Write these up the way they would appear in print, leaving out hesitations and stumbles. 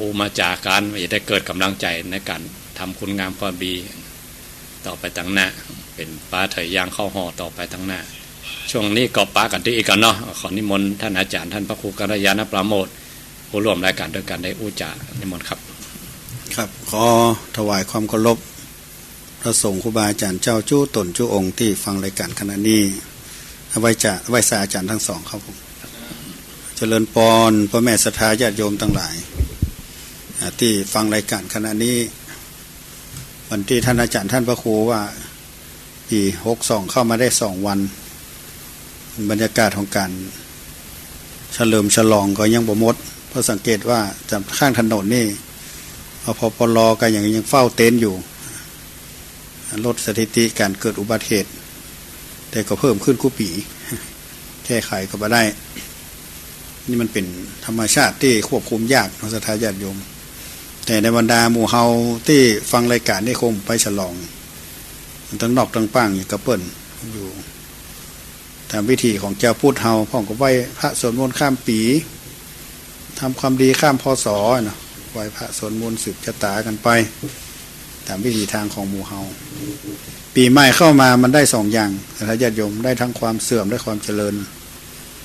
อูมาจากกันจะได้เกิดกำลังใจในการทำคุณงามความดีต่อไปตั้งหน้าเป็นป้าเถยยางเข้าห่อต่อไปตั้งหน้าช่วงนี้ก็ป้ากันที่อีกกันเนาะขอนิมนต์ท่านอาจารย์ท่านพระครูกัลยาณปราโมทย์ผู้ร่วมรายการด้วยกันได้อุจานิมนต์ครับครับขอถวายความเคารพพระสงฆ์ครูบาอาจารย์เจ้าจู้ตนจู้องค์ที่ฟังรายการขณะนี้ไว้สาอาจารย์ทั้งสองครับผมเจริญพรพ่อแม่ศรัทธาญาติโยมทั้งหลายที่ฟังรายการขณะนี้วันที่ท่านอาจารย์ท่านพระครูว่าปี62เข้ามาได้2 วันบรรยากาศของการเฉลิมฉลองก็ยังบ่หมดเพราะสังเกตว่าจากข้างถนนนี่พปลก็ยังเฝ้าเต็นท์อยู่ลดสถิติการเกิดอุบัติเหตุแต่ก็เพิ่มขึ้นคู่ปีแก้ไขก็บ่ได้นี่มันเป็นธรรมชาติที่ควบคุมยากของศรัทธาญาติโยมแต่ในบรรดาหมู่เฮาที่ฟังรายการนี่คงไปฉลองทั้งนอกทั้งปังอยู่กับเปิ้นอยู่ตามวิธีของเจ้าพูดเฮาพ่องก็ไหว้พระสวดมนต์ข้ามปีทำความดีข้ามพศเนาะไหว้พระสวดมนต์สืบชะตากันไปตามวิธีทางของหมู่เฮาปีใหม่เข้ามามันได้2 อย่างศรัทธาญาติโยมได้ทั้งความเสื่อมและความเจริญ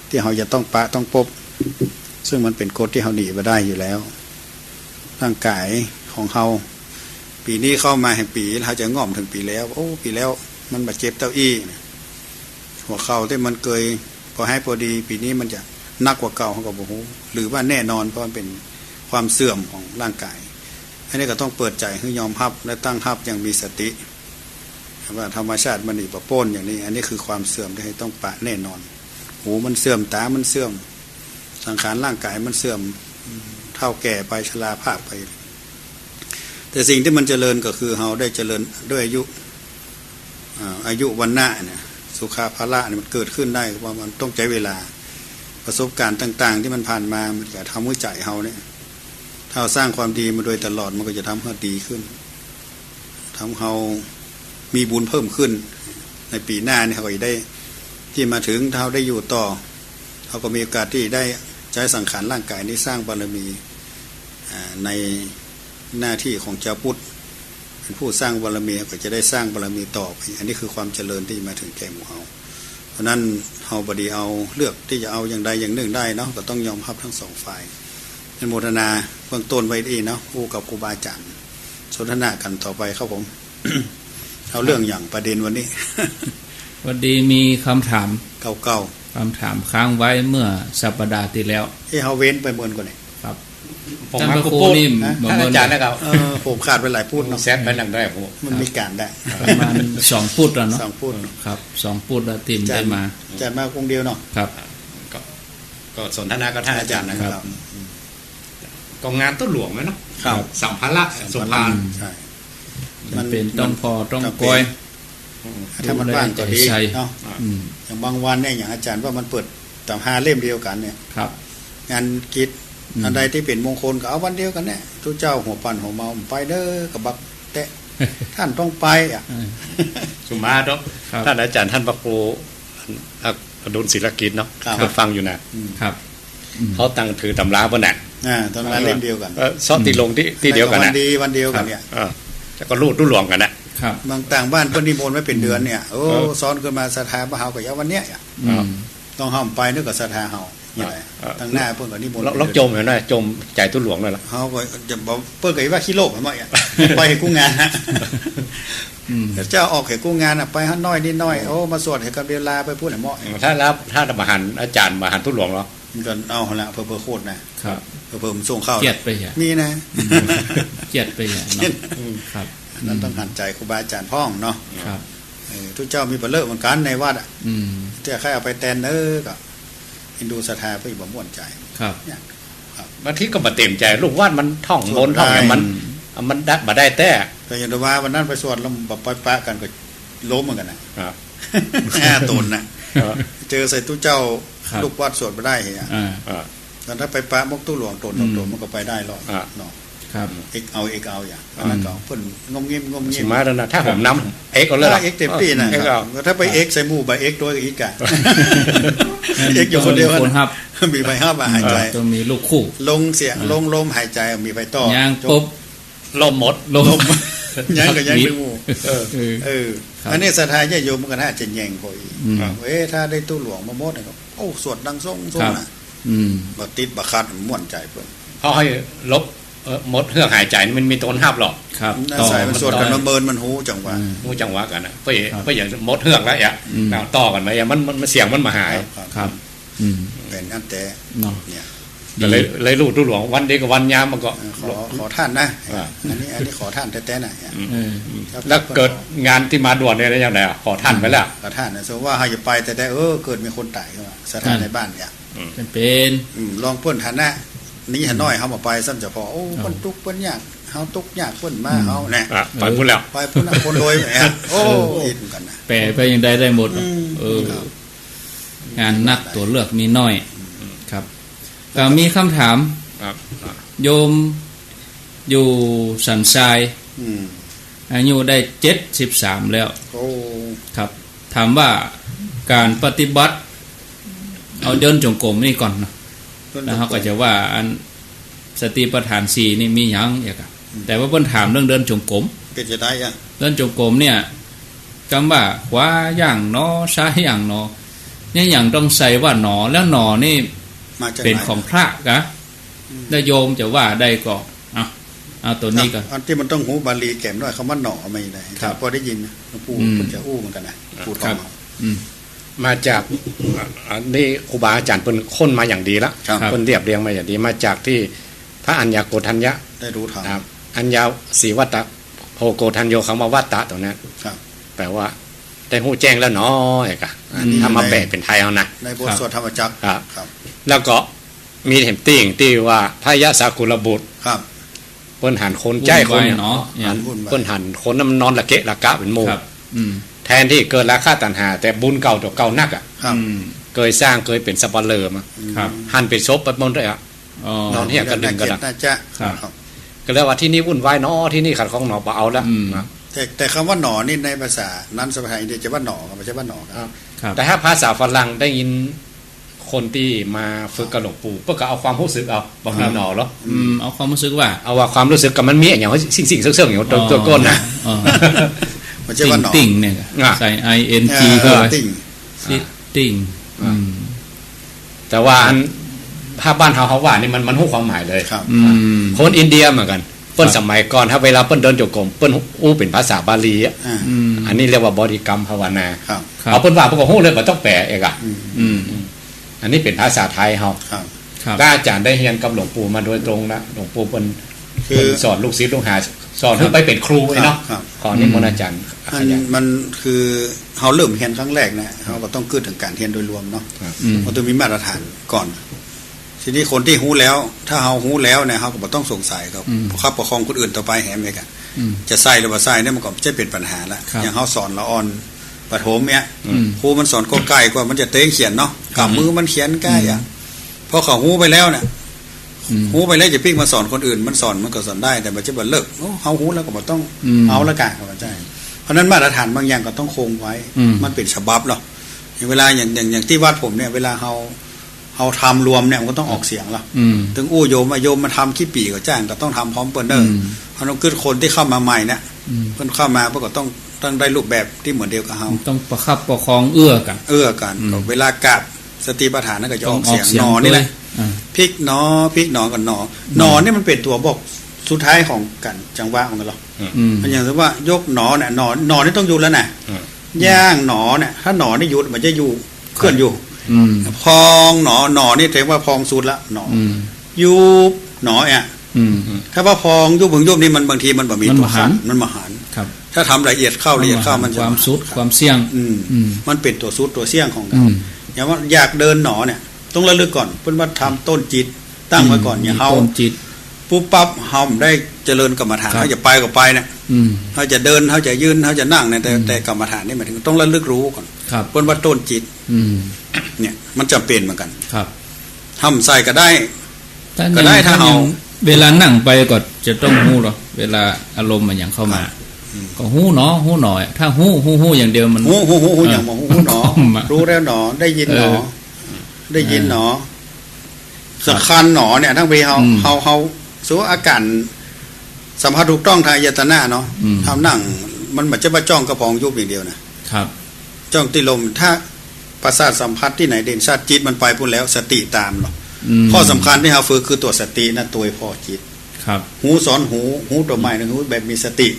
ที่เฮาจะต้องปะต้องพบซึ่งมันเป็นกฎที่เฮาหนีมาได้อยู่แล้วร่างกายของเฮาปีนี้เข้ามาแห่งปีเราจะง่อมถึงปีแล้วโอ้ปีแล้วมันบาดเจ็บเต้าอี้หัวเข่าที่มันเคยพอให้พอดีปีนี้มันจะนักกว่าเก่าเขาก็บอกหรือว่าแน่นอนเพราะมันเป็นความเสื่อมของร่างกายอันนี้ก็ต้องเปิดใจให้ยอมรับและตั้งรับอย่างมีสติว่าธรรมชาติมันอีปะป้นอย่างนี้อันนี้คือความเสื่อมที่ต้องปะแน่นอนหูมันเสื่อมตามันเสื่อมสังขารร่างกายมันเสื่อมเท่าแก่ไปชราภาพไปแต่สิ่งที่มันเจริญก็คือเราได้เจริญด้วยอายุวันหน้าเนี่ยสุขาภละเนี่ยมันเกิดขึ้นได้เพราะมันต้องใช้เวลาประสบการณ์ต่างๆที่มันผ่านมามันจะทำให้ใจเราเนี่ยถ้าเราสร้างความดีมาโดยตลอดมันก็จะทำให้ดีขึ้นทำเรามีบุญเพิ่มขึ้นในปีหน้าเนี่ยเขาก็จะได้ที่มาถึงถ้าเราได้อยู่ต่อเขาก็มีโอกาสที่ได้ใช้สังขารร่างกายนี้สร้างบารมีในหน้าที่ของเจ้าพุทธเป็นผู้สร้างบารมีก็จะได้สร้างบารมีต่อไปอันนี้คือความเจริญที่มาถึงแก่หมู่เราเพราะนั้นเราบดีเอาเลือกที่จะเอาอย่างใดอย่างหนึ่งได้เนาะก็ต้องยอมรับทั้ง2 ฝ่ายเป็นโมทนาเบื้องต้นไว้ดีเนาะคู่กับครูบาอาจารย์สนทนากันต่อไปครับผม เอาเรื่องอย่างประเด็นวันนี้วันดีมีคำถามเก่าคำถามค้างไว้เมื่อสัปดาห์ที่แล้วเขาเว้นไปเมื่อก่อนนี่ครับท่านพระครูนี่ท่านอาจารย์นะครับผมขาดไปหลายพูดเนาะแซดไปนั่งได้ผมมันมีการได้ประมาณ2 พูดแล้วเนาะ2 พูดครับ2 พูดแล้วทีมได้มาอาจารย์มาคงเดียวเนาะครับก็สนทนากับท่านอาจารย์นะครับก็งานต้นหลวงไหมเนาะสัมภาระสุภาพใช่มันเป็นต้องพอต้องก้อยถ้ามันว่างก็ดีเนาะอย่างบางวันเนี่ยอย่างอาจารย์ว่ามันเปิดตาม5 เล่มเดียวกันเนี่ยครับงานกิจอันใดที่เป็นมงคลก็เอาวันเดียวกันเนี่ยทุกเจ้าหัวปั่นหัวเมาไปเด้อกับบักแตะท่านต้องไปสุมาเนาะท่านอาจารย์ท่านพระครูอดุลศิลกิจเนาะฟังอยู่นะครับเขาตั้งถือตำราบนนั้นตำราเล่มเดียวกันซ้อมตีลงที่เดียวกันนะวันเดียวกันเนี่ยจะก็รูดรวมกันนะครับบางต่างบ้านเพิ่นนิมนต์ไว้เป็นเดือนเนี่ยโอ้ซ้อนขึ้นมาศรัทธาบ่เฮาก็อย่าวันเนี้ยต้องห้ามไปนึกกับศรัทธาเฮาตั้งหน้าเพิ่นก็นิมนต์เราจมเห็นไหมจมใจตุ้หลวงเลยล่ะเฮาก็จะบอกเพิ่นก็ว่าขี้โลภมั้ยไปให้กู้งานนะเจ้าออกให้กู้งานน่ะไปหั่นน้อยนิดน้อยโอ้มาสวดให้กับเวลาไปพูดให้เหมาะถ้ามหันอาจารย์มหันตุ้หลวงเหรอมันก็เอาหั่นละเพิ่นโคตรนะครับเพิ่นส่งเข้าเกียรติไปอ่ะมีนะเกียรติไปอ่ะครับนั้นต้องหันใจครูบาอาจารย์พ่องเนาะครับทุกเจ้ามีประเลิกเหมือนกันในวัดแต่ใครเอาไปแตนก็ฮินดูศรัทธาเพื่อบ่ม่วนใจครับบางทีก็บ่เต็มใจลูกวาดมันท่องบนท่องมันดักบ่ได้แต่อย่างว่าวันนั้นไปสวดแล้วแบบไปปะกันก็ล้มเหมือนกันนะครับตนนะเจอใส่ตู้เจ้าลูกวัดสวดบ่ได้เหี้ยแต่ถ้าไปปะมกตู้หลวงตนมันก็ไปได้หรอกเนาะ ครับ เอกเอาอย่างนั้นก็เพิ่นงมเงียบ สิมาแล้วนะถ้าผมนำเอ็กก็เลย เอกเต็มที่นะ เอ็ก ครั เอา บถ้าไปเอกใส่หมู่ไปเอกตัวอีกอ่ะเอกอยู่คนเดียว คนครับ มีไฟห้าหายใจ ต้องมีลูกคู่ ลงเสียงลมหายใจมีไฟต่อย่าง ปุ๊บ ลมหมด ลม ยังก็ยังดึงหมู่ ครับ อันนี้ศรัทธาญาติโยมมันก็น่าจะแย่งพออีก อืม ถ้าได้ตู้หลวงมาหมดเนี่ยก็โอ้สวดดังส่ง ครับ น่ะ อืม บ่ติดบ่คัดม่วนใจเพิ่น เขาให้ลบหมดเฮือกหายใจนี่มันมีต้นหับหรอก ครับ น่าใส่มันสวดกันมาเมินมันหูจังหวะ มูจังหวะกันนะเพื่ออย่างหมดเฮือกแล้วต่อกันไหมมันเสียงมันมาหาย ครับ อืม เป็นอันแต่ เนาะ เนี่ย ก็เลยรูดตู้หลวงวันเดียวกับวันยามมันก็ ขอท่านนะ อ่า อันนี้ขอท่านแท้ๆน่ะ เออ แล้วเกิดงานที่มาด่วนเนี่ยได้ยังไงขอท่านไปแล้ว ขอท่านนะสมมติว่าเฮาจะไปแต่เกิดมีคนตายขึ้นมาสถานในบ้านเนี่ย เป็น ลองเพิ่นฐานะนี้หาน้อยเฮาบ่ไปซ้ำจะพอโอ้เพิ่นทุกข์เพิ่นยากเฮาทุกข์ยากเพิ่นมาเฮาแน่ ไปพูดแล้ว ไปพุ่นน่ะคนรวยแหมโอ้อินกันนะ แปลไปยังได้หมดงานนักตัวเลือกมีน้อยครับก็มีคำถาม ครับ โยมอยู่สันทราย อืม อายุได้73แล้ว โอ้ ครับ ถามว่าการปฏิบัติเอาเดินจงกรมนี่ก่อนนะแล้วเขาก็จะว่าอันสติปัฏฐาน4นี่มีหยังอย่างกันแต่ว่าเพิ่นถามเรื่องเดินจงกรม เป็นจะได้อ่ะ เดินจงกรมเนี่ยคำว่าขวาอย่างหนอซ้ายอย่างหนอเนี่ยอย่างต้องใส่ว่าหนอแล้วหนอนี่ มาจาก เป็นของพระกะแล้วโยมจะว่าได้ก็เอาตัวนี้ก่อน อันที่มันต้องหูบาลีแก้มน้อยคำว่าหน่อไม่ได้ ครับ พอได้ยินหลวงปู่ อืม เพิ่นจะอู้เหมือนกันนะปู่ท ครั อง บ อืม มาจากอันนี้ครูบาอาจารย์เพิ่นค้นมาอย่างดีละ ครับ เพิ่นเรียบเรียงมาอย่างดีมาจากที่พระอัญญาโกฏัญญะ ได้รู้ทาง นะครับอัญญาศีวัตตะโพโกฏัญโยคำว่าวัตตะตรงนั้น ครับ แปลว่าได้หู้แจ้งแล้วเนาะไอ้กะทำมาแปลเป็นไทยเอานะ ในบทสวดธรรมจักร ครับ ครับ แล้วก็มีเห็นติ่งที่ว่าพระยะสากุลบุตร ครับ เพิ่นหันคนใจคน เนาะอย่าง วุ่นวาย เพิ่นหันคนน้ำนอนละเกะละกะเป็นหมู่ ครับ อืม แทนที่เกิดราคาตัณหา แต่บุญเก่าตัวเก่านักอ่ะ ครับ อืม เคยสร้างเคยเป็นสัปเหร่อมา ครับ หันเป็นศพไปหมดเลยอ่ะ อ๋อน อนเหี้ยกระดึงกระดัง น่าจะ ครับ ครับ ก็เลยว่าที่นี่วุ่นวายเนาะที่นี่ขัดของหนอบ่เอาละ อืม นะ แต่คำว่าหน่อนี่ในภาษานั้นสมัยนี้จะว่าหน่อไม่ใช่ว่าหน่อครับ ครับ แต่ถ้าภาษาฝรั่งได้ยินคนที่มาฝึกกับหลวงปู่เพื่อก็เอาความรู้สึกเอาบอกหนอเหรอ เอาความรู้สึกว่า เอาว่าความรู้สึกกับมันมีอย่างว่าสิ่งเสื่องๆอย่างตัวก้นนะ อ๋อ ไม่ใช่ว่าหน่อ ติ่งเนี่ย อ่ะ ใส่ ing เอ เข้า อ ไป ติ่ง ติ่ง แต่ว่าอันถ้าบ้านเขาว่านี่มันหู้ความหมายเลย ครับ อืม คนอินเดียเหมือนกันเปิ้นสมัยก่อนถ้าเวลาเปิ้นเดินจงกรมเปิ้นอู้เป็นภาษาบาลีอ่ะ อ่า อืม อันนี้เรียกว่าบริกรรมภาวนา ครับ ครับ เอาเปิ้นว่าเปิ้นก็ฮู้เลยว่าต้องแปลเองอ่ะ อืม อันนี้เป็นภาษาไทยเฮา ครับ ครับ ก็อาจารย์ได้เรียนกับหลวงปู่มาโดยตรงนะหลวงปู่เปิ้น คือ เปิ้นสอนลูกศิษย์ลูกหาสอนให้ไปเป็นครูไอ้เนาะ ครับ ขอนิมนต์อาจารย์ มันคือเขาเริ่มเรียนครั้งแรกนะเขาก็ต้องเกิดถึงการเรียนโดยรวมเนาะ อืม มันต้องมีมาตรฐานก่อน ทีนี้คนที่หู้แล้ว ถ้าเขาหู้แล้วเนี่ยเขาก็บ่ต้องสงสัยครับเขาประคองคนอื่นต่อไปแหมเลยกัน อืม จะใส่หรือบ่ใส่เนี่ยมันก็จะเป็นปัญหาละ ครับ อย่างเขาสอนละอ่อนปฐมเนี่ย อืม ครูมันสอนก็ใกล้กว่ามันจะเต้งเขียนเนาะกับมือมันเขียนใกล้อ่ะพอเขาหู้ไปแล้วเนี่ย อืม หู้ไปแล้วจะพลิกมาสอนคนอื่นมันสอนมันก็สอนได้แต่มันจะบ่เลิกโอ้เขาหู้แล้วก็บ่ต้อง อืม เอาละกันก็บ่ใช่เพราะฉะนั้นมาตรฐานบางอย่างก็ต้องคงไว้ อืม มันเป็นฉบับหรอกอย่างเวลาอย่างที่วัดผมเนี่ยเวลาเขาทำรวมเนี่ยมันก็ต้องออกเสียงละ อืม ถึงอู้โยมโยมมาทำขี้ปีก็จ้างก็ต้องทำพร้อมเปิ้นเด้อ อืม เพราะนั้นคือคนที่เข้ามาใหม่เนี่ย อืม เพิ่นเข้ามาเพิ่นก็ต้องได้รูปแบบที่เหมือนเดียวกับเฮา ต้องประคับประคองเอื้อกัน เอื้อกัน อืม ก็เวลากราบสติปัฏฐานนั่นก็จะออก ต้อง เสียงหนอนี่แหละ อ่า พลิกหนอพลิกหนอกับหนอหนอนี่มันเป็นตัวบอกสุดท้ายของกันจังหวะของกันหรอก อืม มันอย่างเช่นว่ายกหนอเนี่ยหนอนี่ต้องหยุดแล้วน่ะ อืม ย่างหนอเนี่ยถ้าหนอนี่หยุดมันจะอยู่เคลื่อนอยู่ อืม พองหนอนี่แสดงว่าพองสุดละหนอ อืม ยุบหนอเนี่ย อืม ถ้าว่าพองยุบยุบนี่มันบางทีมันแบบมี มัน ตัว มหั สั้ น นมันมหัน ครับ ถ้าทำละเอียดเข้าละเอียดเข้ามันจะ ความสุด ครับ ความเสี่ยง อืม อืม มันเป็นตัวสุดตัวเสี่ยงของกั อื น ม อย่างว่าอยากเดินหนอเนี่ยต้องระลึกก่อนเพิ่นว่าทำต้นจิตตั้งไว้ก่อนอย่างเฮา ต้นจิต ปุ๊บปั๊บเฮาได้เจริญกรรมฐาน ครับ เฮาจะไปก็ไปเนี่ย อืม เฮาจะเดินเฮาจะยืนเฮาจะนั่งเนี่ยแต่กรรมฐานนี่หมายถึงต้องระลึกรู้ก่อน ครับ เพิ่นว่าต้นจิต อืม เนี่ยมันจำเป็นเหมือนกัน ครับ ทำใส่ก็ได้ ถ้า ก็ได้ถ้า ยั เอา ง เวลานั่งไปก็จะต้องหู้หรอเวลาอารมณ์มันอย่างเข้ามาก็หู้เนาะหู้หน่อยถ้าหู้อย่างเดียวมันหูอย่างมองหูหนอรู้แล้วหนอได้ยินหนอได้ยินหนอสำคัญหนอเนี่ยทั้งปีเขาสู้อาการสัมผัสถูกต้องทางอายตนะเนาะทำนั่งมันเหมือนจะมาจ้องกระพองยุบอย่างเดียวนะครับจ้องติลมถ้าประสาทสัมผัสที่ไหนเด่นชัดจิตมันไปพูดแล้วสติตามหรอกข้อสำคัญที่เราฝึกคือตัวสตินะตัวพอจิตครับหูสอนหูตัวใหม่นะหูแบบมีสติ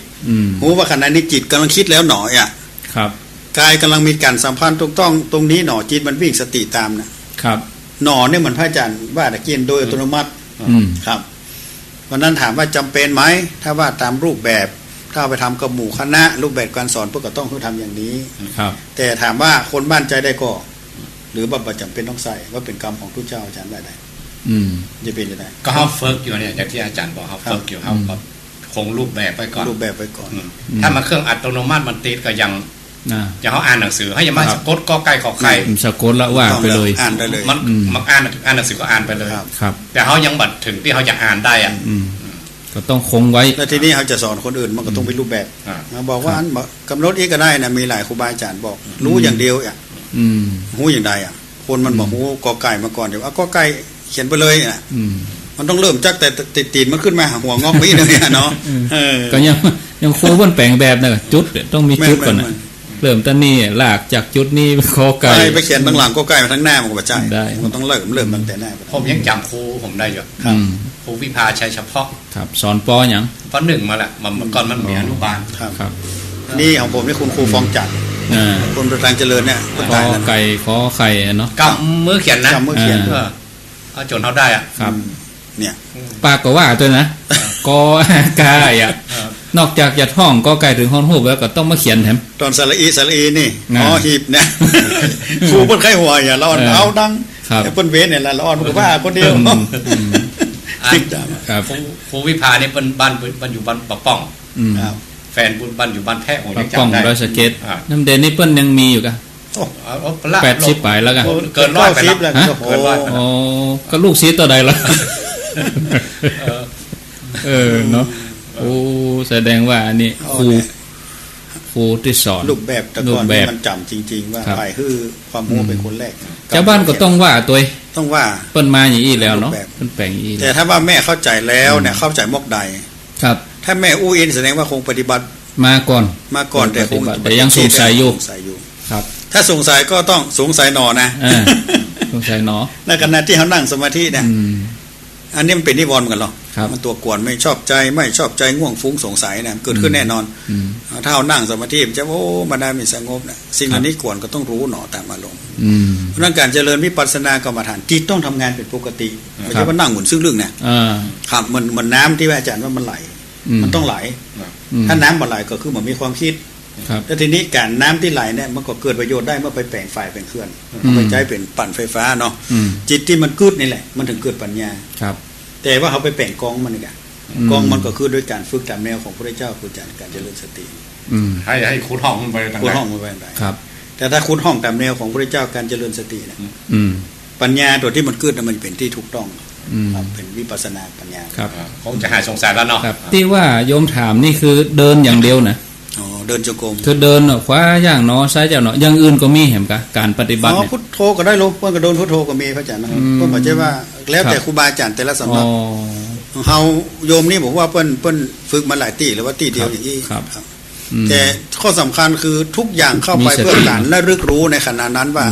หูว่าขณะนี้จิตกำลังคิดแล้วหนออ่ะครับกายกำลังมีการสัมพันธ์ถูกต้องตรงนี้หนอจิตมันวิ่งสติตามนะครับหนอเนี่ยเหมือนพระอาจารย์ว่าตะเกียนโดยอัตโนมัติครับวันนั้นถามว่าจำเป็นไหมถ้าว่าตามรูปแบบถ้าไปทำกับหมู่คณะรูปแบบการสอนพวกก็ต้องทำอย่างนี้ครับแต่ถามว่าคนบ้านใจได้ก็หรือว่าจำเป็นต้องใส่ว่าเป็นกรรมของทุกเจ้าอาจารย์ได้จะเป็นยังไงก็เขาเฟิร์กอยู่เนี่ยอย่างที่อาจารย์บอกเขาเฟิร์กอยู่เขาคงรูปแบบไปก่อนถ้ามาเครื่องอัตโนมัติมันติดก็ยังเขาอ่านหนังสือให้ยังมาสะกดกอไก่ขอไข่สะกดแล้วว่าไปเลยอ่านได้เลยมันอ่านหนังสือก็อ่านไปเลยครับแต่เขายังบัดถึงที่เขาอยากอ่านได้อ่ะก็ต้องคงไว้แล้วทีนี้เขาจะสอนคนอื่นมันก็ต้องเป็นรูปแบบบอกว่าอันกำหนดอีกก็ได้นะมีหลายครูบาอาจารย์บอกรู้อย่างเดียวอ่ะรู้อย่างใดอ่ะคนมันบอกรู้กอไก่มาก่อนเดี๋ยวกอไก่เขียนไปเลยอ่ะมันต้องเริ่มจากแต่ตีนมันขึ้นมาหัวงอกมีนึงเนี่ยเนาะก็ยังครูเพิ่นแปลงแบบนะจุดต้องมีจุดก่อนเริ่มต้นนี่หลากจากจุดนี้คอไก่ไปเขียนตั้งหลังกอไก่มาทั้งหน้ามันก็บ่ใช่มันต้องเริ่มตั้งแต่หน้าผมยังจำครูผมได้อยู่ครูวิภาชัยเฉพาะครับสอนปออย่างป.1 มาแหละมันก่อนมันมีอนุบาลครับนี่ของผมนี่คุณครูฟองจัดคนประธานเจริญเนี่ยคอไก่ขอไข่เนาะกำมือเขียนนะกำมือเขียนเอาจนเขาได้อ่ะครับเนี่ยปากก็ว่าตัวนะกอกายอ่ะนอกจากจะท่องก็ไก่ถึงห้องหูแล้วก็ต้องมาเขียนแถมตอนสระอีนี่หีบเนี่ยครูเพิ่นไข้หัวอย่าร้อนเอาดังแต่เพิ่นเว้นเนี่ยละร้อนมันก็ว่าคนเดียวครับครูวิภาเนี่ยเป็นบ้านอยู่บ้านปะป้องแฟนบ้านอยู่บ้านแพะโอ้ยังจำได้ร้อยสเก็ตน้ำเด่นนี่เปิ้นยังมีอยู่กะ80ไปแล้วกันเกิน100ไปแล้วเกิน100อ๋อก็ลูกศิษย์ตัวใดล่ะเนาะโอ้แสดงว่าอันนี้ครูที่สอนรูปแบบแต่ก่อนมันจำจริงๆว่าใครคือความรู้เป็นคนแรกชาวบ้านก็ต้องว่าตัวต้องว่าเปิ้นมาอย่างนี้แล้วเนาะเปิ้นแปลงอย่างนี้แต่ถ้าว่าแม่เข้าใจแล้วเนี่ยเข้าใจมกใดครับถ้าแม่อู้อินแสดงว่าคงปฏิบัติมาก่อนแต่ยังสงสัยอยู่ครับถ้าสงสัยก็ต้องสงสัยหนอนะสงสัยหนอในขณะที่เขานั่งสมาธิเนี่ยอันนี้มันเป็นนิวรณ์เหมือนกันหรอมันตัวกวนไม่ชอบใจง่วงฟุ้งสงสัยนะเกิดขึ้นแน่นอนถ้าเรานั่งสมาธิจะโอ้มาได้มีสงบนะสิ่งนี้กวนก็ต้องรู้หนอตามอารมณ์เพราะการเจริญวิปัสสนากรรมฐานจิตต้องทำงานเป็นปกติไม่ใช่ว่านั่งหมุนซึ่งเรื่องเนี่ยครับเหมือนน้ำที่อาจารย์ว่ามันไหลมันต้องไหลถ้าน้ำมันไหลก็คือมันมีความคิดแล้วทีนี้การน้ำที่ไหลเนี่ยมันก็เกิดประโยชน์ได้เมื่อไปแปลงไฟเป็นเคลื่อนเอาไปใช้เป็นปั่นไฟฟ้าเนาะจิตที่มันกึดนี่แหละมันถึงเกิดปัญญาแต่ว่าเขาไปแปลงกองมันนี่กันกองมันก็คือด้วยการฝึกตามแนวของพระเจ้าคือการเจริญสติให้คุณห้องมันไปต่างๆคุณห้องมันไปได้แต่ถ้าคุณห้องตามแนวของพระเจ้าการเจริญสติเนี่ยปัญญาตัวที่มันกึดมันเป็นที่ถูกต้องเป็นวิปัสสนาปัญญาครับคงจะหายสงสัยแล้วเนาะที่ว่าโยมถามนี่คือเดินอย่างเดียวนะเดินจงกรมคือเดินขวาย่างเนาะซ้ายย่างเนาะอย่างอื่นก็มีเห็นกะการปฏิบัติเนี่ยพุทโธก็ได้ลงเพิ่นก็โดนพุทโธก็มีพระอาจารย์นะเพิ่นบอกใช่ว่าแล้วแต่ครูบาอาจารย์แต่ละสำนักเฮาโยมนี่บอกว่าเพิ่นฝึกมาหลายตีหรือว่าตีเดียวอย่างนี้แต่ข้อสำคัญคือทุกอย่างเข้าไปเพื่อการและรึกรู้ในขณะนั้นว่า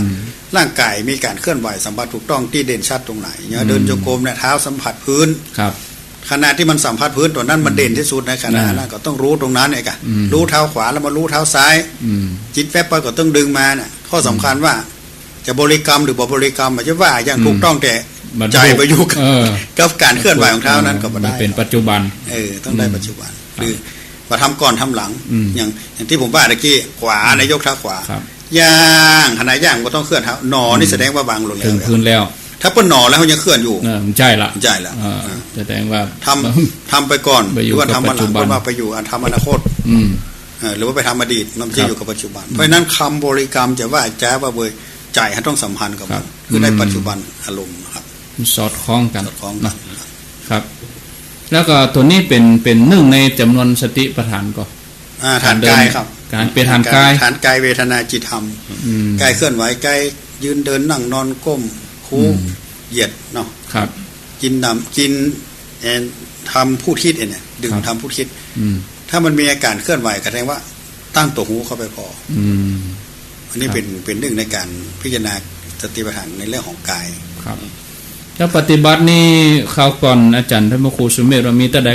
ร่างกายมีการเคลื่อนไหวสัมผัสถูกต้องที่เด่นชัดตรงไหนเดินจงกรมเนี่ยเท้าสัมผัสพื้นขณะที่มันสัมผัสพื้นตัวนั้นมันเด่นที่สุดในขณะนั้นก็ต้องรู้ตรงนั้นเองค่ะรู้เท้าขวาแล้วมารู้เท้าซ้ายจิตแวบไปก็ต้องดึงมาเนี่ยข้อสำคัญว่าจะบริกรรมหรือบริกรรมมันจะว่าอย่างถูกต้องแต่ใจประยุกต์กับการเคลื่อนไหวของเท้านั้นก็ไม่ได้เป็นปัจจุบันต้องได้ปัจจุบันคือว่าทำก่อนทำหลังอย่างที่ผมว่าตะกี้ขวาในยกเท้าขวาย่างขณะย่างก็ต้องเคลื่อนเท้าหนอนี่แสดงว่าบางลงแล้วถึงพื้นแล้วถ้าเปิ้นหนอแล้วเขายังเคลื่อนอยู่ใช่ละแสดงว่าทำไปก่อนหรือว่าทำมาหลังว่าไปอยู่ทำอนาคตหรือว่าไปทำอดีตมันจะอยู่กับปัจจุบันเพราะนั้นคำบริกรรมจะว่าแจ๊ว่าเบยใจต้องสัมพันธ์กับมันคือในปัจจุบันอารมณ์ครับสอดคล้องกันสอดคล้องกันครับ แล้วก็ตัวนี้เป็นหนึ่งในจำนวนสติปัฏฐานก็ ฐานกายครับ การเป็นฐานกาย ฐานกายเวทนาจิตธรรมกายเคลื่อนไหวกายยืนเดินนั่งนอนก้มคูเหยียดเนาะ ครับ กินน้ำกินทำพูดคิดเนี่ยดื่มทำพูดคิด ถ้ามันมีอาการเคลื่อนไหวก็แสดงว่าตั้งตัวหูเข้าไปพออันนี้เป็นเรื่องในการพิจารณาสติปัฏฐานในเรื่องของกายครับถ้าปฏิบัตินี่คราวก่อนอาจารย์ท่านพระครูสุเมธว่ามีตั้งแต่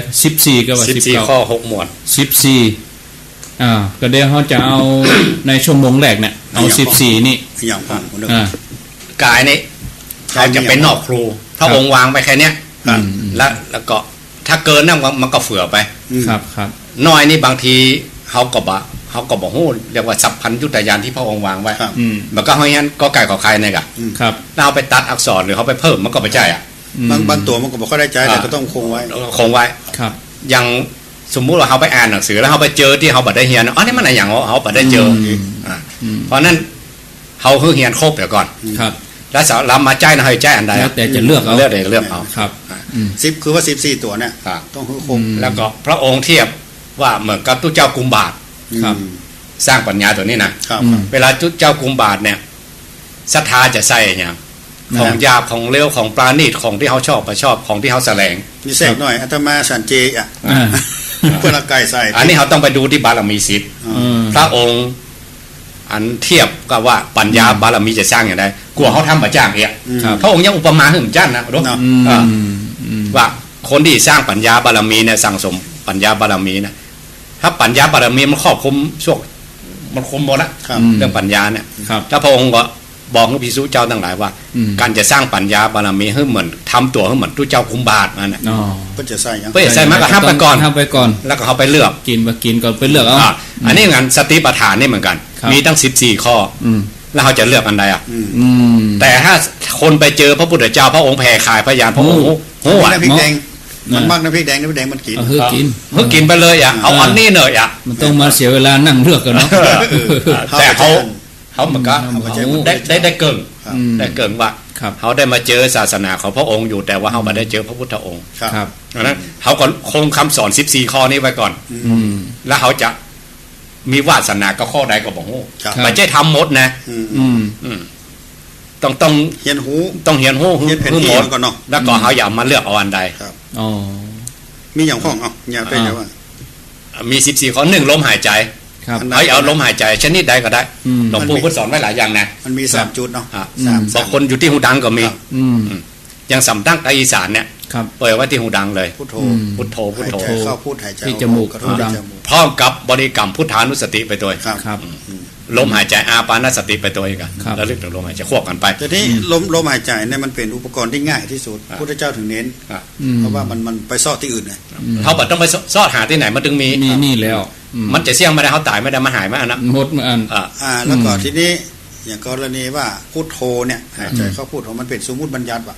14ก็ว่า14ข้อ6หมวด14ก็เดี๋ยวเขาจะเอาในชั่วโมงแรกเนี่ยเอา14นี่อย่างฟังกายนี่เขาจะเป็นนอกครูพระองค์วางไปแค่เนี้ยแล้วก็ถ้าเกินนั่นมันก็เฟื่อไปครับน้อยนี่บางทีเขาก็บอกโหเรียกว่าสัพพัญญุตยานที่พระองค์วางไว้มันก็เฮางั้นก็ไก่ขอใครเนี่ยกะครับถ้าเอาไปตัดอักษรหรือเขาไปเพิ่มมันก็ไม่ใช่อ่ะบางตัวมันก็บอกเขาได้ใจแต่ก็ต้องคงไว้ครับอย่างสมมุติว่าเขาไปอ่านหนังสือแล้วเขาไปเจอที่เขาบัดได้เฮียนอ๋อนี่มันอะไรอย่างเขาบัดได้เจอเพราะนั้นเขาคือเฮียนครบเดี๋ยวก่อนครับแล้วสาวรับมาใจนะให้ใจอันใดแต่จะเลือกเอาครับ10คือว่า14ตัวเนี่ยต้องคือครบแล้วก็พระองค์เทียบว่าเหมือนกับตู้เจ้ากุมบาทสร้างปัญญาตัวนี้นะเวลาจุดเจ้ากุมบาทเนี่ยศรัทธาจะใส่อย่างของหยาบของเลวของปราณีตของที่เขาชอบของที่เขาแสลงมีแทรกหน่อยอาตมาสันเจอ่ะเพื่อละกายใส่อันนี้เขาต้องไปดูที่บารมีสิทธิ์พระองค์อันเทียบกับว่าปัญญาบารมีจะสร้างอย่างไรกลัวเขาทำประจ้างเองพระองค์ยังอุปมาถึงจ้านนะรู้ว่าคนที่สร้างปัญญาบารมีเนี่ยสั่งสมปัญญาบารมีนะถ้าปัญญาบารมีมันครอบคลุมช่วงมันคุมหมดละเรื่องปัญญาเนี่ยถ้าพระองค์ก็บอกให้พิสุเจ้าทั้งหลายว่าการจะสร้างปัญญาบารมีให้เหมือนทำตัวให้เหมือนตู้เจ้าคุมบาทนั่นแหละเพื่อจะใส่ยังเพื่อใส่มาก็ห้ามไปก่อนแล้วก็เขาไปเลือกกินก่อนไปเลือกเอาอันนี้งานสติปัฏฐานนี่เหมือนกันมีตั้ง14ข้อแล้วเขาจะเลือกอันใดอ่ะแต่ถ้าคนไปเจอพระพุทธเจ้าพระองค์แผ่ขายพยานพระองค์โอ้โหพริกแดงมันมากนะพริกแดงมันกินกินไปเลยอ่ะเอาอันนี้หน่อยอ่ะมันต้องมาเสียเวลานั่งเลือกกันเนาะแต่เขาเหมือนกันได้เกิงว่าเขาได้มาเจอศาสนาของพระองค์อยู่แต่ว่าเขาไม่ได้เจอพระพุทธองค์ดังนั้นเขาก็คงคำสอน14ข้อนี้ไว้ก่อนแล้วเขาจะมีวาสนาก็ข้อใดก็บอกโอ้ไม่ใช่ทำหมดนะต้องเฮียนหูหมดแล้วก็เขาอยากมาเลือกเอาอันใดมีอย่างห้องอย่าเป็นอย่างว่ามี14ข้อ1ลมหายใจเอาลมหายใจชนิดใดก็ได้หลวงปู่ก็สอนไว้หลายอย่างนะมันมี3จุดเนาะบางคนอยู่ที่หูดังก็มีอย่างสำนักอีสานเนี่ยเปิดไว้ที่หูดังเลยพุทโธเข้าพูดหายใจที่จมูกกับหูดังพร้อมกับบริกรรมพุทธานุสติไปตัวลมหายใจอาปานสติไปตัวเองแล้วเรื่องลมหายใจควบกันไปแต่ที่ลมหายใจเนี่ยมันเป็นอุปกรณ์ที่ง่ายที่สุดพุทธเจ้าถึงเน้นเพราะว่ามันไปซ่อที่อื่นเลยเขาบอกต้องไปซ่อหาที่ไหนมันถึงมีนี่แล้วมันจะเสี่ยงไม่ได้เขาตายไม่ได้มาหายมาอันนั้นหมดอันแล้วก็ทีนี้อย่างกรณีว่าพุทโธเนี่ยหายใจเข้าพูดมันเป็นสมมุติบัญญัติว่ะ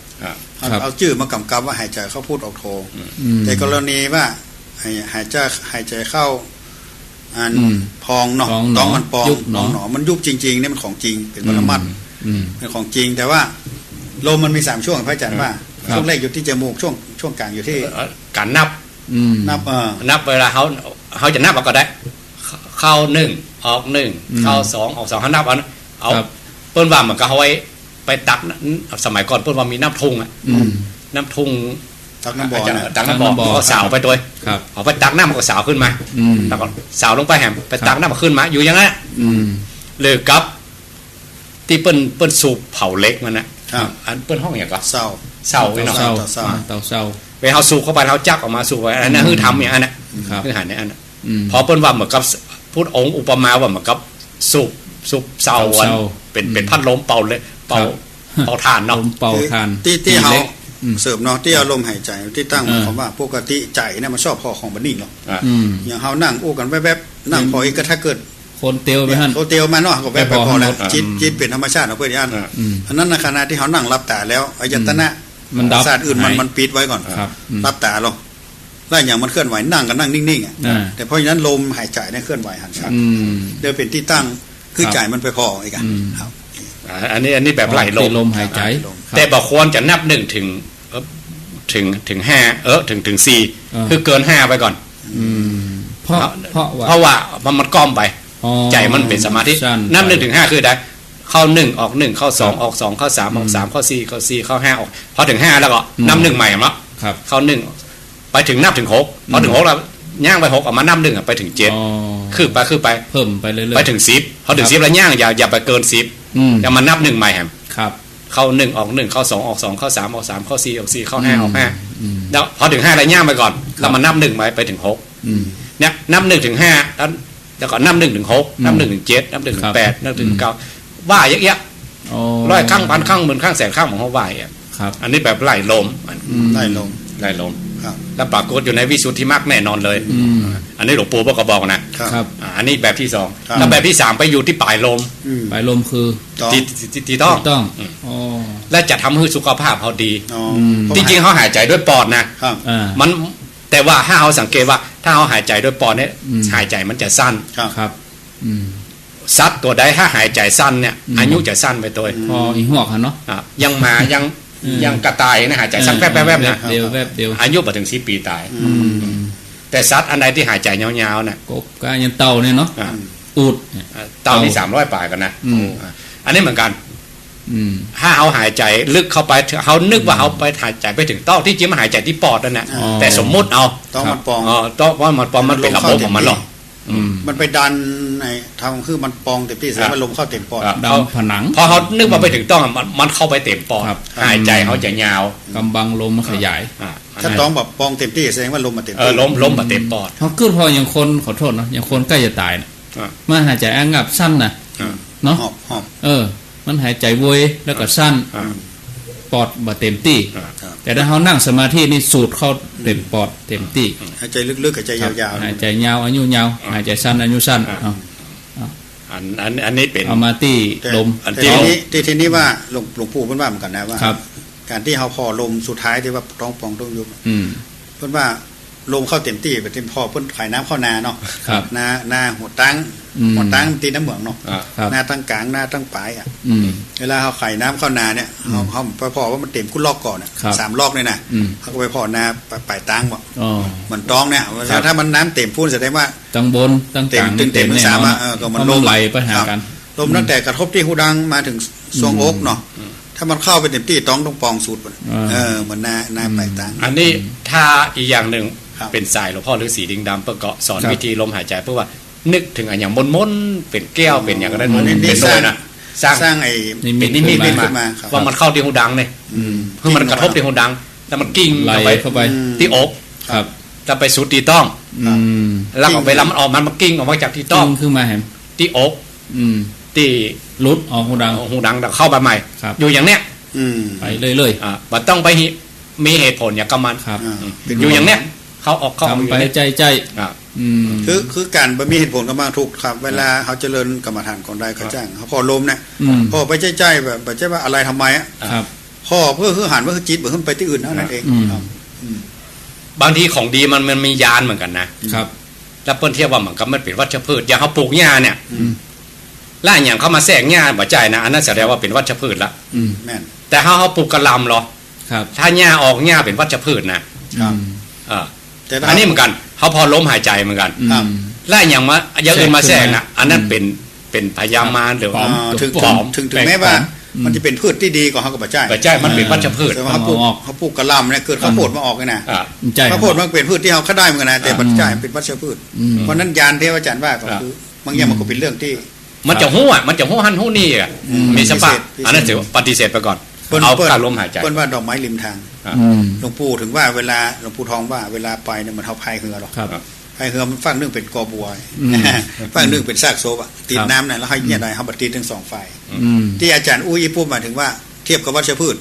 เอาชื่อมากำกับว่าหายใจเข้าพูดออกโธแต่กรณีว่าหายใจเข้าอันพองเนาะต้องมันปองหนอมันยุบจริงๆเนี่ยมันของจริงเป็นปรมัตถ์เป็นของจริงแต่ว่าลมมันมี3ช่วงพระอาจารย์ว่าช่วงแรกอยู่ที่จมูกช่วงกลางอยู่ที่การนับเวลาเขาจะนับเอาก็ได้เข้า1ออก1เข้า2ออก2เขานับเอาเปิ้นว่าเหมือนกับเขาไว้ไปตักสมัยก่อนเปิ้นว่ามีน้ำทุ่งน้ำทุ่งตักน้ำบ่อก็สาวไปตัวเอาไปตักน้ำมันก็สาวขึ้นมาแล้วก็สาวลงไปแหมไปตักน้ำมันขึ้นมาอยู่อย่างนั้นเลยกับที่เปิ้นสูบเผาเล็กมันนะอันเปิ้นห้องอย่างก็เศร้าไปเนาะเศร้าไปเขาสูบเข้าไปเขาจักออกมาสูบไปอันนั้นคือทำอย่างนั้นนะคือหันในอันนั้นพอเปิ้นว่าเหมือนกับพูดองค์อุปมาว่าเหมือนกับสูบเศร้าวันเป็นพัดลมเป่าเลยเป่าทานเนาะเป่าทานที่เขาเสริมเนาะที่อารมณ์หายใจที่ตั้งคำว่าปกติใจเนี่ยมันชอบพอของบันนี่เนาะอย่างเขานั่งอู้กันแวบๆนั่งพออีกก็ถ้าเกิดคนเตียวไปฮั่นเขาเตียวมาเนาะก็แวบไปพอแล้วจิตเป็นธรรมชาติของเพื่อนอันนั้นในขณะที่เขานั่งรับตาแล้วอายตนะมันดับศาสตร์อื่นมันปิดไว้ก่อนรับตาลงแล้วอย่างมันเคลื่อนไหวนั่งก็นั่งนิ่งๆแต่เพราะฉะนั้นลมหายใจเนี่ยเคลื่อนไหวหันชัดเดี๋ยวเป็นที่ตั้งคือใจมันไปพออีกครับอันนี้แบบไหลลมหายใจแต่บอกควรจะนับ1ถึง ถึง5ถึง4คือเกิน5ไปก่อนเพราะว่ามันก้อมไปใจมันเป็นสมาธินับ1ถึง5คือได้เข้า1ออก1เข้า2ออก2เข้า3ออก3เข้า4เข้า4เข้า5ออกพอถึง5แล้วก็นับ1ใหม่มั้งเข้า1ไปถึงนับถึง6พอถึง6แล้วย่างไป6ออกมานับ1ไปถึง7คือไปเพิ่มไปเรื่อยๆไปถึง10พอถึง10แล้วย่างอย่าไปเกิน10อย่ามานับ1ใหม่ครับเข้า1ออก1เข้า2ออก2เข้า3ออก3เข้า4ออก4เข้า5ออก5แล้วพอถึง5แล้วย่างไปก่อนแล้วมานับ1ไปถึง6เนี่ยนับ1ถึง5แล้วก็นับ1ถึง6นับ1ถึง7นับ1ถึง8นับ1ถึง9ว่าเยอะๆร้อยครั้งพันครั้งหมื่นครั้งแสนครั้งของเฮาว่าอันนี้แบบไล่ลมแล้วปรากฏอยู่ในวิสุทธิมรรคแน่นอนเลยอันนี้หลวงปู่ก็บอกนะครับอันนี้แบบที่2แล้วแบบที่3ไปอยู่ที่ปลายลมคือที่ต้องและจะทำให้สุขภาพเขาดีจริงๆเขาหายใจด้วยปอดนะมันแต่ว่าถ้าเขาสังเกตว่าถ้าเขาหายใจด้วยปอดเนี่ยหายใจมันจะสั้นครับสัตว์ตัวใดถ้าหายใจสั้นเนี่ยอายุจะสั้นไปตัวพออีหัวกันเนาะยังกระต่ายนะหายใจสั้นแป๊บๆนะเดียวอายุไปถึง10 ปีตายแต่สัตว์อันใดที่หายใจยาวๆน่ะกบก็ยังเต่าเนี่ยเนาะอูฐเต่านี่300 ปลายกันนะอันนี้เหมือนกันถ้าเขาหายใจลึกเข้าไปเขานึกว่าเขาไปหายใจไปถึงต้องที่จริงมันหายใจที่ปอดนั่นแหละแต่สมมุติเอาต้องมันปองต้องว่ามันปองมันเป็นระบบของมันหรอกมันไปดันในทางคือมันปองเต็มที่เสียมันลมเข้าเต็มปอดดันผนังพอเขานึกว่าไปถึงต้องมันเข้าไปเต็มปอดหายใจเขาจะยาวกำบังลมมันขยายถ้าต้องแบบปองเต็มที่แสดงว่าลมมาเต็มลมมาเต็มปอดเขาขึ้นพออย่างคนขอโทษนะอย่างคนใกล้จะตายนะมันหายใจงับสั้นนะเนาะมันหายใจโวยแล้วก็สั้นปอดบ่เต็มที่แต่ถ้าเขานั่งสมาธินี่สูดเข้าเต็มปอดเต็มที่หายใจลึกๆหายใจยาวๆหายใจยาวอายุยาวหายใจสั้นอายุสั้นอันนี้เป็นเอามาที่ลมทีนี้ว่าหลวงปู่เพิ่นว่าเหมือนกันนะว่าการที่เขาพอลมสุดท้ายที่ว่าต้องปองต้องยุบเพิ่นว่าลมเข้าเต็มที่ไปเต็มพอเพิ่นขายน้ำเข้านาเนาะนาหัวตั้งตีน้ำเหมืองเนาะหน้าตั้งกลางหน้าตั้งปลายเวลาเขาไข่น้ำเข้านาเนี่ยเขาไปพอว่ามันเต็มกุ้นลอกก่อน3 ลอกเลยนะเขาก็ไปพอนาปลายตั้งบอกเหมือนต้องเนี่ยถ้ามันน้ำเต็มพูนแสดงว่าตั้งบนตั้งกลางเต็มทั้ง3ก็มันลมไหลไปหากันลมตั้งแต่กระทบที่หูดังมาถึงทรวงอกเนาะถ้ามันเข้าไปเต็มที่ต้องปองสูตรเหมือนนาปลายตั้งอันนี้ถ้าอีกอย่างหนึ่งเป็นสายหลวงพ่อฤาษีดิงดำประกอบสอนวิธีลมหายใจเพื่อว่านึกถึงอย่างมนเป็นแก้วเป็นอย่างนั้นเป็นโดยนะสร้างไอ้เป็นนิมิตขึ้นมาว่ามันเข้าที่หูดังเนี่ยเพื่อมันกระทบที่หูดังแล้วมันกิ้งเข้าไปที่อกจะไปสุดที่ต้องแล้วออกไปแล้วมันออกมันกิ้งออกมาจากที่ต้องขึ้นมาเห็นที่อกที่ลุดออกหูดังเข้าไปใหม่อยู่อย่างเนี้ยไปเรื่อยๆมันต้องไปมีเหตุผลอย่างกำมันอยู่อย่างเนี้ยเขาออกไปใจคือการบ่มีเหตุผลก็มาถูกครับเวลาเขาเจริญกรรมฐานของใดเขาจ้างเขาพอลมเนี่ยพอไปใจแบบบ่ใช่ว่าอะไรทำไมอ่ะพ่อเพื่อหันว่าคือจิตบ่ขึ้นไปที่อื่นเท่านั้นเองบางทีของดีมันมียานเหมือนกันนะครับแล้วเปิ้นเทียบว่ามันก็มันเป็นวัชพืชอย่างเขาปลูกหญ้าเนี่ยล่าอย่างเขามาแทรกหญ้าบ่ใจนะอันนั้นแสดงว่าเป็นวัชพืชละแม่นแต่เขาปลูกกระลำหรอถ้าหญ้าออกหญ้าเป็นวัชพืชนะครับอันนี้เหมือนกันเขาพอล้มหายใจเหมือนกันไล่อย่างมาอย่างอื่นมาแทรกนะอันนั้นเป็นพยามารหรือถึงแม้ว่ามันจะเป็นพืชที่ดีกว่าเขากับปัจจัยมันเป็นวัชพืชแต่ว่าเขาปลูกกระลำเนี่ยเกิดข้าวโพดมาออกเลยนะข้าวโพดมันเป็นพืชที่เขาได้เหมือนกันนะแต่ปัจจัยเป็นวัชพืชเพราะนั้นยานเทวจันทร์ว่าก็คือบางอย่างมันก็เป็นเรื่องที่มันจะหู้หันหู้นี่อ่ะมีสปะอันนั้นถือปฏิเสธไปก่อนเอาการลมหายใจเปิ้นว่าดอกไม้ริมทางหลวงปู่ถึงว่าเวลาหลวงปู่ทองว่าเวลาไปเนี่ยมันเท่าพายเรือหรอกพายเรือมันฝั่งนึงเป็นกอบัวฝั่งนึงเป็นซากโซบติดน้ำเนี่ยแล้วให้เนี่ยได้เขาบัดตีทั้ง2ฝ่ายที่อาจารย์อุ้ยพูดมาถึงว่าเทียบกับวัชพืช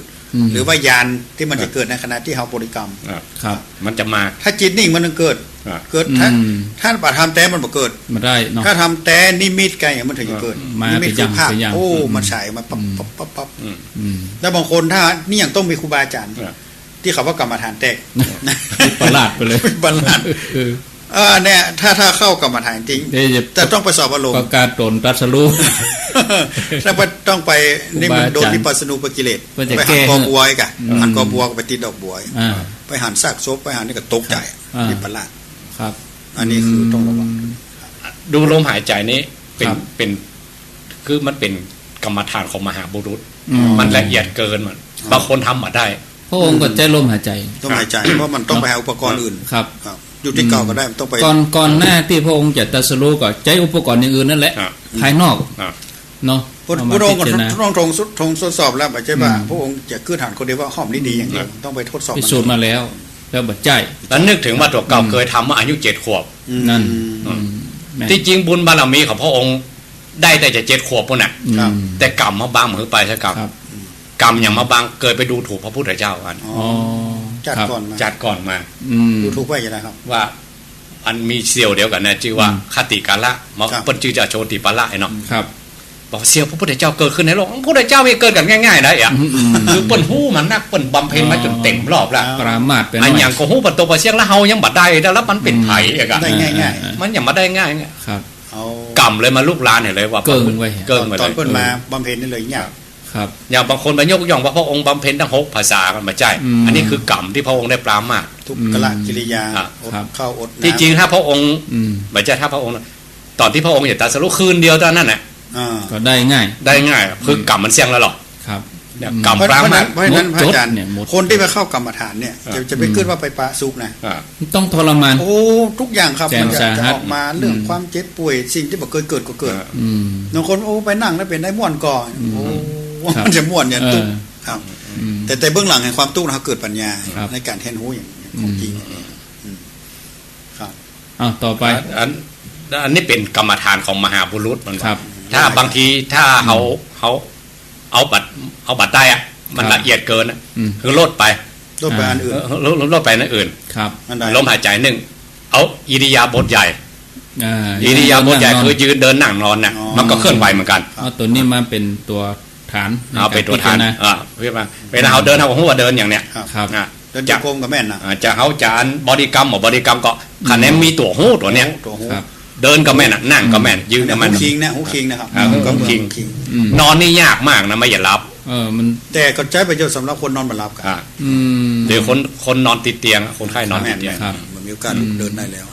หรือว่ายานที่มันจะเกิดในขณะที่เขาบริกรรมมันจะมาถ้าจิตนิ่งมันเกิดถ้าปฏิธรรมแต่มันบ่เกิดมาได้เนาะถ้าทำแต่นิมิตไกลอย่างมันถึงจะเกิดนิมิตคือภาพโอ้มันฉายมาปั๊บแล้วบางคนถ้านี่ยังต้องมีครูบาอาจารย์ที่เขาว่ากรรมฐานแตกประหลาดไปเลยประหลาด เนี่ยถ้าเข้ากรรมฐานจริง เดี๋ยวจะ แต่ต้องไปสอบอารม ประ ณ์ กาศตนตรัสรู้ ถ้าต้องไปนี่มันโดนวิปัสสนูปกิเลส เพื่อจะ ไป แก้ หันกอบัวอีกอะหันกอบัวก็ไปติดดอกบัว อ่า ไปหันซากศพไปหันนี่ก็ตกใจ อ่า นี่ประหลาด ครับ อันนี้คือต้องระวัง ดูลมหายใจนี้เป็น ครับ เป็นคือมันเป็นกรรมฐานของมหาบุรุษ อืม มันละเอียดเกินมันบางคนทำมาได้ พระองค์ก็ใจลมหายใจ ต้องหายใจเพราะมันต้องไปหาอุปกรณ์อื่น ครับ ครับอยู่ที่เก่าก็ได้มันต้องไป ก่อนหน้าที่พระองค์จะตรัสรู้ก็ใจอุปกรณ์อย่างอื่นนั่นแหละ อ่ะ ภายนอก อ่ะ เนาะ พระ เอามา องค์ก็ พิจารณา ต้องทดสอบแล้วไม่ใช่ว่าพระองค์จะขึ้นฐานคนเดียวว่าหอมนี่ดีอย่างเดียวต้องไปทดสอบ พิสูจน์มาแล้ว แล้วบัดใจ แล้วนึกถึงว่าตัวเก่าเคยทำเมื่ออายุ7 ขวบ นั่น อืม แม่น ที่จริงบุญบารมีของพระองค์ได้แต่จะ7 ขวบปุ่นน่ะ ครับ แต่กรรมมาบางมือไปใช่กรรม ครับ กรรมอย่างมาบางเกิดไปดูถูกพระพุทธเจ้ากัน อ๋อ อ๋อ จัด ครับ ก่อนมา จัดก่อนมา อืม ดูทุกไว้ยังไงครับ ว่าอันมีเซียวเดียวกันนะชื่อว่า อืม คติกาละมา ครับ เปิ้นชื่อจะโชติปาละไอ้เนาะ ครับ บอกเซียวพระพุทธเจ้าเกิดขึ้นในโลกพระพุทธเจ้าไม่เกิดกันง่ายๆนะอ่ะ อืม คือเปิ้นฮู้มันนักเปิ้นบำเพ็ญมาจนเต็มรอบแล้ว ปรามาสเป็น อันอย่างก็ฮู้ปัตโตปะเสียงแล้วเฮายังบ่ได้แล้วมันเป็นไผอ่ะกะ ได้ง่าย มันยังบ่ได้ง่ายไง ครับ ๆเอา กรรมเลยมาลูกหลานเห็นเลยว่า เกินไว้ เกินมา ต เล อน ย เพิ่นมาบำเพ็ญนี่เลยเนี่ยาก ครับ อย่างบางคนมายกย่องว่าพระองค์บำเพ็ญทั้ง6 ภาษากันมาใจ อืม อันนี้คือกรรมที่พระองค์ได้ปรามาส ทุกกละกิริยา อ่ะ อด ครับ ข้าวอดน้ำ ที่จริงถ้าพระองค์ อืม ไม่ใช่ถ้าพระองค์ตอนที่พระองค์จะตรัสรู้คืนเดียวเท่านั้นน่ะ อ่า ก็ได้ง่าย ได้ง่ายคือกรรมมันเสี่ยงแล้วหรอก ครับ เนี่ย อืม กรรม เพราะ ปรา ฉะ มา นั้ ส นเพราะฉะนั้นพระอาจารย์ เนี่ยหมด คนที่ไปเข้ากรรมฐานเนี่ยจะไปขึ้นว่าไปปะสุกนะ อ่า ต้องทรมาน โอ้ทุกอย่างครับ แสน มันจะ สาหัส ออกมาเรื่องความเจ็บป่วยสิ่งที่บอกเคยเกิดก็เกิด อืม บางคนโอ้ไปนั่งแล้วเป็นได้ม่วนก่อนโอ้ ครับ มันจะม่วนเนี่ยตุ๊ก เออ ครับ อืม แต่เบื้องหลังแห่งความตุ๊กนะครับเกิดปัญญา ครับ ในการแทนหูอย่างของจริงอย่างนี้ครับ อ้าวต่อไป อันนี้เป็นกรรมฐานของมหาบุรุษมัน ครับ ถ้าบางทีถ้าเขาเอาบัตรได้อะมัน ครับ ละเอียดเกินอะ อืม คือลดไป ลดไปอันอื่น ลดไปนั่นอื่น ครับ อันใด ลมหายใจหนึ่งเอาอิริยาบถใหญ่ อ่า อิริยาบถใหญ่คือยืนเดินนั่งนอนนะมันก็เคลื่อนไหวเหมือนกัน เอาตัวนี้มาเป็นตัวฐาน เอาเป็นตัวฐาน ใกรพิจรณ เพื่อมาเวลาเขาเดินเขาหัวเดินอย่างเนี้ย ครับ ครับ อ่ะ เดินจ จะ งกรมกับแม่นนะ จะเขาจะอันบริกรรมหรือบริกรรมก็คะแนนมีตัวหูตัวเนี้ย ตัวหู ครับ เดินก็แม่นอะนั่งก็แม่นยืนก็ หู แม่น คิงนะหูคิงนะครับ อ่าหู ก็เหมือน คิง หูคิง อืม นอนนี่ยากมากนะไม่อย่ารับ มัน แต่ก็ใช้ประโยชน์สำหรับคนนอนบนหลับกัน อ่ะ อืม หรือคนนอนติดเตียงคนไข้นอนติดเตียง ครับ มันมีโอกาสลุกเดินได้แล้ว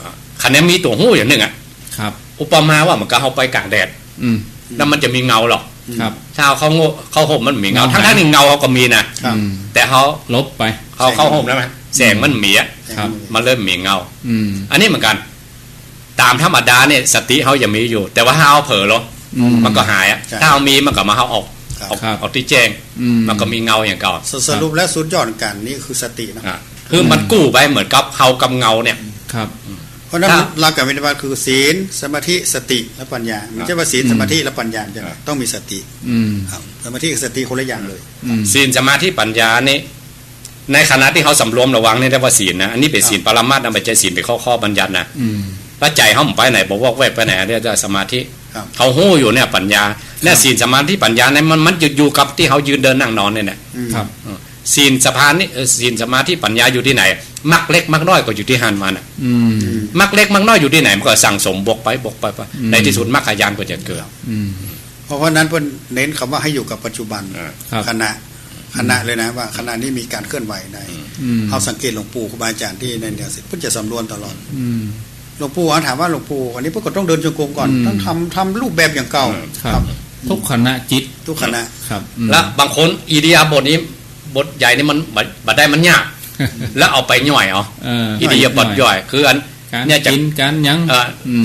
คะแนนมีตัวหูอย่างหนึ่งอ่ะ ครับ อุปมาว่าเหมือนกับเขาไปกลางแดด อืม แล้วมันจะมีเงาหรอก ครับ ถ้าเขาเข้าห่มมันมีเงา เงา ทั้งที่เงาเขาก็มีนะ ครับ อืม แต่เขา ลบไป เข้าห่มแล้วไหมแสงมันมีอ่ะ ครับ มันเริ่มมีเงา อืม อันนี้เหมือนกัน ตามธรรมดาเนี่ยสติเขายังมีอยู่ แต่ว่าถ้าเอาเผลอหรอ อืม มันก็หายอ่ะ ใช่ ถ้าเอามีมันก็มาเอาออก ครับ ครับ ออกที่แจ้ง อืม มันก็มีเงาอย่างเก่า สรุปและสุดยอดกันนี่คือสตินะ อ่ะคือมันกู้ไปเหมือนกับเขากับเงาเนี่ย ครับ เพราะฉะนั้น ถ้า หลักการปฏิบัติคือศีลสมาธิสติและปัญญาไม่ใช่ว่าศีลสมาธิและปัญญาจะต้องมีสติ อืม ครับสมาธิกับสติคนละอย่างเลย อืม ศีลสมาธิปัญญานี่ในขณะที่เขาสำรวมระวังนี่เรียกว่าศีลนะอันนี้เป็นศีลปรมัตถ์นะไม่ใช่ศีลเป็นข้อบัญญัตินะ อืม แล้วใจเขาไปไหนบอกว่าแวบไปไหนเรียกว่าสมาธิ ครับ เขาหู้อยู่เนี่ยปัญญาเนี่ยศีลสมาธิปัญญาเนี่ยมันอยู่กับที่เขายืนเดินนั่งนอนเนี่ย อืม ครับ ศีลสะพานนี่ศีลสมาธิปัญญาอยู่ที่ไหนมักเล็กมักน้อยก็อยู่ที่หันมันน่ะ อืม มักเล็กมักน้อยอยู่ที่ไหนมันก็สั่งสมบกไป อืม ในที่สุดมักขยานก็จะเกิด อืม เพราะนั้นเพิ่นเน้นคำว่าให้อยู่กับปัจจุบัน ครับ ขณะเลยนะว่าขณะนี้มีการเคลื่อนไหวใน อืม เอาสังเกตหลวงปู่ครูบาอาจารย์ที่ในเนี่ยเพิ่นจะสำรวมตลอด อืม หลวงปู่ถามว่าหลวงปู่อันนี้เพิ่นก็ต้องเดินจงกรมก่อน อืม ต้องทำรูปแบบอย่างเก่า ครับ ทุกขณะจิต ทุกคณะ ครับอืม แล้วบางคนอิริยาบถนี้บทใหญ่นี่มันบัดได้มันยากแล้วเอาไปย่อยเอา เออ อิริยาบถย่อยคืออัน การ เนี่ยจะ กินการหยัง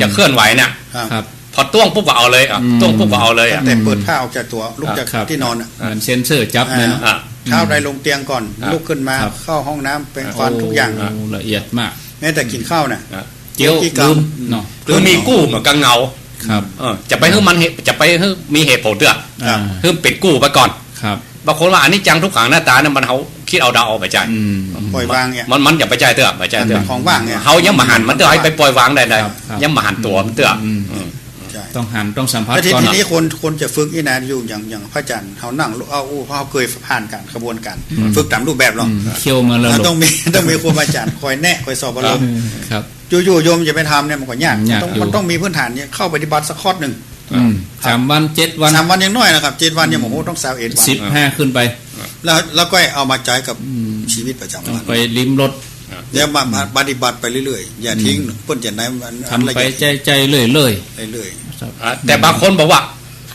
จะเคลื่อนไหวเนี่ย ครับ พอต้วงปุ๊บก็เอาเลยอ่ะ อืม ต้วงปุ๊บก็เอาเลยอ่ะ แต่เปิดผ้าออกจากตัวลุกจาก ครับ ที่นอนอ่ะ เหมือนเซนเซอร์จับเลยเนาะ อ่ะ เท้าใดลงเตียงก่อน ครับ ลุกขึ้นมา ครับ เข้าห้องน้ำแปรงฟันทุกอย่าง โละเอียดมาก แม้แต่กินข้าวน่ะ เจียว ที่กรร ลื ม มเนาะ คือมีกู้เหมือนกับเงา ครับ จะไปให้มันจะไปให้มีเหตุผลเด้อ ครับ คือเป็นกู้ไปก่อน ครับ บางคนว่าอันนี้จังทุกขังหน้าตาเนี่ยมันเขาคิดเอาดาวเอาไปใจ อืม ปล่อยวางเนี่ย มันอย่าไปใจเตื้อไปใจ มัน เตื้ เป็ อน ของว่างเนี่ย เขายังมาหันมันเตื้อให้ไปปล่อยวางได้ ครับครับ ยังมาหันตัวมันเตื้อ อืม อืม ใช่ ต้องหันต้องสัมผัส แล้ว ก่อน ทีนี้คนจะฝึกอีนะอยู่อย่างพระอาจารย์เขานั่งเอาเพราะเขาเคยผ่านการกระบวนการฝึกตามรูปแบบหรอก เคี่ยวมาแล้ว ต้องมีครูบาอาจารย์คอยแนะคอยสอบอารมณ์ ครับ อยู่ๆโยมจะไปทำเนี่ยมันก็ยาก ยาก มันต้องมีพื้นฐานเนี่ยเข้าปฏิบัติสักข้อหนึ่ง 3 วัน 7 วัน 3 วันยังน้อยนะครับ7 วันยังผมต้อง21 วัน 15ขึ้นไป แล้วก็เอามาใช้กับชีวิตประจำ ต้อง วัน ไปลิ้มรส แล้วมาปฏิบัติไปเรื่อยๆอย่าทิ้งเพิ่นจะไหนมัน ทำไปใจๆเรื่อย เรื่อย แต่บางคนบอกว่า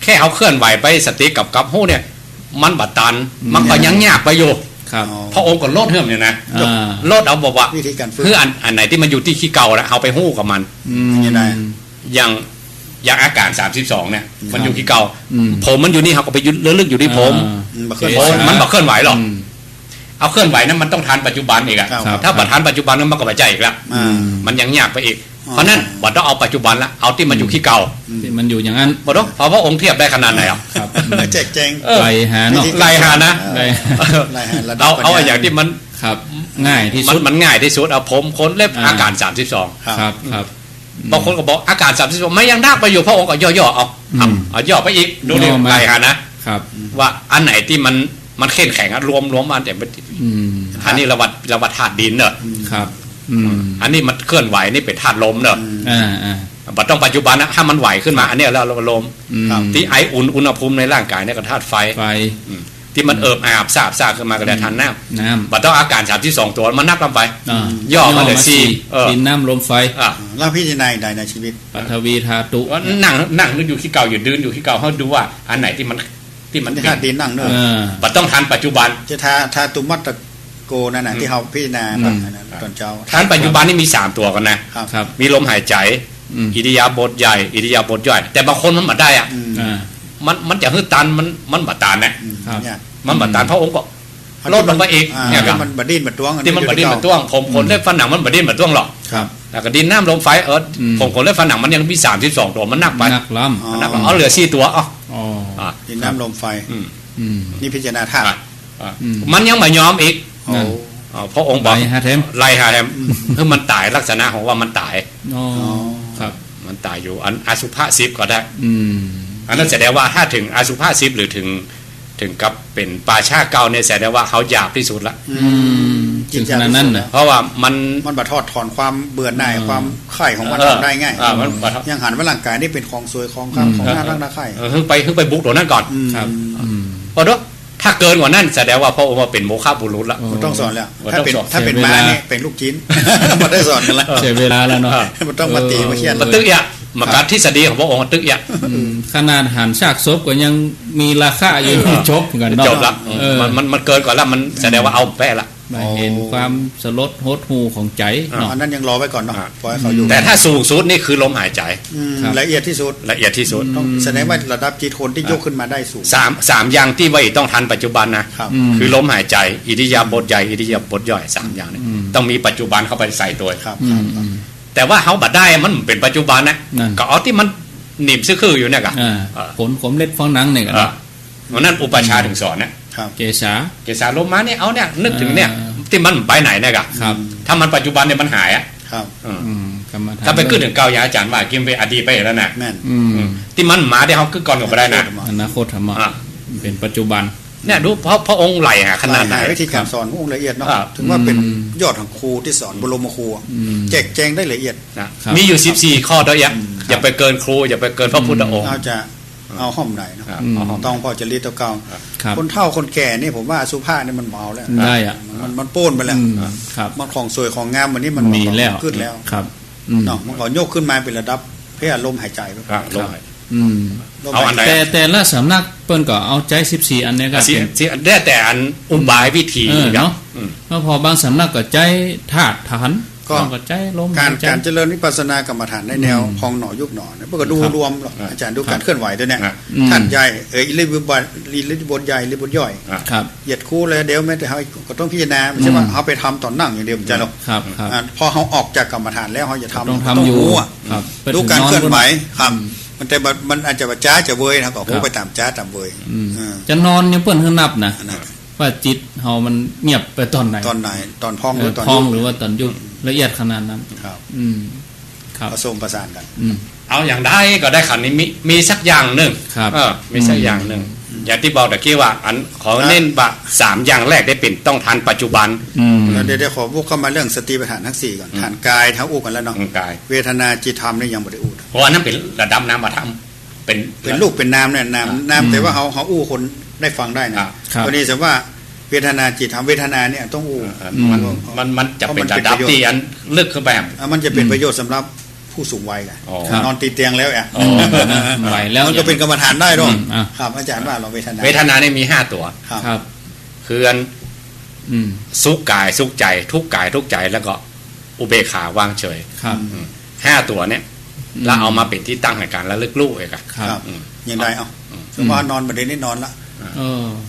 แค่เอาเคลื่อนไหวไปสติกับหู้เนี่ยมันบัดตันมันก็ยังยากไปอยู่ ๆครับ พระองค์ก็โลดเฮิ่มเนี่ยนะ โลดเอาบอกว่า วิธีการฝึก คืออันไหนที่มันอยู่ที่ขี้เก่าแล้วเอาไปหู้กับมัน ยังไง อย่างอาการ32เนี่ยมันอยู่ที่เก่า อืม ผมมันอยู่นี่เขาก็ไปยึดลึกอยู่ที่ผม บ่เคย ผมมันบอกเคลื่อนไหวหรอกเอาเคลื่อนไหวนั้นมันต้องทันปัจจุบันอีกอะ ครับ ถ้าบัดทันปัจจุบันนั้นมันก็ไม่ใจอีกแล้ว มันยังยากไปอีก เพราะนั้นบัดต้องเอาปัจจุบันละเอาที่มันอยู่ที่เก่า ที่มันอยู่อย่างนั้น บัดต้องพอพระองค์เทียบได้ขนาดไหนอ่ะ ครับ แจกแจง ไล่หาเนาะ ไล่หานะ ไล่ ไล่หาระดับ เอาอย่างที่มัน ครับ ง่ายที่สุด มันง่ายที่สุดเอาผมค้นเล็บอาการ32 ครับครับ บางคนก็บอกอาการ32ไม่ยังได้ไปอยู่พระองค์ก็ย่อๆเอาย่อไปอีกดูดิไล่หานะครับ ว่าอันไหนที่มันเข้มแข็งรวมมันแต่อันนี้ระวัดธาตุดินเนอะ ครับ อันนี้มันเคลื่อนไหวนี่เป็นธาตุลมเนอะ อ่า บัดต้องปัจจุบันนะถ้ามันไหวขึ้นมาอันนี้เราลม ครับ ที่ไออุ่นอุณหภูมิในร่างกายเนี่ยก็ธาตุไฟ ไฟ ที่มันอาบซาบขึ้นมาก็ได้ทานน้ น้ำ ำบัดต้องอาการ32ตัวมันนับลงไป อ่า ย่อมาเหลือสี่ ดินน้ำลมไฟ แล้วพิจารณาใดในชีวิต ปัทวีธาตุ ว่านั่งนึกอยู่ที่เก่าอยู่ดืนอยู่ที่เก่าเขาดูว่าอันไหนที่มัน จะธาตุดินนั่งเนอะ บัดต้องทันปัจจุบัน จะทาตุมัตตะโกนั่นน่ะที่เขาพิจารณาตอนเช้า ทันปัจจุบันนี่มี3ตัวกันนะครับ ครับ มีลมหายใจ อิริยาบถใหญ่อิริยาบถย่อยแต่บางคนมันบัดได้อะ มันจะฮึดตันมันบัดตันนะครับ มันบัดตันพระองค์ก็ลดลงไปอีกเนี่ยครับ มันบดิ้นบัดตวง ที่มันบัดดิ้นบัดต้วงผมขนเล็บฟันหนังมันบัดดิ้นบัดต้วงหรอก ครับ แล้วก็ดินน้ำลมไฟผมขนเล็บฟันหนังมันยังมี32ตัวมันนักไป นักล้ นักเอาเหลือ4ตัวอ๋อ ำอ๋อ ดินน้ำลมไฟ นี่พิจารณาธาตุ มันยังไม่ยอมอีก นั่น พระองค์บอก ไล่ฮะเทม ไล่หาแทมคือมันตายลักษณะของว่ามันตาย อ๋อครับ มันตายอยู่อันอสุภะ10ก็ได้ อันนั้นแสดงว่าถ้าถึงอสุภะ10หรือถึงกับเป็นป่าชาเก่าเนี่ยแสดงว่าเขาหยาบที่สุดละ ถึงขนาดนั้นนะ เพราะว่ามัน บัดทอดถอนความเบื่อหน่ายความไข่ของมันทำได้ง่าย มันบัด ยังหันว่าร่างกายนี่เป็นของสวยของข้ามของหน้าร่างหน้าไข่ เพิ่งไปบุกตัวนั้นก่อน ครับ เพราะว่าถ้าเกินกว่านั้นแสดงว่าพระองค์ว่าเป็นโมฆะบุรุษละ มันต้องสอนแล้ว มัน ถ้า ต้อง เป็น สอน ถ้าเป็นม้าเนี่ยเป็นลูกชิ้นมันได้สอนกันแล้ว เสียเวลาแล้วเนาะ มันต้องมาตีมาเขียน มันตึกอ่ะมันการทฤษฎีของพระองค์มันตึกอ่ะ ขนาดหันซากศพก็ยังมีราคาอยู่จบเหมือนกันเนาะ จบละมันเกินกว่าแล้วมันแสดงว่าเอาแพ้ละ มาเห็นความสลดหดหูของใจเนาะ อันนั้นยังรอไว้ก่อนเนาะปล่อยให้เขาอยู่ แต่ถ้าสูงสุดนี่คือลมหายใจ ละเอียดที่สุด ละเอียดที่สุด ต้องแสดงว่าระดับจิตคนที่ยกขึ้นมาได้สูง สามอย่างที่ไว้ต้องทันปัจจุบันนะครับ คือลมหายใจ อิริยาบถใหญ่อิริยาบถย่อย3อย่างนี้ต้องมีปัจจุบันเข้าไปใส่ตัว ครับ แต่ว่าเขาบัดได้มันเป็นปัจจุบันนะ นั่น ก็เอาที่มันหนีบซื้อคืออยู่เนี่ยกะ ขนขมเล็ดฟองหนังเนี่ยกันเนาะ วันนั้นอุปชาถึงสอนเนี่ย ครับ เกษา เกษาลมมาเนี่ยเอาเนี่ยนึกถึงเนี่ยที่มันไปไหนเนี่ยกะ ครับ ถ้ามันปัจจุบันเนี่ยมันหายอ่ะ ครับ กรรมฐาน ถ้าไปขึ้นถึงเก่าอย่างอาจารย์ว่ากิมไปอดีตไปแล้วนะ แม่น ที่มันหมาได้เขาขึ้นก่อนก็ได้นะ อนาคตธรรมะเป็นปัจจุบัน เนี่ยดูพระองค์ไหลหาขนาดไหน วิธีการสอนองค์ละเอียดเนาะ ครับ ถึงว่าเป็นยอดของครูที่สอนบรมครูแจกแจงได้ละเอียด นะครับ มีอยู่14ข้อด้วยอย่าไปเกินครูอย่าไปเกินพระพุทธองค์ เอาจะเอาห้อมไหนเนาะ เอาห้อม ต้องพอจะรีดตัวเก่า ครับ คนเฒ่าคนแก่นี่ผมว่าสุภาพนี่มันเมาแล้ว ได้อ่ะ มันโป้นไปแล้ว ครับ มันของสวยของงามวันนี้มัน มีแล้ว ขึ้นแล้ว ครับ เนาะมันก็ยกขึ้นมาเป็นระดับเพื่อลมหายใจไป ครับลงไป ลม เอาอั หาย นไหน ใจ แต่ละสำนักเปิ้นก็เอาใจ14อันเนี้ยก็ สิ เป็น สิได้แต่อันอุบายวิธี เนาะเพราะพอบางสำนักก็ใจธาตุฐานบางก็ใจลม การเจริญวิปัสสนากรรมฐานในแนวพองหนอยุบหนอเนี่ยเพื่อก็ดูรวมหรอกอาจารย์ดูการเคลื่อนไหวด้วยเนี่ยท่านใหญ่อิริบทอิริบทใหญ่อิริบทย่อย ครับ เหยียดคู่เลยเดี๋ยวแม้แต่เขาก็ต้องพิจารณาไม่ใช่ว่าเขาไปทำตอนนั่งอย่างเดียวไม่ใช่หรอก ครับครับ พอเขาออกจากกรรมฐานแล้วเขาจะทำ ต้องทำอยู่ รู้อะ ครับ ดูการเคลื่อนไหวครับมันแต่มันอาจจะว่าจ้าจะเวยนะก็หูไปตามจ้าตามเวย จะนอนเนี่ยเปิ้นคือนับนะว่าจิตเฮามันเงียบไปตอนไหน ตอนไหนตอนพองหรือตอน พอง ยุบ หรือว่าตอนยุบละเอียดขนาดนั้น ครับ ค ครับ ผสมประสานกัน เอาอย่างได้ก็ได้ขันนี้มีสักอย่างหนึ่ง ครับ มีสักอย่างหนึ่งอย่างที่บอกตะกี้ว่าอันขอเน้นบะ3อย่างแรกได้เป็นต้องทันปัจจุบัน แล้วเดี๋ยวขอวกเข้ามาเรื่องสติปัฏฐานทั้ง4ก่อนฐานกายทั้งอู้กันแล้วเนาะ กาย เวทนาจิตธรรมนี่ยังบ่ได้อู้ เพราะว่านั้นเป็นระดับนามธรรมเป็น ลูกเป็นนามเนี่ยนามแต่ว่าเขาอู้คนได้ฟังได้นะตัวนี้แสดงว่าเวทนาจิตธรรมเวทนาเนี่ยต้องอู้ มันจะเป็นระดับที่อันลึกขึ้นไป มันจะเป็นประโยชน์สำหรับผู้สูงวัยกันนอนตีเตียงแล้วไหวแล้ว มันก็เป็นกรรมฐานได้ด้วยครับอาจารย์ว่าเราเวทนานี่มี5ตัว ครับ คืออันสุขกายสุขใจทุกกายทุกใจแล้วก็อุเบกขาวางเฉยครับ5ตัวเนี่ยเราเอามาเป็นที่ตั้งในการระลึกรู้เองครับอย่างไรสมมติว่านอนประเด็นนี้นอนละ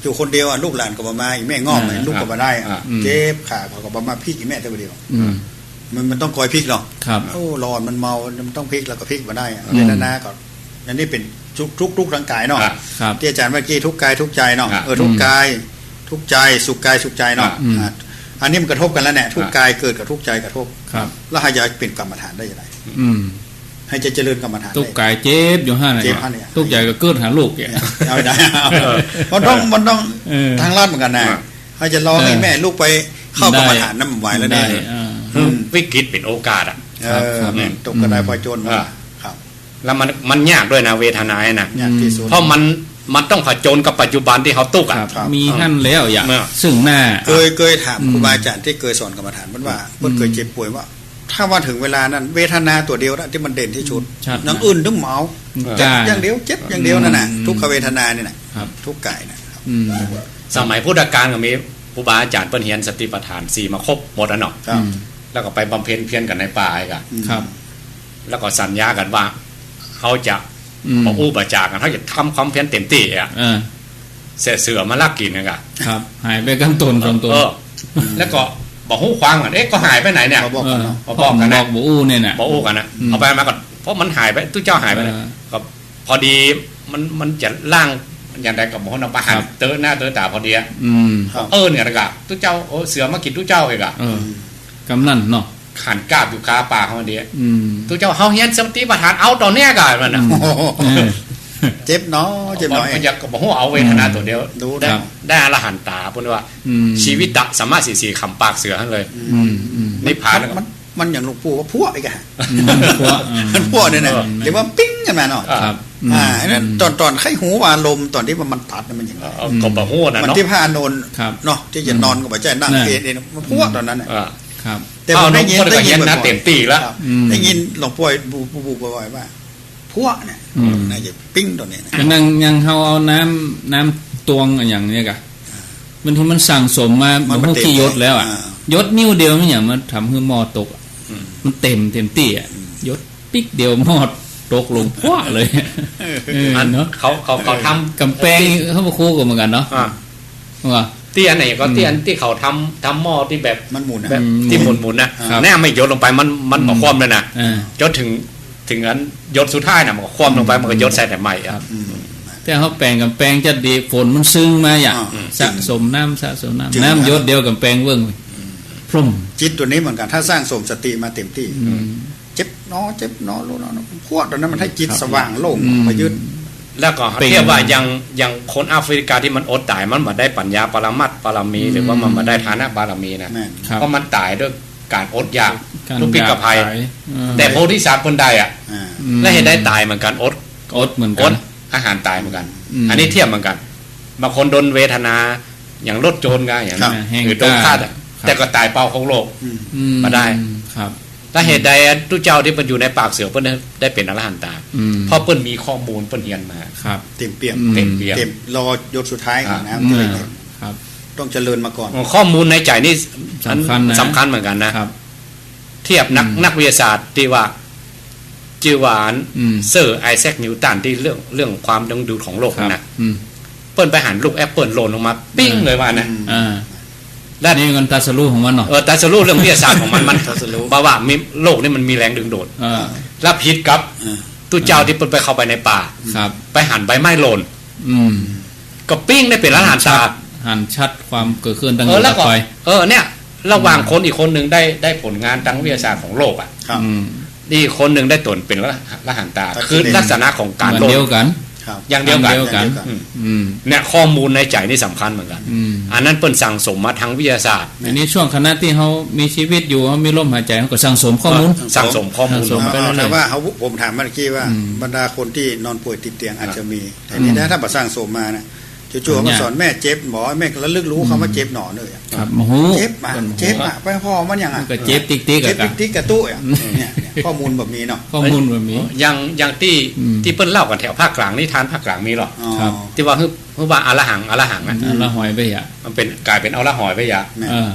อยู่คนเดียวลูกหลานก็มาอีแม่งอมลูกก็มาได้เจ็บขาเขาก็มาพี่อีแม่ตัวเดียวมันต้องคอยพลิกหรอกโอ้ร้อนมันเมามันต้องพลิกแล้วก็พลิกมาได้เวทนาก็อันนี้เป็นทุกร่างกายเนาะที่อาจารย์เมื่อกี้ทุกกายทุกใจเนาะทุกกายทุกใจสุขกายสุขใจเนาะอันนี้มันกระทบกันแล้วเนี่ยทุกกายเกิดกับทุกใจกระทบแล้วให้จะเป็นกรรมฐานได้อย่างไรให้จะเจริญกรรมฐานทุกกายเจ็บอยู่ห้าไหนทุกใจก็เกิดหาลูกเอาได้มันต้องทางลาดเหมือนกันนะให้จะรอให้แม่ลูกไปเข้ากรรมฐานน้ำไหวแล้วได้วิกฤตเป็นโอกาสอ่ะตกกระไดพลอยโจรครับแล้วมันยากด้วยนะเวทนาเนี่ยเพราะมันต้องผจญกับปัจจุบันที่เขาตุกอ่ะมีขั้นแล้วอย่างซึ่งหน้าเคยถามครูบาอาจารย์ที่เคยสอนกรรมฐานมันว่าเมื่อเคยเจ็บป่วยว่าถ้าว่าถึงเวลานั้นเวทนาตัวเดียวที่มันเด่นที่สุดน้ำอื่นต้องเมาเจ็บอย่างเดียวเจ็บอย่างเดียวนั่นน่ะทุกขเวทนานี่แหละทุกกายนะสมัยพุทธกาลก็มีครูบาอาจารย์เปิ้นเฮียนสติปัฏฐาน4มาครบหมดแล้วเนาะแล้วก็ไปบำเพ็ญเพียรกันในป่าอีกอ่ะแล้วก็สัญญากันว่าเขาจะมาอู้ประจากกันเขาจะทำความเพียรเต็มที่อ่ะเสือมาลักกินอ่ะครับหายไปกันตนแล้วก็บอกหู้ควางกันก็หายไปไหนเนี่ยบอกกันนะบอกอู้เนี่ยนะบอกอู้กันนะเอาไปมาก่อนเพราะมันหายไปตู้เจ้าหายไปเลยก็พอดีมันจะล่างอย่างใดกับหมอนประหารเตอหน้าเตอตาพอดีเนี่ยนะกะตู้เจ้าเสือมากินตู้เจ้าเองอ่ะกำนันเนาะขันกาบอยู่คาป่าเขาเดียตู้เจ้าเฮาเฮียนสติปัฏฐานเอาตอนเนี้ยกันมันนะเจ็บเนาะเจ็บหน่อยมันอยากบอกว่าเอาเวทนาตัวเดียวได้อรหันตาพูดว่าชีวิตะสามารถสี่คำปากเสือทั้งเลยนิพพานมันอย่างหลวงปู่ว่าพวกอีกอะมันพวกเนี่ยนะหรือว่าปิ้งกันมาเนาะนั่นตอนไข้หูอารมณ์ตอนที่มันตัดมันอย่างไรก็บอกหัวนะมันที่พานนเนาะที่จะนอนก็บอกใจนั่งเองมันพวกตอนนั้นแต่ผมได้ยินนะเต็มตีแล้วได้ยินหลวงปู่บูบ่อยว่าพวกเนี่ยน่าจะปิ้งตัวนี้นะยังเขาเอาน้ำตวงอย่างนี้กะมันสั่งสมมามันพวกที่ยศแล้วอ่ะยศนิ้วเดียวไม่อย่างมันทำให้หม้อตกมันเต็มตี้อ่ะยศปิ๊กเดียวหม้อตกลงพวกเลยเนาะเขาทำกำแพงเขามาคู่กันเหมือนกันเนาะว่าที่อันไหนก็ที่อันที่เขาทำหม้อที่แบบมันหมุนแบบที่หมุนนะแน่ไม่ยศลงไปมันบอกความเลยนะจนถึงนั้นยศสุดท้ายน่ะมันก็คว่ำลงไปมันก็ยศใส่แต่ใหม่ครับแต่เขาแปลงกับแปลงจะดีฝนมันซึ้งมาอย่างสะสมน้ำยศเดียวกับแปลงเวิ้งพรุ่งจิตตัวนี้เหมือนกันถ้าสร้างสมสติมาเต็มที่เจ็บเนาะรู้เนาะพวกตอนนั้นมันให้จิตสว่างโล่งมายึดแล้วก็เทียบว่าอย่างคนแอฟริกาที่มันอดตายมันมาได้ปัญญาปรมัตถ์บารมีหรือว่ามันมาได้ฐานะบารมีนะเพราะมันตายด้วยการอดอยากทุกปีกับภัยแต่โพธิสัตว์คนใดอ่ะและเห็นได้ตายเหมือนกันอดเหมือนกันอาหารตายเหมือนกันอันนี้เทียบเหมือนกันบางคนโดนเวทนาอย่างรถโจรกันอย่างนั้นหรือโดนฆ่าแต่ก็ตายเป่าของโลกมาได้ครับถ้าเหตุใดทุกเจ้าที่มันอยู่ในปากเสือเพิ่นได้เป็นอรหันตาเพราะเพิ่นมีข้อมูลเพิ่นเรียนมาครับเต็มเปี่ยมรอยศสุดท้ายนะครับต้องเจริญมาก่อนข้อมูลในใจนี่สำคัญเหมือนกันนะเทียบนักวิทยาศาสตร์ที่ว่าชื่อว่าเซอร์ไอแซคนิวตันที่เรื่องความดึงดูดของโลกนะเปิ้นไปหันลูกแอปเปิ้ลโลนลงมาปิ้งเลยว่านะแล้วนี่มันตัดสรุปของมันเนาะตัดสรุปเรื่องวิทยาศาสตร์ของมันตัดสรุปว่ามีโลกนี่มันมีแรงดึงดูดแล้วผิดกับตู้เจ้าที่เปิ้นไปเข้าไปในป่าไปหันใบไม้โลนก็ปิ้งได้เป็นอรหันตาหันชัดความเกิดขึ้นตั้งแต่ไปเนี่ยระหว่างคนอีกคนหนึ่งได้ผลงานทางวิทยาศาสตร์ของโลกอ่ะ นี่คนหนึ่งได้ตนเป็นละหันตาคือลักษณะของการ เหมือน โล เดียว ภ กัน ครับ อย่างเดียวกัน เดียวกัน เนี่ยข้อมูลในใจนี่สำคัญเหมือนกัน อันนั้นเปิ้นสั่งสมมาทางวิทยาศาสตร์ อันนี้ช่วงขณะที่เขามีชีวิตอยู่เขามีลมหายใจเขาก็สั่งสมข้อมูล สั่งสมข้อมูล สั่งสม แต่ว่าเขาผมถามเมื่อกี้ว่าบรรดาคนที่นอนป่วยติดเตียงอาจจะมีแต่นี่ถ้ามาสร้างสมมานะจู่ๆมาสอนแม่เจ็บหมอแม่ระลึกรู้คำว่าเจ็บหนอเลย ครับโอ้โห เจ็บอ่ะเจ็บอ่ะไปพ่อมันยังอ่ะ ก็เจ็บติ๊ก เจ็บ ๆกัน ติ๊กกระตุ้ยอ่ะเนี่ยข้อมูลแบบนี้เนาะ ข้อมูลแบบนี้ อย่างที่เปิ้นเล่ากันแถวภาคกลางนี่ทานภาคกลางมีหรอ ครับ ที่ว่าคือว่าอรหังอ่ะ ละหอยไปอ่ะ มันเป็นกลายเป็นเอาละหอยไปอย่า เออ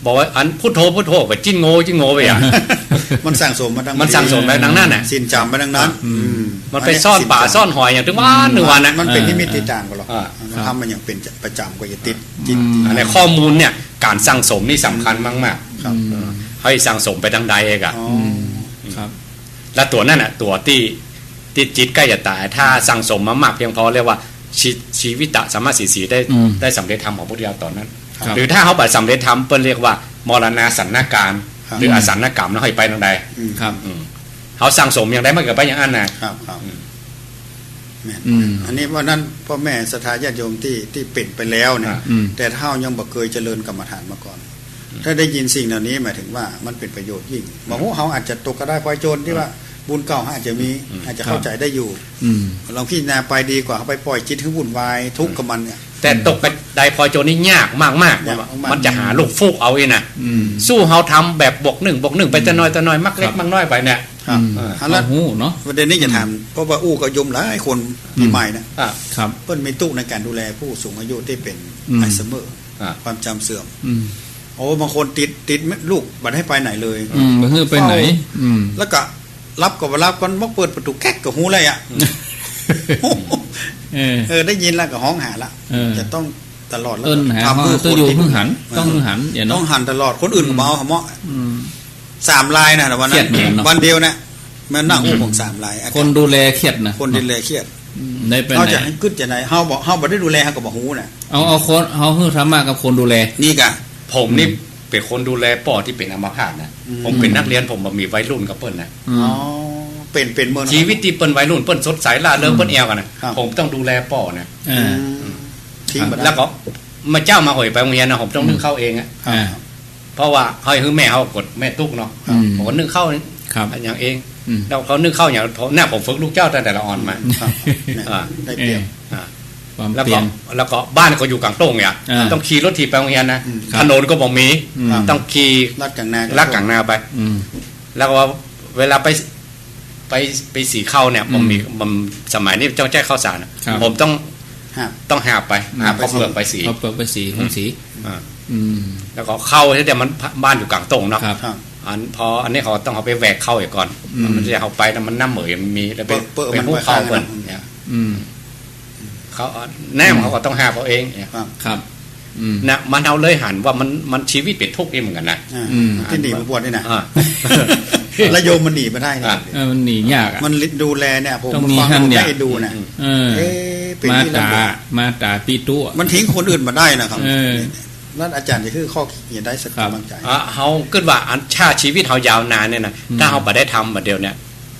บอกว่าอันพุทโธไปจิ้งโง่ไปอย่า มันสั่งสมมาดัง มันสั่งสมไปดังนั้นน่ะ สินจำมาดังนั้น มันไปซ่อนป่าซ่อนหอยอย่างถึงวันหนึ่งวันนะ มันเป็นนิมิตติต่างกันหรอก ครับ ทำมันอย่างเป็นประจำก็จะติดจิต อันนี้ข้อมูลเนี่ยการสั่งสมนี่สำคัญมาก ครับ ๆให้สั่งสมไปทางใดเองอะ อ๋อ ครับ แล้วตัวนั่นน่ะตัวที่จิตใกล้จะตายถ้าสั่งสมมามากเพียงพอเรียกว่าชีวิตะสามารถสีได้สำเร็จธรรมของพุทธเจ้าตอนนั้น ครับ หรือถ้าเขาไปสำเร็จธรรมเปิ้นเรียกว่ามรณาสันนาการ หรืออสันนกรรมแล้วให้ไปทางใด ครับ เขาสั่งสมอย่างใดมันก็ไปอย่างนั้นนะครับ แม่นอันนี้ว่านั้นพ่อแม่ศรัทธาญาติโยมที่เป็นไปแล้วเนี่ยแต่ถ้ายังบ่เคยเจริญกรรมฐานมาก่อน ถ้าได้ยินสิ่งเหล่านี้หมายถึงว่ามันเป็นประโยชน์ยิ่งบอกว่าเขาอาจจะตกก็ได้พลอยโจรที่ว่าบุญเก่าอาจจะมีอาจจะเข้าใจได้อยู่ลองพิจารณาไปดีกว่าเขาไปปล่อยจิตให้วุ่นวายทุกข์กับมันเนี่ย แต่ตกไปใดพอโจรนี่ยากมาก ยากมาก มันจะหาลูกฟูกเอาเองนะสู้เขาทำแบบบวกหนึ่งไปแต่น้อยมักเล็กมักน้อยไปเนี่ย ครับ แล้วหูเนาะ ประเด็นนี้จะถามเพราะว่าอู้ก็ยมหลายคนปีใหม่นะ ครับ เพิ่นมีตู้ในการดูแลผู้สูงอายุที่เป็นไอซ์เมอร์ความจำเสื่อมโอ้บางคนติดลูกบัดให้ไปไหนเลย บ่ฮื้อไปไหนแล้วก็รับก็บ่รับก่อนบ่เปิดประตูแก๊กก็หูเลยอ่ะได้ยินแล้วก็ห้องหาละจะต้องตลอดแล้ว หาตัวอยู่หันต้องหันอย่า ต้องหันตลอดคนอื่นก็บ่เอาเหมาะ3ลายนะวันนั้นวันเดียวนะมันนั่งอู้ของ3ลายคนดูแลเครียดนะคนดูแลเครียดได้ไปไหน เขาจะให้กึดจะไหนเฮาบ่ได้ดูแลเฮาก็บ่ฮู้น่ะเอาคนเฮาฮื้อธรรมะกับคนดูแลนี่กะผมนี่เป็นคนดูแลป่อที่เป็นอัมพาตนะผมเป็นนักเรียนผมบ่มีวัยรุ่นกับเปิ้นนะอ๋อเป็นเมืองชีวิตที่เปิ้นวัยรุ่นเปิ้นสดใสล่าเริงเปิ้นแอวกันนะผมต้องดูแลป่อนะทิ้งบ่ได้แล้วก็มาเจ้ามาหอยไปโรงเรียนนะผมต้องนึ่งข้าวเองอ่ะเพราะว่าเฮาให้แม่เฮากดแม่ตุ๊กเนาะผมก็นึ่งข้าวอย่างเองแล้วเขานึ่งข้าวอย่างเนี่ยผมฝึกลูกเจ้าตั้งแต่ละอ่อนมาได้เปรียบแล้วก็บ้านก็อยู่กลางโต้งเนี่ยต้องขี่รถถีบไปโรงเรียนนะถนนก็บ่มีต้องขี่ลัดกลางนาไปแล้วก็เวลาไปสีข้าวเนี่ยผมสมัยนี้ต้องแจ้ข้าวสารผมต้องหาไปเขาเปลือกไปสีของสีแล้วก็เข้าที่แต่มันบ้านอยู่กลางโต้งเนาะอันนี้เขาต้องเอาไปแหวกเข้าอีกก่อนมันจะเอาไปแล้วมันน้ำเหมยมันมีแล้วไปหุ้มเข้าเพิ่นเนี่ยเขาแนมเขาก็ต้องหาเขาเองครับนะมันเอาเลยหันว่ามันชีวิตเป็นทุกข์นี่เหมือนกันนะที่หนีมาบวชนี่นะแล้วโยมมันหนีมาได้เนี่ยมันหนียากมันดูแลเนี่ยผมฟังได้ดูนะมาตาปีตัวมันทิ้งคนอื่นมาได้นะครับนั่นอาจารย์จะคือข้อเขียนได้สักกำลังใจเขาคิดว่าอันชาชีวิตเขายาวนานเนี่ยนะถ้าเขาไปได้ทำแบบเดียวเนี่ย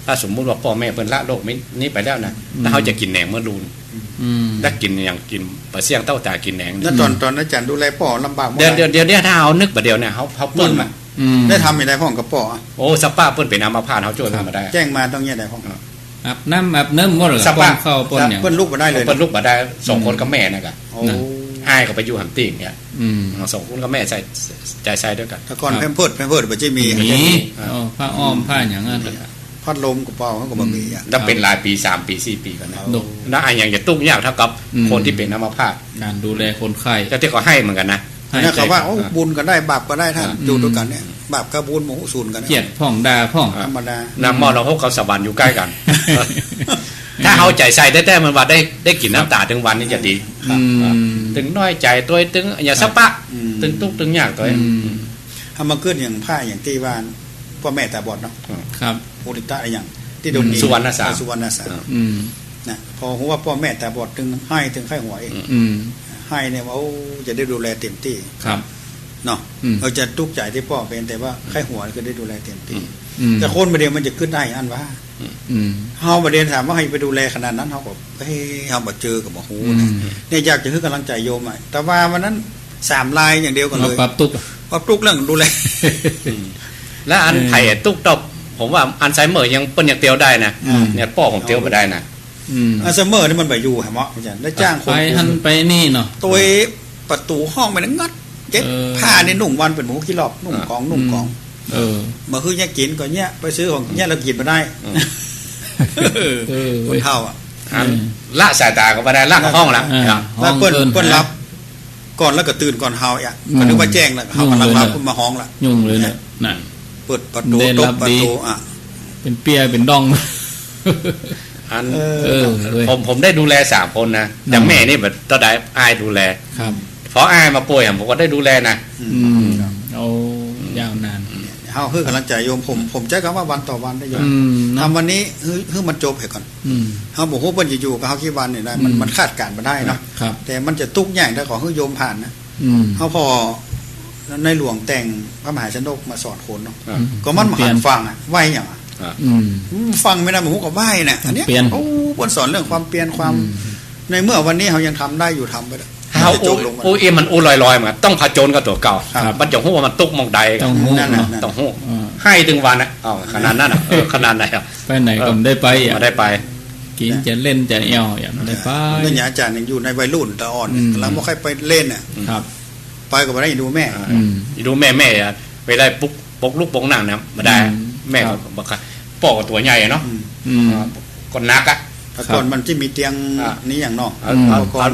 ถ้าสมมุติว่าพ่อแม่เพิ่นละโลกนี้ไปแล้วนะถ้าเขาจะกินแหนงเมื่อรูนถ้ากินอย่างกินปลาเสี่ยงเต้าตากินแหนงแล้วตอนอาจารย์ดูแลพ่อลำบากเดี๋ยวถ้าเขานึกแบบเดียวเนี่ยเขาเปิ้ลมาได้ทำไม่ได้พ่อกับพ่อโอ้สป้าเปิ้ลเป็นอัมพาตเขาช่วยมาได้แจ้งมาต้องเงี้ยได้พ่ออาบน้ำว่าหรือสป้าเข้าเปิ้ลอย่างเปิ้ลลูกมาได้เลยเปิ้ลลูกมาได้2 คนกับแม่นะครับให้เขาไปอยู่หันติ่งเนี่ย2 คนกับแม่ใจด้วยกันแต่ก่อนแพมเพิร์ดมันจะมีผ้าอ้อมผ้าอย่างนั้นพัดลมกับเป่าเขาก็บ่มีอ่ะถ้าเป็นหลายปี3 ปี4 ปีกันนะแล้วไอ้อย่างจะตุ้งยากเท่ากับคนที่เป็นอัมพาตการดูแลคนไข้แต่ที่เขาให้เหมือนกันนะนี่เขาว่าบุญก็ได้บาปก็ได้ท่านอยู่ด้วยกันเนี่ยบาปกับบุญโมหุสูนกันเกียรติพ่องดาพ่องธรรมดาน้ำมอเราเขาสวรรค์อยู่ใกล้กันถ้าเอาใจใส่แต่มันว่าได้กินน้ำตาถึงวันนี้จะดีถึงน้อยใจตัวถึงอย่าสะปะถึงทุกถึงยากตัวทำมาเกิดอย่างผ้าอย่างที่ว่าพ่อแม่ตาบอดเนาะครับโอริตะอะไรอย่างที่โดนสุวรรณสานะพอหัวพ่อแม่ตาบอดถึงให้ถึงไข้หัวเองให้เนี่ยว่าจะได้ดูแลเต็มที่ครับเนาะเราจะทุกข์ใจที่พ่อเป็นแต่ว่าไข้หัวก็ได้ดูแลเต็มที่ แต่คนประเดี๋ยวมันจะขึ้นได้อันว่า เฮาประเด็นถามว่าให้ไปดูแลขนาดนั้นเฮาก็เฮ้ยเฮาบ่เจอก็บ่ฮู้นะเนี่ยอยากจะให้กำลังใจโยมอ่ะแต่ว่าวันนั้น3ลายอย่างเดียวกันเลยปรับตุกเรื่องดูแล และอันไผ่ตุ๊กตบผมว่าอันไซเมอร์ยังเปิ้นยังเตียวได้นะเนี่ยป้อผมเตียวบ่ได้นะอันไซเมอร์นี่มันบ่อยู่หะเหมาะอาจารย์ได้จ้างคนไปหันไปนี่เนาะตัวประตูห้องมันงัดเก็บผ้าในนุ่งวันเป็นหมูขี้หลอกนุ่งของมาคือเนี่ยกินก็เนี่ยไปซื้อของเนี่ยเรากินมาได้คนเฒ่าอ่ะละสายตาก็บ่ได้ละห้องละแล้วเปิ้นรับก่อนแล้วก็ตื่นก่อนเฮาอ่ะก็นึกว่าแจ้งแล้วเฮากำลังรับขึ้นมาห้องละยุ่งเลยเนี่ยน่ะเปิดประตูตบประตูอ่ะเป็นเปียเป็นดองอันผมได้ดูแล3คนนะอย่างแม่นี่แบบตอนใดอายดูแลครับเพราะอายมาป่วยผมก็ได้ดูแลนะเอายาวนานเฮาคือกำลังใจโยมผมใช้คำว่าวันต่อวันได้โยมทำวันนี้คือมันจบให้ก่อนเฮาบ่ฮู้เพิ่นสิอยู่กับเฮากี่วันนี่ได้มันคาดการณ์บ่ได้เนาะแต่มันจะทุกอย่างถ้าขอให้โยมผ่านนะเฮาพอในหลวงแต่งพระมหาชนกมาสอนคนเนาะก็มันมาหันฟังอ่ะไหวหยังฟังไม่ได้บ่ฮู้ก็ไหวน่ะอันนี้โอ้เพิ่นสอนเรื่องความเปลี่ยนความในเมื่อวันนี้เฮายังทำได้อยู่ทำไปได้เฮาโอเอมันลอยๆเหมือนต้องผจญกับตัวเก่ามันจะฮู้ว่ามันตุกมองใดนั่นน่ะต้องฮู้ให้ถึงวันน่ะขนาดนั้นน่ะขนาดไหนอ่ะไปไหนก็ได้ไปอ่ะได้ไปกินจะเล่นจะเอวอย่างได้ไปนี่ญาอาจารย์ยังอยู่ในวัยรุ่นตะอ่อนแล้วบ่ค่อยไปเล่นน่ะครับไปก็บ่ได้ดูแม่ดูแม่อ่ะไปได้ปุ๊กปกลูกปกนั่งนะบ่ได้แม่ก็บ่ค่ะปอกตัวใหญ่เนาะก็นักอ่ะแต่ก่อนมันจะมีเตียงนี้อย่างนอกก่อน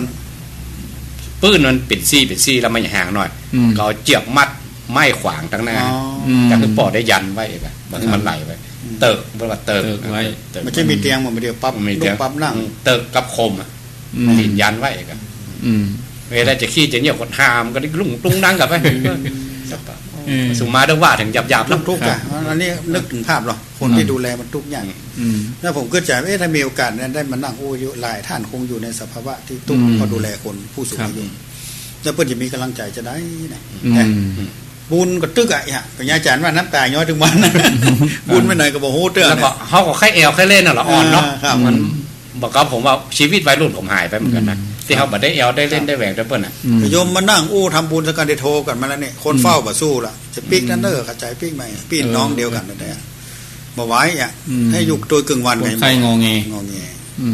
ปื้นมันปิดซี่แล้วมันห่างหน่อยก็เจียบมัดไม้ขวางทั้งหน้าแต่คือปอได้ยันไว้แบบมันไหลไปเติกเว่าเติกไว้มันจะมีเตียงมันเดียวปั๊บลูกปั๊บนั่งเติกกับคมอ่ะหินยันไว้กันเวลาจะขี้จะเหนียวคนหามก็ได้ลุ่งตุ้งนั่งกับไปสุมาด้วยว่าถึงหยาบๆทุกข์อ่ะอันนี้นึกถึงภาพหรอคนที่ดูแลมันทุกอย่างแล้วผมก็จะถ้ามีโอกาสได้มานั่งอยู่หลายท่านคงอยู่ในสภาวะที่ตุ้มพอดูแลคนผู้สูงอายุแล้วเพื่อนจะมีกำลังใจจะได้นะบุญก็ตึกอ่ะก็ยาจารย์ว่าน้ำตาย้อยถึงวันบุญไม่ไหนก็บอกโหเตือนแล้วก็เขาก็แค่เอวแค่เล่นน่ะละอ่อนเนาะมันบอกกับผมว่าชีวิตวัยรุ่นผมหายไปเหมือนกันนะที่เขาแบบได้เอวได้เล่นได้แหวกได้เปิ้ลอ่ะโยมมานั่งทำบุญสักการได้โทรกันมาแล้วเนี่ยคนเฝ้าบ่สู้ละจะปีกนั่นเด้อกระจายปีกใหม่ปีนน้องเดียวกันนั่นแหละมาไว้อ่ะให้อยู่โดยกึ่งวันไงใครงอแง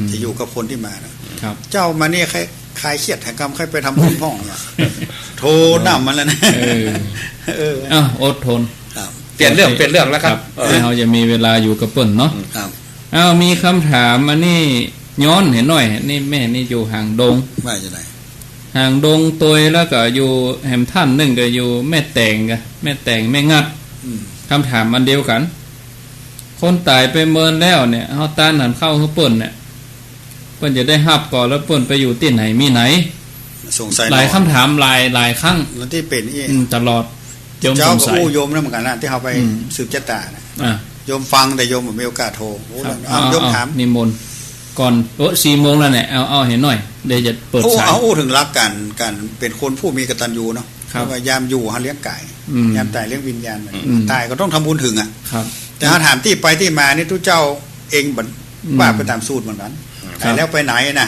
จะอยู่กับคนที่มานะครับเจ้ามาเนี่ยใครเครียดแห่งกรรมใครไปทำบุญพ่องเนี่ยโทรนำมันแล้วนะอดทนเปลี่ยนเรื่องแล้วครับเราจะมีเวลาอยู่กับเปิ้ลเนาะมีคำถามอันนี้ย้อนเห็นหน่อยนี่แม่นี่อยู่ห่างดงว่าจะไหนห่างดงตัวแล้วก็อยู่แหมท่านหนึ่งก็อยู่แม่แตงกันแม่แตงแม่งัดคำถามมันเดียวกันคนตายไปเมินแล้วเนี่ยเฮาตานหันเข้าคือเปิ้นเนี่ยเปิ้นจะได้ฮับก่อนแล้วเปิ้นไปอยู่ที่ไหนมีไหนสงสัยหลายคำถามหลายครั้งแล้วที่เป็นตลอดเจ้าผู้โยมนั่นเหมือนกันนะที่เขาไปสืบชะตานะโยมฟังแต่โยมไม่มีโอกาสโทรโยมถามนิมนต์ก่อน4 โมงแล้วเนี่ยเอาเห็นหน่อยเดี๋ยวจะเปิดสายถึงรักการเป็นคนผู้มีกตัญญูเนาะว่ายามอยู่หาเลี้ยงไก่ยามตายเลี้ยงวิญญาณตายก็ต้องทำบุญถึงอ่ะแต่ถ้าถามที่ไปที่มานี่ทุกเจ้าเองว่าไปตามสูตรเหมือนกันตายแล้วไปไหนนะ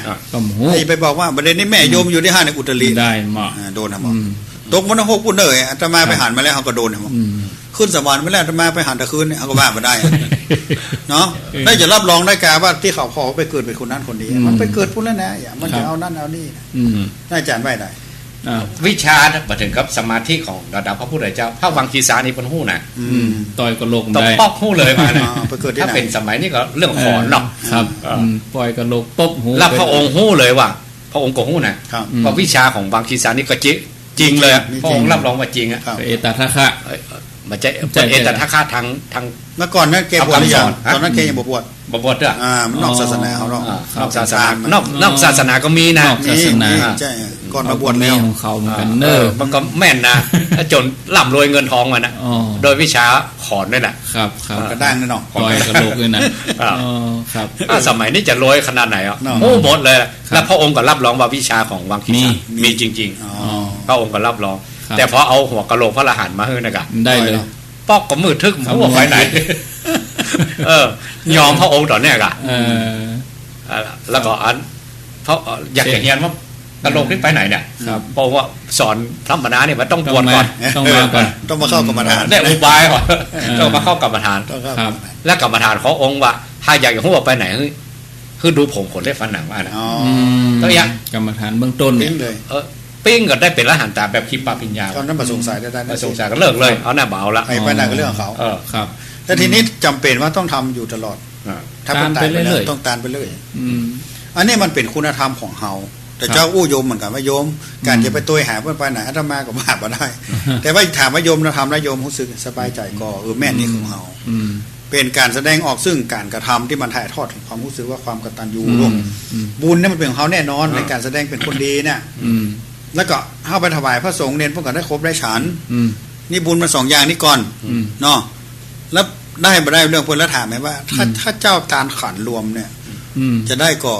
ไปบอกว่าประเด็นนี้แม่โยมอยู่ที่ห้าในอุตรีได้มาโดนทำตกมัน6 ปุ่นเลยอาตมาไปหันมาแล้วเขาก็โดนทำขึ้นสวรรค์ไม่แล้วอาตมาไปหันตะคืนเนี่ยเขาก็ว่ามาได้เนาะได้จะรับรองได้กาว่าที่เขาขอไปเกิดเป็นคนนั้นคนนี้มันไปเกิดพุ่นแล้วนะอย่ามันจะเอานั่นเอานี่น่าจารย์ไว้ได้วิชามาถึงกับสมาธิของระดับพระพุทธเจ้าพระวังคีสานี่เป็นหู้นะต่อยกระโหลกได้ต้องปอกหู้เลยมาเนี่ยถ้าเป็นสมัยนี้ก็เรื่องขอนเนาะครับปล่อยกระโหลกปบหูแล้วพระองค์หู้เลยว่าพระองค์ก็หู้นะเพราะวิชาของวังคีสานี่ก็จริงเลยพระองค์รับรองว่าจริงอ่ะเอตทัคคะมันจะเอตทัคคะทางเมื่อก่อนนั้นแกบวชหรือยังตอนนั้นแกยังบวชด้วยมันนอกศาสนาเขาเนาะนอกศาสนานอกศาสนาก็มีนะใช่ก่อนมาบวชแล้วของเขาเหมือนกันมันก็แม่นนะจนร่ำรวยเงินทองมานะโดยวิชาขอนนี่แหละครับกระด้างนี่เนาะปล่อยกระโหลกเลยนะครับสมัยนี้จะรวยขนาดไหนอ่ะโอ้หมดเลยแล้วพระองค์ก็รับรองว่าวิชาของวังคีมีจริงๆพระองค์ก็รับรองแต่พอเอาหัวกะโหลกพระอรหันต์มาให้นะครับได้เลย ปอกกับมือทึกหมูว่าไปไหนยอมพระองค์ต่อเนี่ยกะแล้วก็อันเพราะอยากจะเรียนว่าตลกนี่ไปไหนเนี่ยเพราะว่าสอนธรรมดาเนี่ยมันต้องบวชก่อนต้องมาก่อนต้องมาเข้ากรรมฐานได้อุบายก่อนต้องมาเข้ากรรมฐานและกรรมฐานขององค์ว่าถ้าอยากจะรู้ว่าไปไหนคือดูผมขนได้ฟันหนังว่านะต้องยังกรรมฐานเบื้องต้นเนี่ยปิ้งก็ได้เป็นละหันตาแบบคิปปาปิญญาตอนนั้นมาสงสัยได้มาสงสัยก็เลิกเลยเอาหน้าเบาละไปไหนก็เรื่องของเขาครับแต่ทีนี้จำเป็นว่าต้องทำอยู่ตลอดถ้าเป็นตายไปเลยต้องตานไปเลยอันนี้มันเป็นคุณธรรมของเฮาแต่เจ้าอู้โยมเหมือนกันว่าโยมการจะไปตัวหาเพื่อนไปไหนอาตมาก็มาบ่ได้แต่ว่าถามว่าโยมเราทำแล้วโยมรู้สึกสบายใจก็แม่นี่ของเฮาเป็นการแสดงออกซึ่งการกระทำที่มันถ่ายทอดถึงความรู้สึกว่าความกตัญญูร่วมบุญนี่มันเป็นของเขาแน่นอนในการแสดงเป็นคนดีเนี่ยแล้วก็เข้าไปถวายพระสงฆ์เน้นพวกกันได้ครบได้ฉันนี่บุญมา2 อย่างนี้ก่อนเนาะแล้วได้มาได้เรื่องพลแล้วถามไหมว่าถ้าเจ้าตาลขันรวมเนี่ยจะได้ก่อ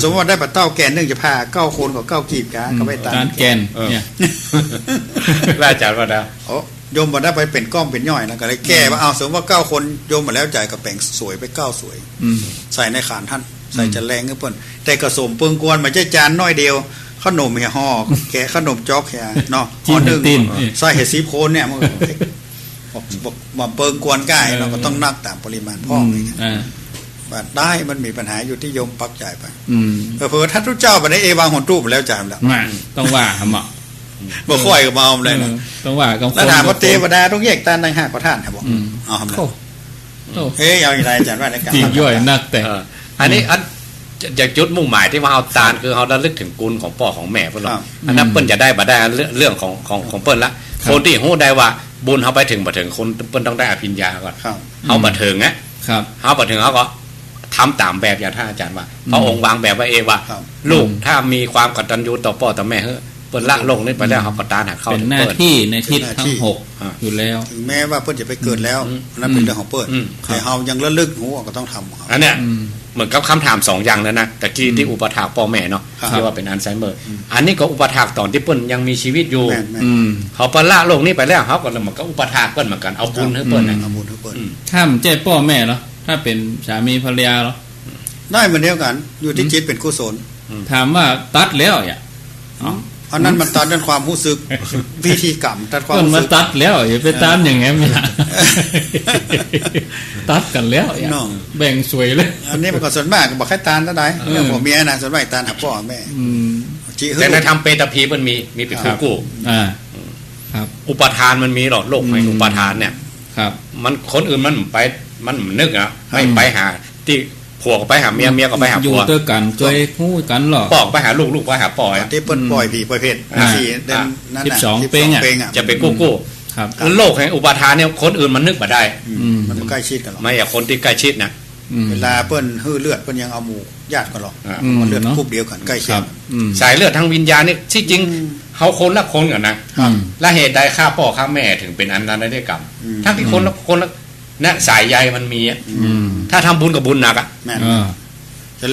สมมติว่าได้ปลาเต้าแกน1จะพา9 คนกับ9 กีบกันก็ไปตาลแกนเนี่ยอาจารย์ว่าได้โยมมาได้ไปเป็นก้อมเป็นย่อยแล้วก็เลยแก้ว่าเอาสมมติว่า9 คนโยมมาแล้วจ่ายกับแป่งสวยไป9 สวยใส่ในขานท่านใส่จะแรงเงี้ยเพิ่นแต่กระสมเปิงกวนมาใช้จานน้อยเดียวขนมเฮียห่อแกะขนมจ๊อกเฮียเนาะห่อหนึ่งใส่เห็ดซีโพนเนี่ยมันบอกเปิงกวนใกล้เราก็ต้องนักตามปริมาณพ่อแบบได้มันมีปัญหาอยู่ที่โยมปักจ่ายไปเผื่อท่านทุกเจ้าไปในเอวางหอนตู้ไปแล้วจ่ายแล้วต้องว่าทำอ่ะบ่ค่อยกับเมาเลยนะต้องว่าแล้วถามว่าเทวดาต้องแยกตาใน5กว่าท่านครับบอกเอาทำแล้วเฮ้ยเอาอย่างไรอาจารย์ว่าในการจีบย่อยนักแต่อันนี้จากจุดมุ่งหมายที่ว่าเอาตาลคือเขาระลึกถึงกุลของพ่อของแม่เพิ่นอันนั้นเปิ้นจะได้บ่ได้เรื่องของเปิ้นละคนที่ฮู้ได้ว่าบุญเขาไปถึงบ่ถึงคนเปิ้นต้องได้อภิญญาก่อนเขาบ่ถึงนะเขาบ่ถึงเขาก็ทำตามแบบอย่างท่านอาจารย์ว่าพระองค์วางแบบไว้เองว่าลูกถ้ามีความกตัญญูต่อพ่อต่อแม่เปิ้นละลงนี่ไปแล้วเขาก็ตานหักเข้าเป็นหน้าที่ในทิศทั้ง6อยู่แล้วถึงแม้ว่าเปิ้นจะไปเกิดแล้วนั่นเป็นเรื่องของเปิ้นแต่เฮายังระลึกหูก็ต้องทำอันเนี้ยเหมือนกับคำถาม2 อย่างแล้วนะแต่ที่อุปถากพ่อแม่เนาะที่ว่าเป็นอัลไซเมอร์อันนี้ก็อุปถากตอนที่เปิ้นยังมีชีวิตอยู่เขาเปิ้นละลงนี่ไปแล้วเขาก็เหมือนกับอุปถากเปิ้นเหมือนกันเอาบุญให้เปิ้นนะเอาบุญให้เปิ้นถ้าใจพ่อแม่เหรอถ้าเป็นสามีภรรยาเหรอได้เหมือนเดียวกันอยู่ที่จิตเป็นกุศลถามว่าตัดแล้วอย่าอันนั้นมันตัดด้านความรู้สึกพิธีกรรมตัดความรู้สึกมันตัดแล้วอย่าไปตามอย่างงี้ไม่ตัดกันแล้วอย่าแบ่งสวยเลยอันนี้มันก็ส่วนมากบอกให้ตาลเท่าไหร่เรื่องผมเมียนะส่วนมากตาลหาพ่อแม่แต่ในทำเปตพีมันมีเป็นกู้ครับอุปทานมันมีหรอกโลกแห่งอุปทานเนี่ยครับมันคนอื่นมันนึกอ่ะไม่ไปหาที่ผัวก็ไปหาเมียก็ไปหาผัวอยู่ด้วยกันช่วยคู่กันหรอปอกไปหาลูกไปหาปอยที่เปิ้นปล่อยผีปล่อยเพชร4 เดือนนั่นน่ะ12 เป้งอ่ะจะเป็นกู้ครับโลกแห่งอุปทานเนี่ยคนอื่นมันนึกบ่ได้มันใกล้ชิดกันหรอกไม่อย่างคนที่ใกล้ชิดนะเวลาเปิ้นฮื้อเลือดเปิ้นยังเอาหมู่ญาติกันหรอกมันเลือดกรุ๊ปเดียวกันใกล้ชิดสายเลือดทางวิญญาณนี่ที่จริงเขาคนละคนกันนะและเหตุใดฆ่าพ่อฆ่าแม่ถึงเป็นอันนั้นได้กรรมทั้งที่คนละนะสายใยมันมีถ้าทำบุญกับบุญหนักอ่ะ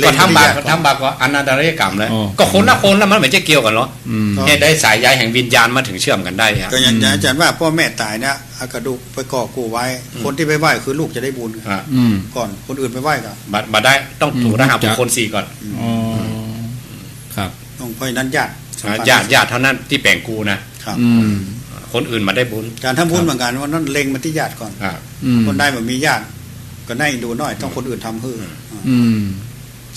ก็ทำบาปก็อนันตริยกรรมเลยก็คนละคนแล้วมันไม่ใช่เกี่ยวกันหรอเหตุใดสายใยแห่งวิญญาณมาถึงเชื่อมกันได้ครับก็อย่างอาจารย์ว่าพ่อแม่ตายเนี่ยเอากระดูกไปก่อกูไว้คนที่ไปไหว้คือลูกจะได้บุญก่อนคนอื่นไปไหว้กันบัดได้ต้องถูกรหัสบุคคล4ก่อนครับต้องเพราะนั้นญาติเท่านั้นที่แบ่งกูนะครับคนอื่นมาได้บุญการทำบุญเหมือนกันว่านั่นเล็งมาที่ญาติก่อนคนได้แบบมีญาติก็ได้ดูน้อยต้องคนอื่นทำเพื่อ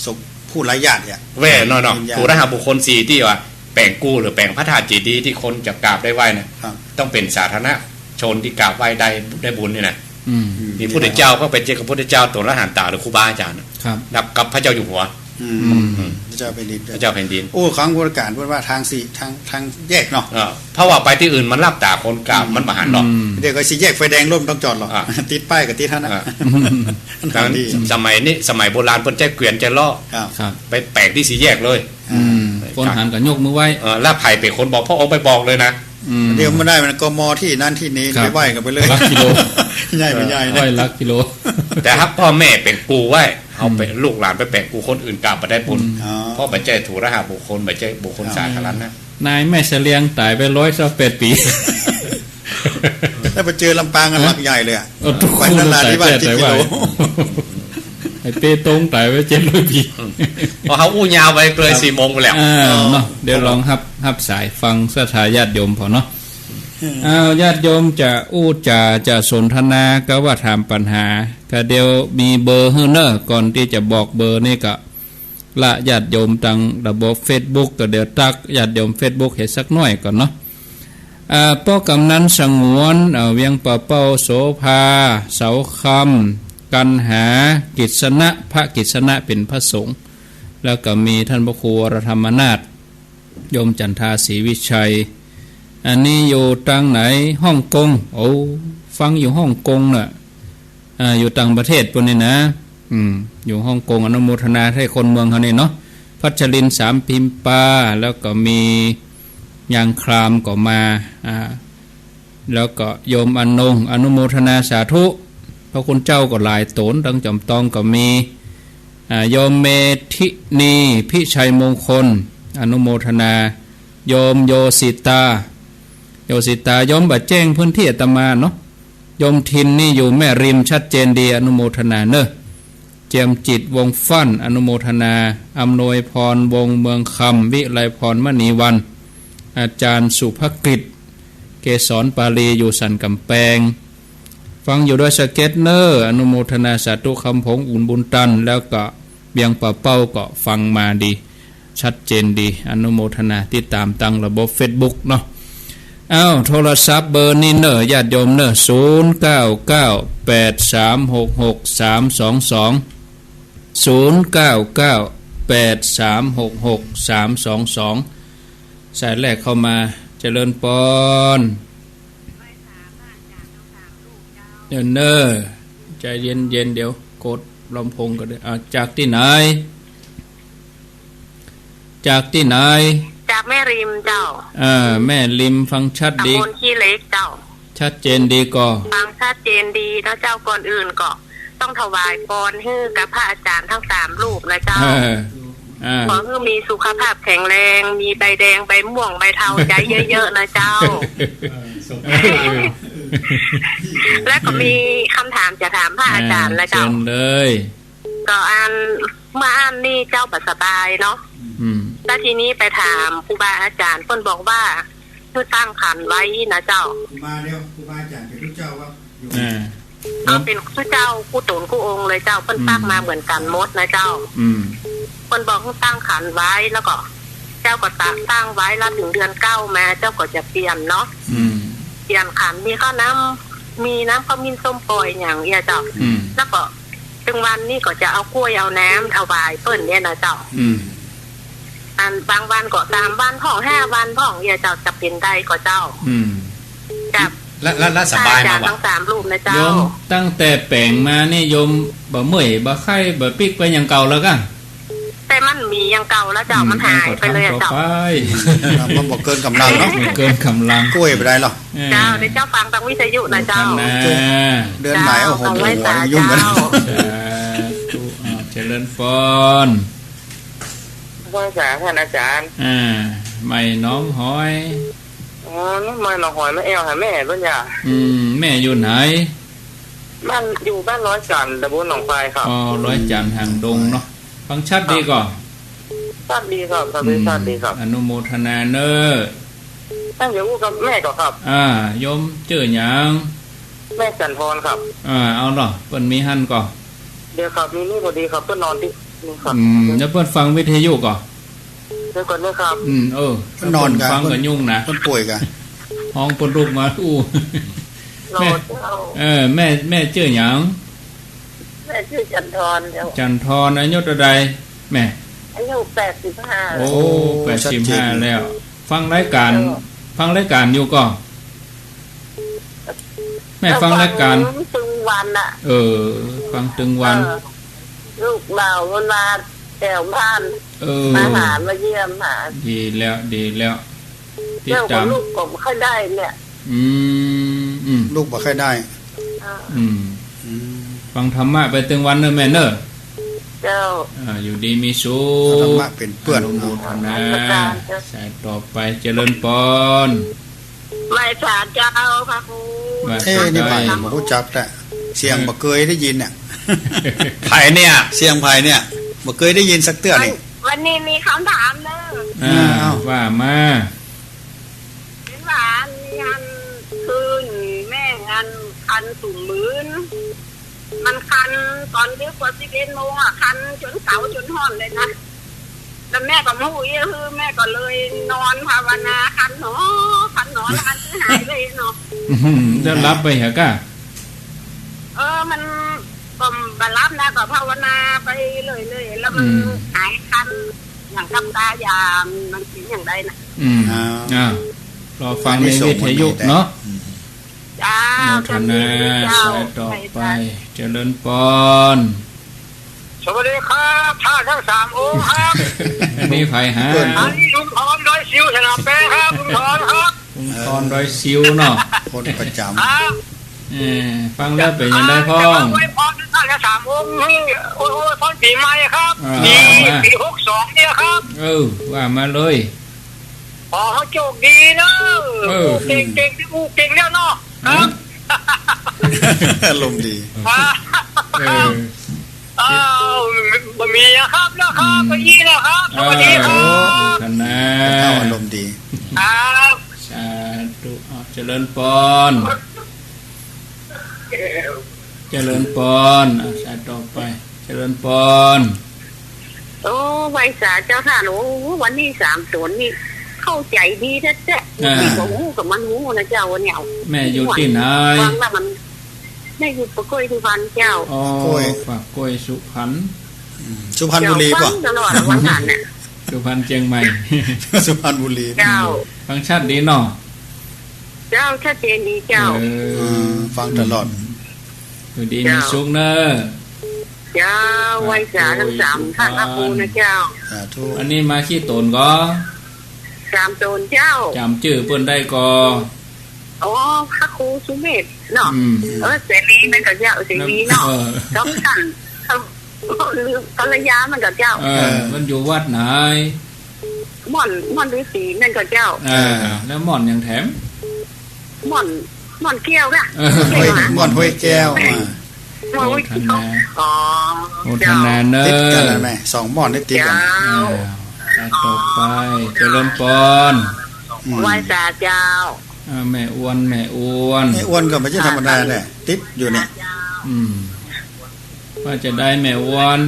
ศพผู้ไร้ญาติเนี่ยแว่นอนๆถูกรหัสบุคคล4ที่ว่าแบ่งกูหรือแบ่งพระธาตุเจดีย์ที่คนจะกราบได้ไหว้นะต้องเป็นสาธารณชนที่กราบไหว้ได้บุญนี่นะมีพระพุทธเจ้าก็เป็นเจ้าพระพุทธเจ้าตัวละหันตาหรือครูบาอาจารย์นับกับพระเจ้าอยู่หัวพระเจ้าแผ่นดินพระเจ้าแผ่นดินโอ้ครั้งพุทธกาลพูดว่าทางแยกเนาะเพราะว่าไปที่อื่นมันรับตาคนกราบมันมหันหรอกเดี๋ยวก็สิแยกไฟแดงร่มต้องจอดหรอกติดป้ายกับติดท่านนะสมัยโบราณเพิ่นใจเกวียนใจล้อไปแปลกที่สีแยกเลยคนหันกับยกมือไหว้แล้วไผ่เป็นคนบอกพ่อองค์ไปบอกเลยนะเดี๋ยวไม่ได้มันกมที่นั่นที่นี้ไปไหว้กันไปเลยลักกิโลใหญ่ไม่ใหญ่ไหว้ลักกิโลแต่ถ้าพ่อแม่เป็นกูไหว้เอาไปลูกหลานไปแปะกูคนอื่นกราบไปได้บุญเพราะบัจเจถูรหัสบุคคลบัจเจบุคคลสาธารณะนายแม่เสลียงตายไป128 ปี ถ้าไปเจอลำปางกันหลักใหญ่เลยอ่ะ ทุกค ไป น นราธิวาส10 กิโล ไอ้เปตงไต่ไว้700 ปี พอเขาอู้ยาวไปเลย4 โมงไปแล้ว เนาะเดี๋ยวลองฮับสายฟังสถาญาติโยมพอเนาะญาติโยมจะอู้จะสนทนาก็ว่าถามปัญหาก็เดี๋ยวมีเบอร์ให้เนอะก่อนที่จะบอกเบอร์นี่ก็ละญาติโยมทางระบบ Facebook ก็เดี๋ยวตักญาติโยม Facebook เห็นสักหน่อยก่อนเนาะป้อกำนันสงวนเวียงป่าเป้าโสภาเสาคำกันหากิษณะพระกิษณะเป็นพระสงฆ์แล้วก็มีท่านพระครูวรธรรมนาถโยมจันทาศรีวิชัยอันนี้อยู่ตังไหนฮ่องกงโอ้ฟังอยู่ฮ่องกงน่ะอยู่ต่างประเทศปุ่นนี่นะอยู่ฮ่องกงอนุโมทนาให้คนเมืองเขานี่เนาะพัชรินสามพิมปาแล้วก็มียางครามก็มาแล้วก็โยมอนงอนุโมทนาสาธุพระคุณเจ้าก็หลายโตนดังจอมตองก็มีโยมเมธินีพิชัยมงคลอนุโมทนาโยมโยสิตาโยมบะแจ้งพื้นที่อาตมาเนาะโยมทินนี่อยู่แม่ริมชัดเจนดีอนุโมทนาเนอะเจียมจิตวงฟั่นอนุโมทนาอำนวยพรวงเมืองคำวิไลพรมณีวันอาจารย์สุภกิจเกษรปาลีอยู่สันกำแพงฟังอยู่ด้วยสเก็ตเนอร์อนุโมทนาสาธุคำผงอุ่นบุญตันแล้วก็เบียงป่าเป้าก็ฟังมาดีชัดเจนดีอนุโมทนาติดตามตั้งระบบ Facebook เนาะโทรศัพท์เบอร์นี้เนอญาติโยมเนอ0998366322 สายแรกเข้ามาเจริญปอนเดี๋ยวเนอใจเย็นเดี๋ยวกดลำโพงก็ได้จากที่ไหนจากแม่ริมเจ้าแม่ริมฟังชัดดีตำบลขี้เล็กเจ้าชัดเจนดีก็ฟังชัดเจนดีแล้วเจ้าก่อนอื่นก็ต้องถวายพรให้กับพระอาจารย์ทั้ง3 รูปนะเจ้าขอให้มีสุขภาพแข็งแรงมีใบแดงใบม่วงใบเทาใจเยอะๆนะเจ้า และก็มีคำถามจะถามพระอาจารย์นะเจ้าเลยก็เมื่อนี่เจ้าปัสบายเนาะแล้วทีนี้ไปถามครูบาอาจารย์เพิ่นบอกว่าเพื่อตั้งขันไว้นะเจ้ามาเดียวครูบาอาจารย์เป็นผู้เจ้าว่าเอาเป็นผู้เจ้าผู้ตนผู้องค์เลยเจ้าเพิ่นตั้งมาเหมือนกันหมดนะเจ้าเพิ่นบอกให้ตั้งขันไว้แล้วก็เจ้าก็ตั้งไว้แล้วถึงเดือน9มาเจ้าก็จะเปลี่ยนเนาะเปลี่ยนขันมีข้าวน้ำมีน้ำข้าวมิ้นส้มปล่อยอย่างเงี้ยเจ้าแล้วก็ถึงวันนี้ก็จะเอากล้วยเอาน้ำถวายเพิ่นเนี่ยนะเจ้าบางวันก็3 วันพ่อง5 วันพ่องเนี่ยเจ้าจะเป็นได้ก็เจ้ากับและสบายมากทั้ง3 รูปนะเจ้าโยมตั้งแต่แปลงมานี่โยมบ่เมื่อยบ่ไข้บ่ปิกไปอย่างเก่าแล้วกันแต่มันมีอย่างเก่าแล้วเจ้ามันหายไปเลยเจ้ามันบอกเกินกำลังเนาะเกินกำลังกล้วยไปได้หรอเจ้าเดี๋ยวเจ้าฟังทางวิทยุนะเจ้าเดือนไหนเอาหัวยุ่งกันเจริญพรภาษาท่านอาจารย์ไม่น้องหอยนี่ไม่น้องหอยไม่เอวหาแม่ต้นยาแม่อยู่ไหนบ้านอยู่บ้านร้อยจันทร์ตำบลหนองไฟครับร้อยจันทร์ห่างดงเนาะฟังชัดดีก่อนชัดดีครับชัดดีครับอนุโมทนาเนอท่านอยู่กับแม่ก็ครับโยมเจอหยังแม่จันทรครับเอาเนาะเปิ้นมีหั่นก่อเดี๋ยวครับนี่พอดีครับเปิ้นนอนที่นี่ครับแล้วเปิ้นฟังวิทยุก่อเดี๋ยวก่อนนะครับเปิ้นนอนกันฟังก็ยุ่งนะเปิ้นป่วยกันห้องเปิ้นลุกมาแม่เจอหยังแม่ชื่อจันทรอายุเท่าใดแม่อายุ85โอ้85แล้วฟังรายการอยู่ก็แม่ฟังรายการตึงวันน่ะฟังตึงวันลูกบ่าวมันมาแถวบ้านมาหามาเยี่ยมหาดีแล้วติดตามลูกก็บ่ค่อยได้เนี่ยลูกบ่ค่อยได้ฟังธรรมะไปตึงวันเนอะแม่เนอะเจ้าอยู่ดีมีสุขธรรมะเป็นเพื่อนอนุโมทนาสายต่อไปเจริญพร ไหว้ศาลเจ้าพระครู นี่ผ่านมารู้จักแต่เสียงบ่เคยได้ยินเนี่ย ไผ่เนี่ย เสียงไผ่เนี่ยบ่เคยได้ยินสักเตื้อนี่ วันนี้มีคำถามเนอะ ว่ามา เป็นหวานงานคืนแม่งานคันสุ่มมื้นมันคันตอนที่กว่า11 โมงอ่ะคันจนเสาจนห่อนเลยนะแล้วแม่ก็มู้ยคือแม่ก็เลยนอนภาวนาคันหนอแล้วมันหายเลยเนาะ จะรับไปเหรอก้า มันก็บรรลับนะก็ภาวนาไปเลยแล้วมันหายคันอย่างกำตายามมันเป็นอย่างไรนะรอฟังในวิทยุเนาะ จ้า โมทนาสายต่อไปเจริญปน สวัสดีครับท่านทั้ง3 องค์ครับ นี่ไผ่ฮะ อันนี้ลุงทอนร้อยซิวสนามแปรครับลุงทอนครับ ลุงทอนร้อยซิวเนาะ คนประจำ ครับ ฟังแล้วเป็นยังได้พ่อ จะมาอวยพรท่านทั้ง3 องค์นี่โอ้ยพรปีใหม่ครับปี62เนี่ยครับ ว่ามาเลย ขอให้โชคดีนะเก่งที่กูเก่งแล้วเนาะครับ อารมณ์ดี บะหมี่ครับนะครับไปยี่นะครับสวัสดีครับกันนะ อารมณ์ดี ครับ สาธุเจริญปนเจริญปนสายต่อไปเจริญปน โอ้ไหว้ศาลเจ้าค่ะโอ้วันนี้3 ศูนย์นี่เข้าใจดีแท้ๆมีของหูกับมันหูนะเจ้าวันเนี่ย แม่อยู่ที่ไหนฟังแล้วมันแม่อยู่ปะกล้วยสุพรรณเจ้าฝากกล้วยสุพรรณ สุพรรณบุรีป่ะตลอดวันนั้นเนี่ย สุพรรณเชียงใหม่ สุพรรณบุรี เจ้า ฟังชัดดีเนาะ เจ้าชัดเจนดีเจ้าฟังตลอดอยู่ดีมีสุขเนอะเจ้าไหว้ศาลทั้ง3 ท่านพระครูนะเจ้าสาธุอันนี้มาขี้ตนก็3 ตนเจ้าจำชื่อเพิ่นได้ก็พระครูสุเมธเนาะเสรีมันก็เจ้าเสรีเนาะต้องสั่นภรรยามันก็เจ้ามันอยู่วัดไหนม่อนฤาษีนั่นก็เจ้าแล้วม่อนยังแถมม่อนแก้วค่ะม่อนห้วยแก้วโมทนาโมทนาเนอะติดกันแล้วแม่2 ม่อนได้ติดกันต่อไปเจริญปนไหว้ศาลเจ้าแม่อ้วนก็ไม่ใช่ธรรมดาแหละติดอยู่เนี่ยว่าจะได้แม่อ้วน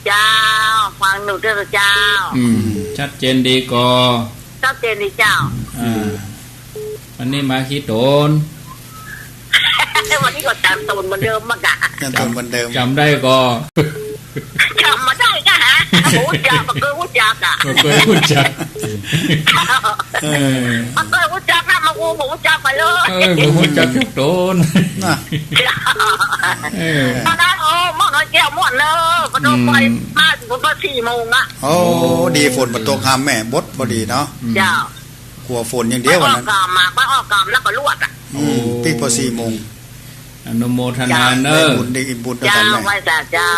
เจ้าฟังหนูเด้อเจ้าชัดเจนดีก็ชัดเจนดีเจ้าวันนี้มาขี้ตนวันนี้ก็จำตนเหมือนเดิมมากะจำตนเหมือนเดิมจำได้ก็จำมาได้จ้ะฮะพูดจักมาเคยพูดจักอ่ะมาเคยพูดจักมาเคยพูดจักนะมาพูดจักไปเลยมาพูดจักทุกตนตอนนั้นม่อนแก้วม่อนเนอะมันต้องไปมาถึงประมาณ4 โมงอ่ะดีฝนมาตกห้ามแม่บดพอดีเนาะเจ้าก ลัวฝนอย่างเดียววันนั้นกามมาบ้าออกกามแล้วก็ลวดอ่ะปีพอ4 โมงอนุโมทนาเนอะบุญได้อิ่มบุญเจ้าไว้เจ้า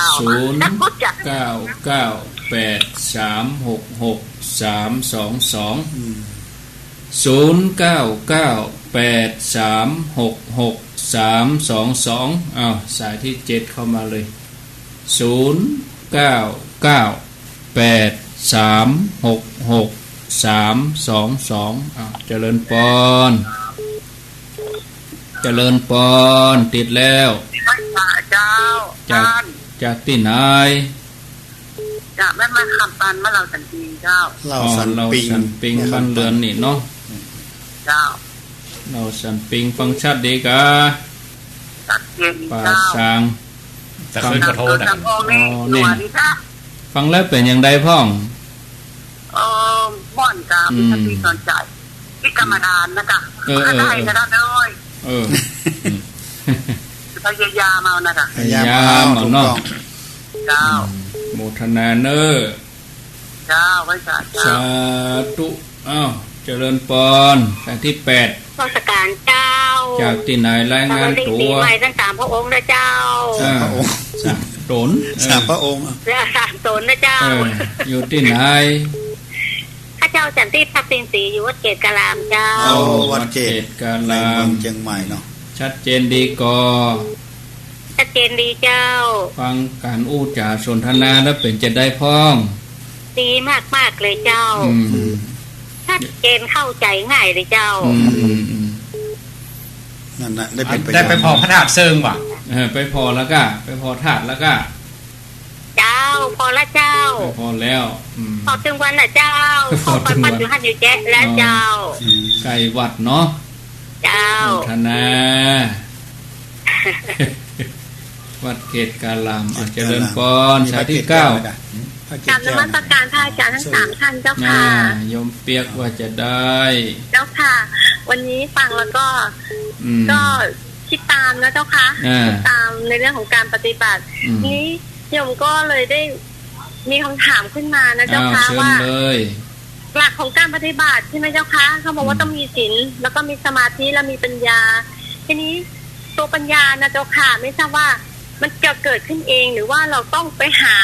สายที่7เข้ามาเลย0998366322เจริญปนเจริญปนติดแล้วเจ้าจากที่ไหนจากแม่มาคำปันมาเราสันปิงเจ้าเราสันปิงบ้านเรือนนี่เนาะเจ้าเราสันปิงฟังชัดดีกะป่าช้างฟังกระโทษนี่ฟังแล้วเป็นอย่างใดพ่องบ่อนกามีสติสนใจพิกรรมดานนะจ๊ะได้ก็ได้เลยพยายามเอานะจ๊ะพยายามเอาเนาะเจ้าโมทนาเนอเจ้าไว้สาธุ เจริญปนสายที่8ราชการเจ้าจากที่ไหนรายงานตัวปีใหม่ทั้ง3 พระองค์นะเจ้า3 ตน3 พระองค์3 ตนนะเจ้าอยู่ที่ไหนข้า เจ้าจันทิพย์ทักษิณศรีอยู่วัดเกตกาลามเจ้าวัดเกตกา ใน ลา เมือ ม งเชียงใหม่เนาะชัดเจนดีกอชัดเจนดีเจ้าฟังการอู้จาสนทนาแล้วเป็นจะได้พ้องดีมากๆเลยเจ้าชัดเจนเข้าใจง่ายเลยเจ้านั่นน่ะได้ไปพอพระธาตุเซิงว่ะไปพอแล้วก็ไปพอธาตุแล้วก็เจ้าพอละเจ้าพอแล้วพอถึงวันน่ะเจ้าพอปันอยู่หันอยู่แจ๊แล้วเจ้าไกลวัดเนาะเจ้าธนาวัดเกตกาลามเจริญพรสายที่9กราบนมัสการพระอาจารย์ทั้ง3ท่านเจ้าค่ะโยมเปียกว่าจะได้เจ้าค่ะวันนี้ฟังแล้วก็คิดตามนะเจ้าค่ะคิดตามในเรื่องของการปฏิบัตินี้โยมก็เลยได้มีคำถามขึ้นมานะเจ้าค่ะว่าหลักของการปฏิบัติใช่ไหมเจ้าค่ะเขาบอกว่าต้องมีศีลแล้วก็มีสมาธิและมีปัญญาทีนี้ตัวปัญญานะเจ้าค่ะไม่ทราบว่ามันจะเกิดขึ้นเองหรือว่าเราต้องไปหา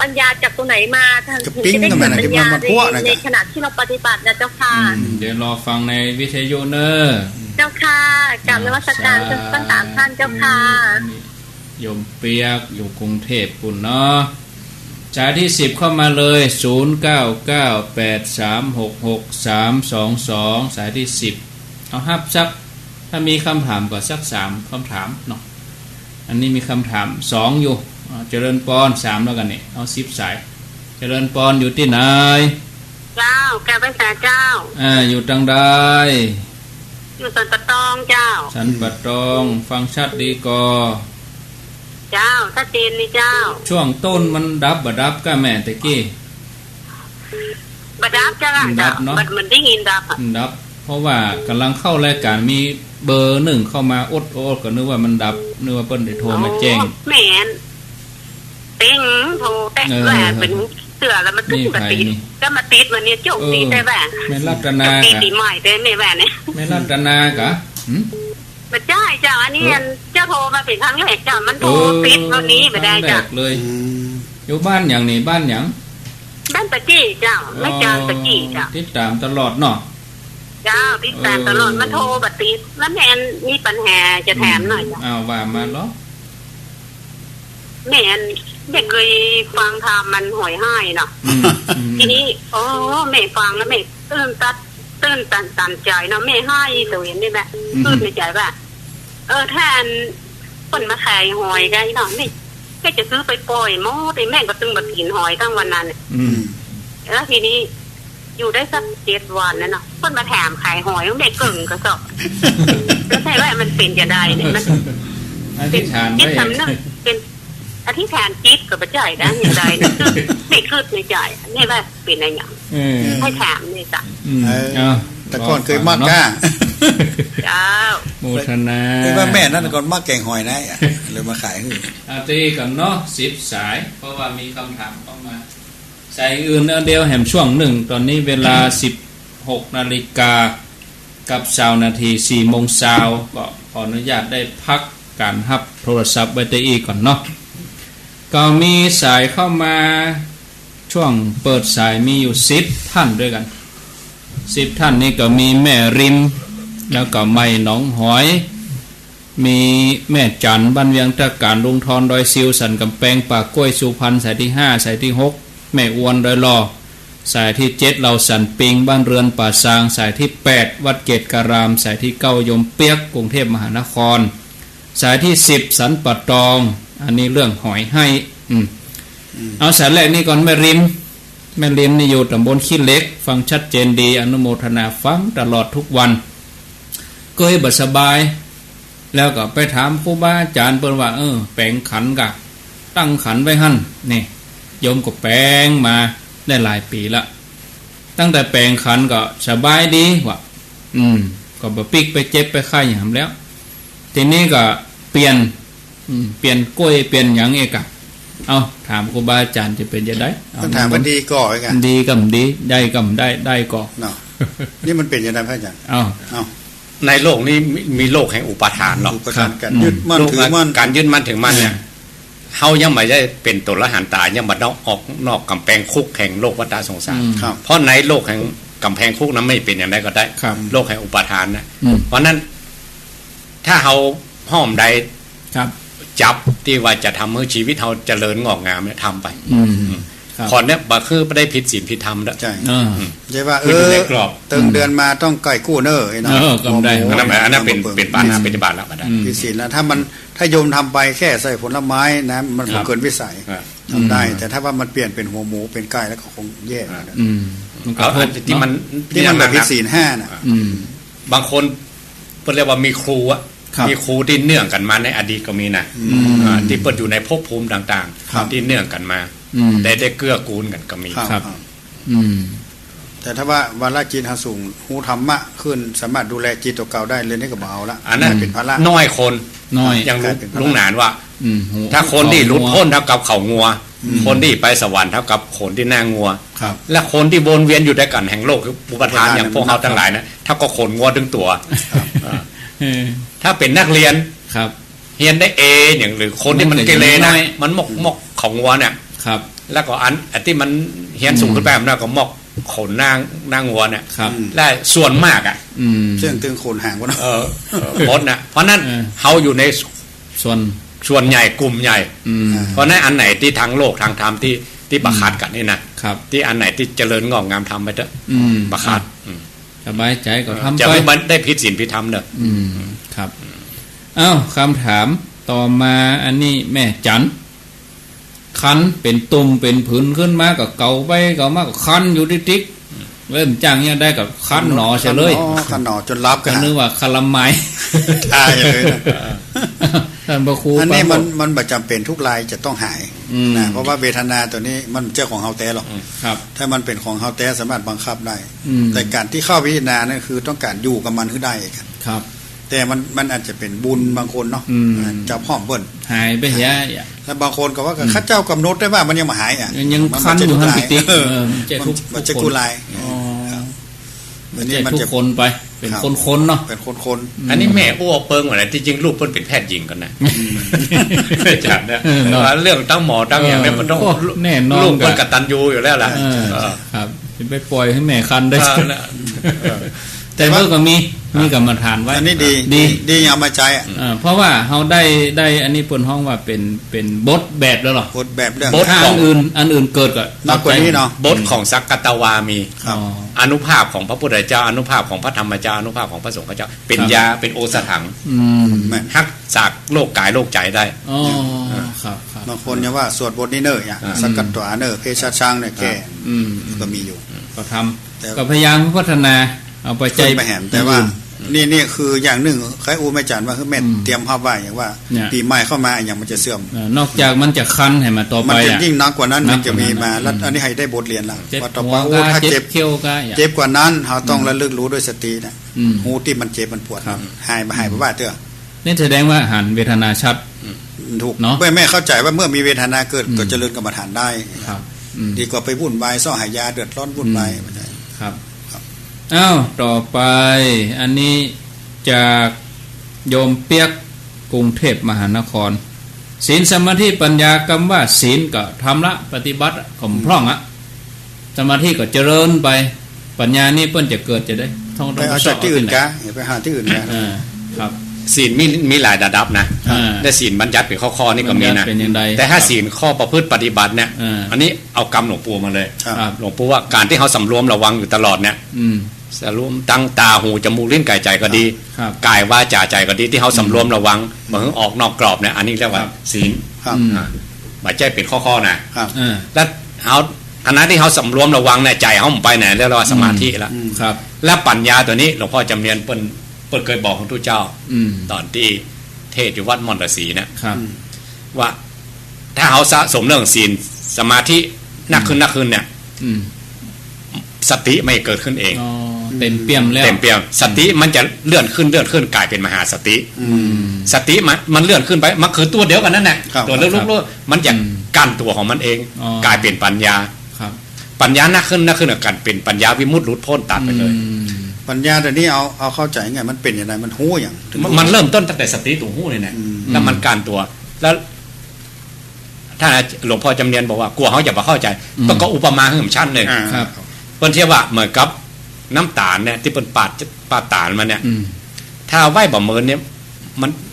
ปัญญาจากตัวไหนมาถึงจะได้เกิดปัญญาในขณะที่เราปฏิบัตินะเจ้าค่ะเดี๋ยวรอฟังในวิทยุเนอเจ้าค่ะกราบนมัสการทั้ง3ท่านเจ้าค่ะโยมเปียกอยู่กรุงเทพปุ่นเนาะสายที่10เข้ามาเลย0998366322สายที่10เอาฮับสักถ้ามีคำถามก็สัก3คำถามเนาะอันนี้มีคำถาม2อยู่เจริญปอน3แล้วกันนี่เอา10สายเจริญปอนอยู่ที่ไหนเจ้าแกเป็นสาเจ้าอยู่ทางใดอยู่สันปะตองเจ้าสันปะตองฟังชัดดีกอเจ้าชัดเจนนี่เจ้าช่วงต้นมันดับบ่ดับก็แม่ตะกี้บ่ดับจ้าดับเนาะมันได้ยินดับเพราะว่ากำลังเข้ารายการมีเบอร์1เข้ามาอดก็นึกว่ามันดับนึกว่าเปิ้นได้โทรมาแจ้งแม่นเต็งโทรแต่แหละเป็นเสือแล้วมันตึ้งกะติก็มาติดวันนี้โจกติดได้แหละแม่รัตนากะติดใหม่ได้แม่แหวนเนี่ยแม่รัตนากะมันใช่จ้าอันนี้เจ้าโทรมาเป็นครั้งแรกจ้ามันโทรติดวันนี้ไม่ได้จ้าเลยอยู่บ้านอย่างนี้บ้านอย่างบ้านตะกี้จ้าไม่จางตะกี้จ้าติดตามตลอดเนาะจ้าติดตามตลอดมันโทรบัดติดแล้วแม่มีปัญหาจะแถมหน่อยจ้าว่ามาเนาะแม่ไม่เคยฟังทำมันห่วยห้ายเนาะทีนี้แม่ฟังแล้วแม่ตื้นตันใจเนาะแม่ให้ตัวเองนี่แหละตื้นในใจว่าแทนคนมาขายหอยได้เนาะนี่แค่จะซื้อไปปล่อยหม้อแต่แม่ก็ตึงแบบกินหอยทั้งวันนั้นแล้วทีนี้อยู่ได้สัก7 วันแล้วเนาะคนมาแถมขายหอยแม่เก่งก็สอบแล้วใช่ว่ามันเป็นจะได้เนี่ยมันเป็นจิตสำนึกเป็นอธิษฐานจิตกับปัจจัยได้อย่างไรนะไม่คืดในใจนี่ว่าเป็นอะไรอย่างให้ถามนี่จ้ะแต่ก่อนเคยมากก้าเจ้าโมทนาว่าแม่นั่นก่อนมากแกงหอยนะเลยมาขายให้ตีกันเนาะ10 สายเพราะว่ามีคำถามเข้ามาสายอื่นเดียวแหมช่วง1ตอนนี้เวลา 16 นาฬิกากับ20 นาที4 โมงเช้าก็ขออนุญาตได้พักการรับโทรศัพท์ไว้ตีอีกก่อนเนาะก็มีสายเข้ามาช่วงเปิดสายมีอยู่10 ท่านด้วยกัน10 ท่านนี่ก็มีแม่ริมแล้วก็ไม่หนองหอยมีแม่จันบ้านเวียงตะการลุงทอนดอยซิวสันกำแพงปากกล้วยสุพรรณสายที่5สายที่6แม่อวนดอยลอสายที่7เราสันปิงบ้านเรือนป่าซางสายที่8วัดเกตการามสายที่9ยมเปียกกรุงเทพมหานครสายที่10สันปะตองอันนี้เรื่องหอยให้เอาสายแรกนี่ก่อนแม่ริมนี่อยู่ตำบลขี้เล็กฟังชัดเจนดีอนุโมทนาฟังตลอดทุกวันก็ให้บัดสบายแล้วก็ไปถามครูบาอาจารย์เปิ้นว่าแปลงขันกะตั้งขันไว้หั่นนี่โยมก็แปลงมาได้หลายปีละตั้งแต่แปลงขันก็สบายดีว่ะก็บ่ปิกไปเจ็บไปไข้หยังแล้วทีนี้ก็เปลี่ยนกล้วยเปลี่ยนหยังเอกะเอาถามครูบาอาจารย์จะเป็นยังไงถามว่าดีก่อไอ้กันดีกับดีได้กับได้ก่อเนาะนี่มันเป็นยังไงพระอาจารย์เอาในโลกนี้มีโลกแห่งอุปาทานเนาะการยึดมั่นถือมั่นการยึดมั่นถือมั่นเนี่ย เฮายังไม่ได้เป็นตัวละหันตายังมาต้องออกนอกกำแพงคุกแห่งโลกวัฏสงสารเพราะในโลกแห่งกำแพงคุกนั้นไม่เป็นอย่างไรก็ได้โลกแห่งอุปาทานนะเพราะนั้นถ้าเฮาห้อมใดจับที่ว่าจะทำให้ชีวิตเฮาเจริญงอกงามเนี่ยทำไปขอเนี่ยบ่คือไม่ได้ผิดศีลผิดธรรมแล้วใช่ว่าตึงเดือนมาต้องไก่กู้เนอร์ไอ้น้องกำได้อันนั้นเป็นปานาปฏิบัติแล้วได้ผิดศีลแล้วถ้าโยมทำไปแค่ใส่ผลไม้นะมันเกินวิสัยทำได้แต่ถ้าว่ามันเปลี่ยนเป็นหัวหมูเป็นไก่แล้วก็คงแย่เอาที่มันแบบผิดศีล5น่ะบางคนเรียกว่ามีครูอะมีครูที่เนื่องกันมาในอดีตก็มีนะที่เปิดอยู่ในภพภูมิต่างๆที่เนื่องกันมาได้เกื้อกูลกันก็มีครับแต่ถ้าว่าวาระจิตหาสูงหูธรรมะขึ้นสามารถดูแลจิตตัวเก่าได้เลยนี่ก็เบาละอันนั้นเป็นภาระน้อยคนอย่างลุงหนานว่าถ้าคนที่หลุดพ้นเท่ากับเขางัวคนที่ไปสวรรค์เท่ากับคนที่หน้างัวและคนที่วนเวียนอยู่ด้วยกันแห่งโลกคืออุปทานอย่างพวกเขาทั้งหลายนะเท่ากับคนงัวดึงตัวถ้าเป็นนักเรียนเรียนได้อย่างหรือคนที่มันเกเรนะมันมกของงัวเนี่ยแล้วก็อันที่มันเรียนสูงขึ้นไปมันก็มกขนนางงัวเนี่ยและส่วนมากอ่ะเรื่องตึงขนห่างกันหมดนะเพราะนั้นเขาอยู่ในส่วนใหญ่กลุ่มใหญ่เพราะนั้นอันไหนที่ทางโลกทางธรรมที่ประคัดกันนี่นะที่อันไหนที่เจริญงอกงามทำไปเถอะประคัดสบายใจก็ทำไปจะไม่ได้ผิดศีลผิดธรรมเนอะครับอ้าวคำถามต่อมาอันนี้แม่จันคันเป็นตุ่มเป็นผืนขึ้นมากับเกาไปเกามากับคันอยู่ติ๊กเริ่มจังเนี่ยได้กับคันหนอเฉยเลยคันหนอจนรับกันนึกว่าคาราไมตายเลยท่านพระครูอันนี้มันประจำเป็นทุกรายจะต้องหายนะเพราะว่าเวทนาตัวนี้มันเจ้าของเฮาแท้หรอกถ้ามันเป็นของเฮาแท้สามารถบังคับได้แต่การที่เข้าพิจารณานั่นคือต้องการอยู่กับมันให้ได้ครับแต่มันอาจจะเป็นบุญบางคนเนาะจับห้อมเบิ้ลหายไปเยอะแล้วบางคนก็ว่าข้าเจ้ากำหนดได้ว่ามันยังมาหายยังคันอยู่ทั้งติ๊กมันจะกุลายมันจะทุกคนไปเป็นคนๆเนาะเป็นคน อันนี้แม่อ้วเปิงอะไรที่จริงลูกเพิ่นเป็นแพทย์หญิงกันนะจัดเนี่ยเรื่องตั้งหมอตั้งอย่างนี้มันต้องแน่นอนลูกเพิ่นกตัญญูอยู่แล้วล่ะครับไปปล่อยให้แม่คันได้แต่เมื่อก็มีกรรมฐานไว้อันนี้ดีเอามาใจเพราะว่าเขาได้อันนี้เปิ้นห้องว่าเป็นบทแบบแล้วหรอบทแบบเรื่องบทของอันอื่นเกิดก็มากกว่านี้เนาะบทของสักกตวามีอนุภาพของพระพุทธเจ้าอนุภาพของพระธรรมเจ้าอนุภาพของพระสงฆ์เจ้าเป็นยาเป็นโอสถถังฮักจากโรคกายโรคใจได้ครับบางคนเนี่ยว่าสวดบทนี้เนอะอย่างสักกตวาเนอะเพชฌช่างเนี่ยแก่ก็มีอยู่ก็ทำก็พยายามพัฒนาเอาไปใจไปแหมแต่ว่านี่คืออย่างหนึ่งใครอูไม่จันว่าคือแม่เตรียมภาพไว้อย่างว่าปีใหม่เข้ามาอย่างมันจะเสื่อมนอกจากมันจะคันให้มาต่อไปมันจะยิ่งนักกว่านั้นมันจะมีมาแล้วอันนี้ให้ได้บทเรียนละว่าต่อไปถ้าเจ็บกว่านั้นเราต้องระลึกรู้ด้วยสตินะหูที่มันเจ็บมันปวดหายไปว่าเถอะนี่แสดงว่าหันเวทนาชัดถูกเนาะแม่เข้าใจว่าเมื่อมีเวทนาเกิดก็เจริญกรรมฐานได้ดีกว่าไปวุ่นวายซ่อหายาเดือดร้อนวุ่นวายครับอ้าวต่อไปอันนี้จากโยมเปียกกรุงเทพมหานครศีลสมาธิปัญญากรรมว่าศีลก็ทำละปฏิบัติข่มพร่องอะสมาธิก็เจริญไปปัญญานี่เปิ้นจะเกิดจะได้ท่องไปเอาจากที่อื่นกะไปหาที่อื่นกะครับศีลมีหลายระดับนะแต่ศีลบัญญัติเป็นข้อนี่ก็มีนะแต่ถ้าศีลข้อประพฤติปฏิบัติเนี่ยอันนี้เอากรรมหลวงปู่มาเลยหลวงปู่ว่าการที่เขาสำรวมระวังอยู่ตลอดเนี่ยสำรวมตั้งตาหูจมูกลิ้นกายใจก็ดีกายวาจาใจก็ดีที่เขาสำรวมระวังเหมือนออกนอกกรอบเนี่ยอันนี้เรียกว่าศีลหมายใจเป็นข้อนะแล้วเขาขณะที่เขาสำรวมระวังในใจเขาไปไหนเรียกว่าสมาธิแล้วและปัญญาตัวนี้หลวงพ่อจำเนียนเปิ้ลเคยบอกของทุกเจ้าตอนที่เทศอยู่วัดมอนตสีนะว่าถ้าเขาสะสมเรื่องศีลสมาธินักขึ้นเนี่ยสติไม่เกิดขึ้นเองเต็มเปี่ยมแล้วเต็มเปี่ยมสติมันจะเลื่อนขึ้นกลายเป็นมหาสติสติมันเลื่อนขึ้นไปมันคือตัวเดียวกันนั่นแหละตัวเลื่อนมันจะกั้นตัวของมันเองกลายเป็นปัญญาปัญญานักขึ้นกันเป็นปัญญาวิมุตติหลุดพ้นตัดไปเลยปัญญาแต่นี้เอาเข้าใจไงมันเป็นอย่างไรมันหู้อย่างมันเริ่มต้นตั้งแต่สติตัวหู้เลยนะแล้วมันการตัวแล้ว ถ้าหลวงพ่อจำเนียนบอกว่ากลัวเขาจะมาเข้าใจต้องก็อุปมาให้ผมชั้นหนึ่ง ครับ เพิ่นเทียบว่าเหมือนกับน้ำตาลเนี่ยที่เพิ่นปาดตาลมาเนี่ยถ้าไว้บ่เหมือนเนี่ย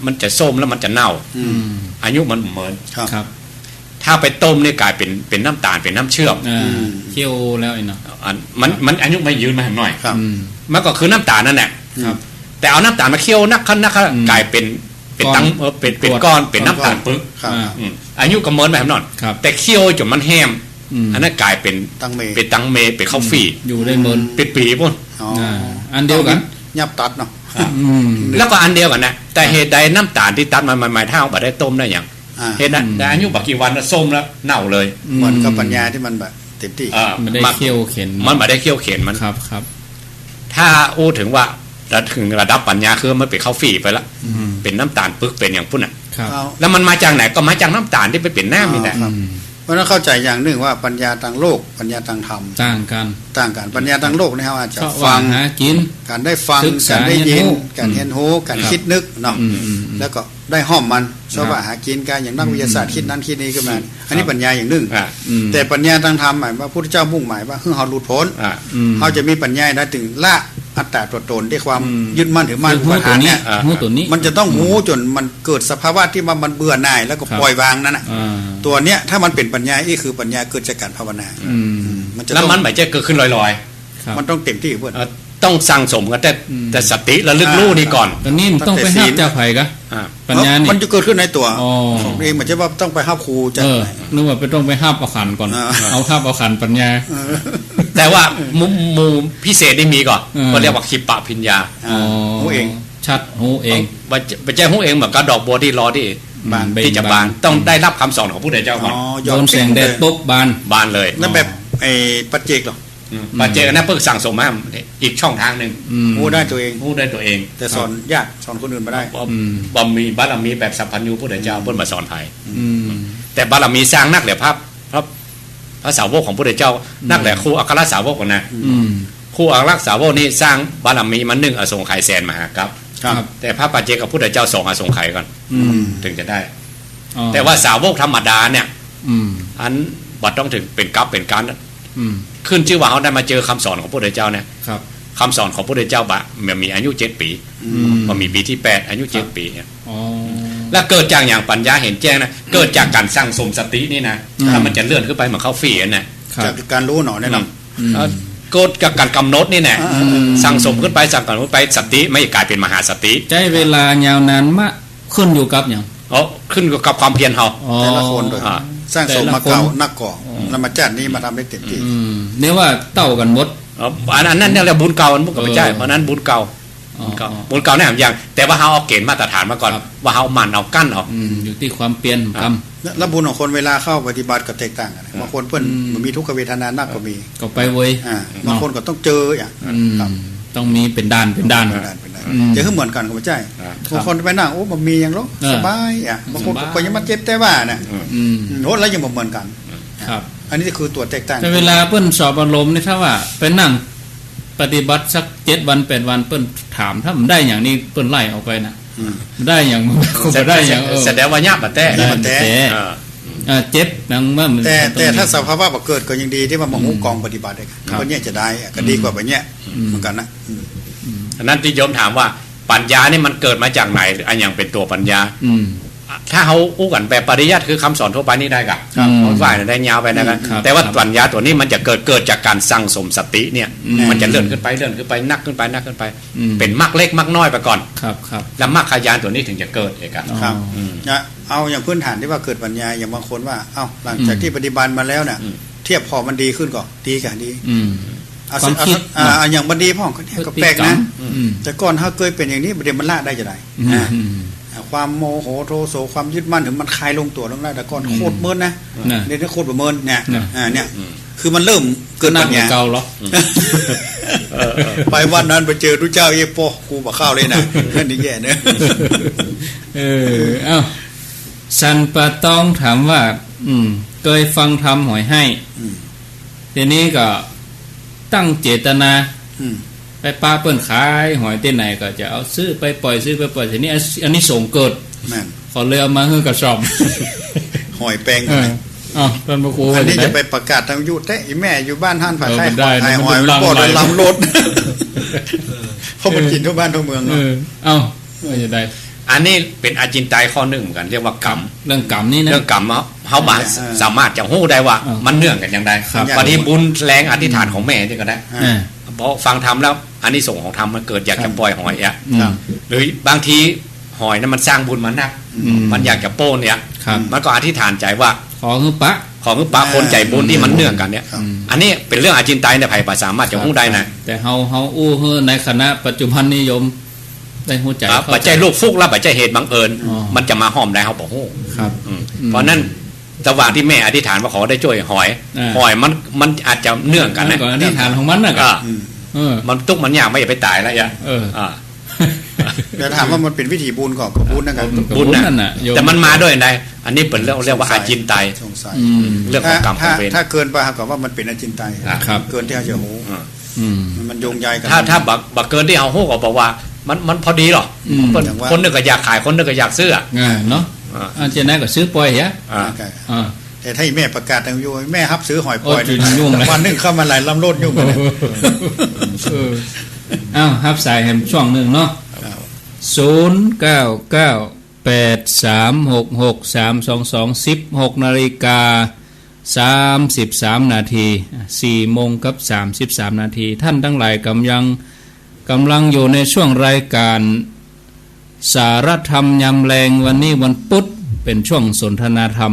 มันจะส้มแล้วมันจะเน่าอายุมันเหมือน ครับ ถ้าไปต้มเนี่ยกลายเป็นน้ำตาลเป็นน้ำเชื่อม เคี่ยวแล้วไอ้เนาะ มันอายุไม่ยืนมาหน่อย ครับ มันก็คือน้ำตาลนั่นแหละ ครับ แต่เอาน้ำตาลมาเคี่ยวนักขั้นกลายเป็นตั้งเป็นก้อนเป็นน้ำตาลปึ๊ก ครับ อายุก็เหมือนไปหน่อย ครับ แต่เคี่ยวจนมันแห้มอันนั้นกลายเป็น ตั้งเม เป็นตังเมเป็นข้าวฝี อยู่ได้เหมือน เป็นปีพุ่น อ๋อ อันเดียวกัน ยับตัดเนาะ แล้วก็อันเดียวกันนะแต่เหตุใดน้ำตาลที่ตัดมันหมายถ้าเอาไปได้ต้มได้อย่างเหตุนั้นแต่อายุบักกี่วันส้มแล้วเน่าเลย เหมือนกับปัญญาที่มันแบบเต็มที่ มันได้เคี่ยวเข็น มันไม่ได้เคี่ยวเข็นมัน ครับครับ ถ้าอู้ถึงว่าถึงระดับปัญญาคือมันเป็นข้าวฝีไปละเป็นน้ำตาลปึ๊กเป็นอย่างพุ่นอ่ะ ครับ แล้วมันมาจากไหนก็มาจากน้ำตาลที่ไปเป็นน้ำนี่แหละ เพราะนั้นเข้าใจอย่างหนึ่งว่าปัญญาทางโลกปัญญาทางธรรม ต่างกัน ต่างกันปัญญาทางโลกนี่เขาอาจจะ ชอบ ฟัง หากิน การได้ฟัง ศึกษา การได้ยิน เรียนรู้ การเรียนรู้การคิดนึกเนาะ แล้วก็ได้ห้อมมันชอบว่าหากินการอย่างนักวิทยาศาสตร์คิดนั้นคิดนี้ขึ้นมาอันนี้ปัญญาอย่างหนึ่งแต่ปัญญาทางธรรมหมายว่าพระพุทธเจ้ามุ่งหมายว่าเพื่อเราหลุดพ้นเขาจะมีปัญญาได้ถึงละอัตตาตัวตนที่ความยึดมั่นถือมั่นอุปทานเนี่ย ตัวนี้ มันจะต้องหูจนมันเกิดสภาวะที่มันเบื่อหน่ายแล้วก็ปล่อยวางนั่นน่ะตัวเนี้ยถ้ามันเป็นปัญญานี่คือปัญญาเกิดจากการภาวนามันจะ แล้ว ต้อง มันหมายจะเกิดขึ้นลอย มันต้องเต็มที่เพื่อน ๆต้องสั่งสมกันแต่สติระลึกรู้นี่ก่อน ตอนนี้มันต้องไปห้ามเจ้าไผ่กะปัญญานี่ มันจะเกิดขึ้นในตัว อ๋อ ของเองมันจะว่าต้องไปห้าครูจะ นึกว่าไปต้องไปห้ามเอาขันก่อน เอาห้ามเอาขันปัญญา แต่ว่ามูพิเศษนี่มีก่อนก็เรียกว่าคิปะพิญญา หูเอง ชัดหูเอง บัจเจ้หูเองเหมือนกับดอกบัวที่รอที่ บาน ที่จะบานต้องได้รับคำสอนของพระพุทธเจ้าก่อน โดนแสงแดดปุ๊บบาน บานเลย นั่นแบบไอ้ปัจเจกหรอ บัจเจกนั้นเพิ่งสั่งสมมาอีกช่องทางหนึ่ง หูได้ตัวเอง หูได้ตัวเอง แต่สอนยากสอนคนอื่นไม่ได้ บารมีแบบสัพพัญญูพุทธเจ้าเพิ่นมาสอนไทยแต่บารมีสร้างนักแหละพระสาวกของพุทธเจ้านักแหละครูอัครสาวกก่อนนะครูอัครสาวกนี่สร้างบารมีมัน1อสงไขยแสนมหากัปแต่พระปัจเจกกับพุทธเจ้า2อสงไขยก่อนถึงจะได้แต่ว่าสาวกธรรมดาเนี่ยอันบัดต้องถึงเป็นกัปเป็นการขึ้นชื่อว่าเขาได้มาเจอคำสอนของพระพุทธเจ้าเนี่ยคำสอนของพระพุทธเจ้าบะมันมีอายุ7 ปีมันมีปีที่8อายุ7 ปีเนี่ยแล้วเกิดจากอย่างปัญญาเห็นแจ้งนะเกิดจากการสร้างสมสตินี่นะถ้ามันจะเลื่อนขึ้นไปเหมือนเข้าฝีนั่นน่ะ จากการรู้หนอแน่นอน เกิดจากการกำหนดนี่แน่สั่งสมขึ้นไปสั่งกันขึ้นไปสติไม่กลายเป็นมหาสติ ใช้เวลายาวนานมากขึ้นอยู่กับอย่างขึ้นกับความเพียรเขา แต่ละคนโดยสร้างสมมาเก่านักก่อแล้วมาจัดนี้มาทำได้เต็มที่เนี่ยว่าเต่ากันหมดอันนั้นเนี่ยเรียกบุญเก่าบุญเก่าไม่ใช่เพราะนั้นบุญเก่าบุญเก่าเนี่ยอย่างแต่ว่าเขาเอาเกณฑ์มาตรฐานมาก่อนว่าเขามันเอากั้นออกอยู่ที่ความเปลี่ยนกรรมแล้วบุญของคนเวลาเข้าปฏิบัติก็แตกต่างกันบางคนเพิ่นมันมีทุกขเวทนานักก็มีก็ไปเว้ยบางคนก็ต้องเจออย่างต้องมีเป็นด้านจะขึ้นเหมือนกันก็ไม่ใช่บางคนไปนั่งโอ้มันมีอย่างหรอสบายบางคนก็ยังมันเจ็บแต่ว่าน่ะโหแล้วยังเหมือนกันครับอันนี้คือตัวแตกต่างแต่เวลาเปิ้นสอบอารมณ์นี่ถ้าว่าไปนั่งปฏิบัติสัก7 วัน8 วันเปิ้นถามถ้ามันได้อย่างนี้เปิ้นไล่ออกไปนะได้อย่างได้อย่างแสดงว่ายากแต่เจ็บนังว่าแต่ถ้าสภาวะบ่เกิดก็ยังดีที่ว่ามาหูกองปฏิบัติได้ก็เนี่ยจะได้ก็ดีกว่าแบบเนี้ยเหมือนกันนะอันนั้นที่โยมถามว่าปัญญานี่มันเกิดมาจากไหนอันอย่างเป็นตัวปัญญาถ้าเขาอู้กันแบบปริยัติคือคำสอนทั่วไปนี่ได้กับฝ่ายได้ยาวไปนะครับแต่ว่าปัญญาตัวนี้มันจะเกิดจากการสั่งสมสติเนี่ยมันจะเลื่อนขึ้นไปนักขึ้นไปเป็นมากเล็กมากน้อยไปก่อนแล้วมากขยานตัวนี้ถึงจะเกิดเองครับเอาอย่างพื้นฐานที่ว่าเกิดปัญญาอย่างบางคนว่าเอ้าหลังจากที่ปฏิบัติมาแล้วเนี่ยเทียบพอมันดีขึ้นก่อนดีกันดีความคิดอย่างบันดีพ่อก็แปลกนะแต่ก่อนถ้าเคยเป็นอย่างนี้ประเดี๋ยวมันละได้จะได้ความโมโหโทโสความยึดมั่นถึงมันคลายลงตัวลงได้แต่ก่อนโคตรเมินนะเดี๋ยวนี้โคตรเมินเนี่ยเนี่ยคือมันเริ่มเกิดปัญญาเก่าหรอไปวันนั้นไปเจอทุกเจ้าเอโปกูบอกข้าวเลยนะนี่แย่เนอะเอ้าสันปะต้องถามว่าเคยฟังธรรมหอยให้ทีนี้ก็ตั้งเจตนาไปป้าเปิ้นขายหอยที่ไหนก็จะเอาซื้อไปปล่อยทีนี้อันนี้ส่งเกิดขอเลยเอามาให้กระสอบห หอยแปลง ท่านพระครู อันนี้จะไปประกาศทางยุทธแต่แม่อยู่บ้านท่านผัดไทย ได้ หอยมันบ่ได้ลำรถเขามันกินทั่วบ้านทั่วเมืองเนาะไม่จะได้อันนี้เป็นอาจินไตยข้อหนึ่งเหมือนกันเรียกว่ากรรมเรื่องกรรมนี่นะเรื่องกรรมเขาบาสามารถจะหู้ได้ว่ามันเนื่องกันอย่างไรวันนี้บุญแรงอธิษฐานของแม่นี่ก็ได้เพราะฟังธรรมแล้วอันนี้ส่งของธรรมมันเกิดอยากจะปล่อยหอยหรือบางทีหอยนั้นมันสร้างบุญมานักมันอยากจะโป้เนี่ยมันก็อธิษฐานใจว่าขอคือปะคนใจบุญที่มันเนื่องกันเนี่ยอันนี้เป็นเรื่องอาจินไตยในไผ่ภาษามารถจะหู้ได้นะแต่เฮาอู้ในคณะปัจจุบันนิยมได้หู้ใจปัจจัยลูกฟุกแล้วปัจจัยเหตุบังเอิญมันจะมาห้อมได้เขาบอกหู้เพราะนั้นระหว่างที่แม่อธิษฐานว่าขอได้ช่วยหอยมันอาจจะเนื่องกันนะอธิษฐานของมันน่ะก็มันตุกมันยากไม่อย่าไปตายแล้วอย่าเดี๋ยวถามว่ามันเป็นวิถีบุญของบุญนะครับบุญนั่นน่ะแต่มันมาด้วยไงอันนี้เป็นเรียกว่าอาจินไตยเรื่องของกรรมของเวรถ้าเกินไปครับว่ามันเป็นอาจินไตยเกินที่เขาจะหูมันโยงใยกันถ้าบักเกินที่เขาหูก็บอกว่ามันพอดีหรอคนนึกก็อยากขายคนนึกก็อยากซื้อเนาะอันเจนั้นก็ซื้อปล่อยเหรอแต่ถ้าแม่ประกาศทางยูแม่ฮับซื้อหอยปล่อยวันนึงเข้ามาหลายลำโลดยุ่งกันฮับสายแฮมช่วงหนึ่งเนาะ0998362322 16:33 นาที4:33 นาทีท่านทั้งหลายกำลังอยู่ในช่วงรายการสารธรรมยามแรงวันนี้วันพุธเป็นช่วงสนทนาธรรม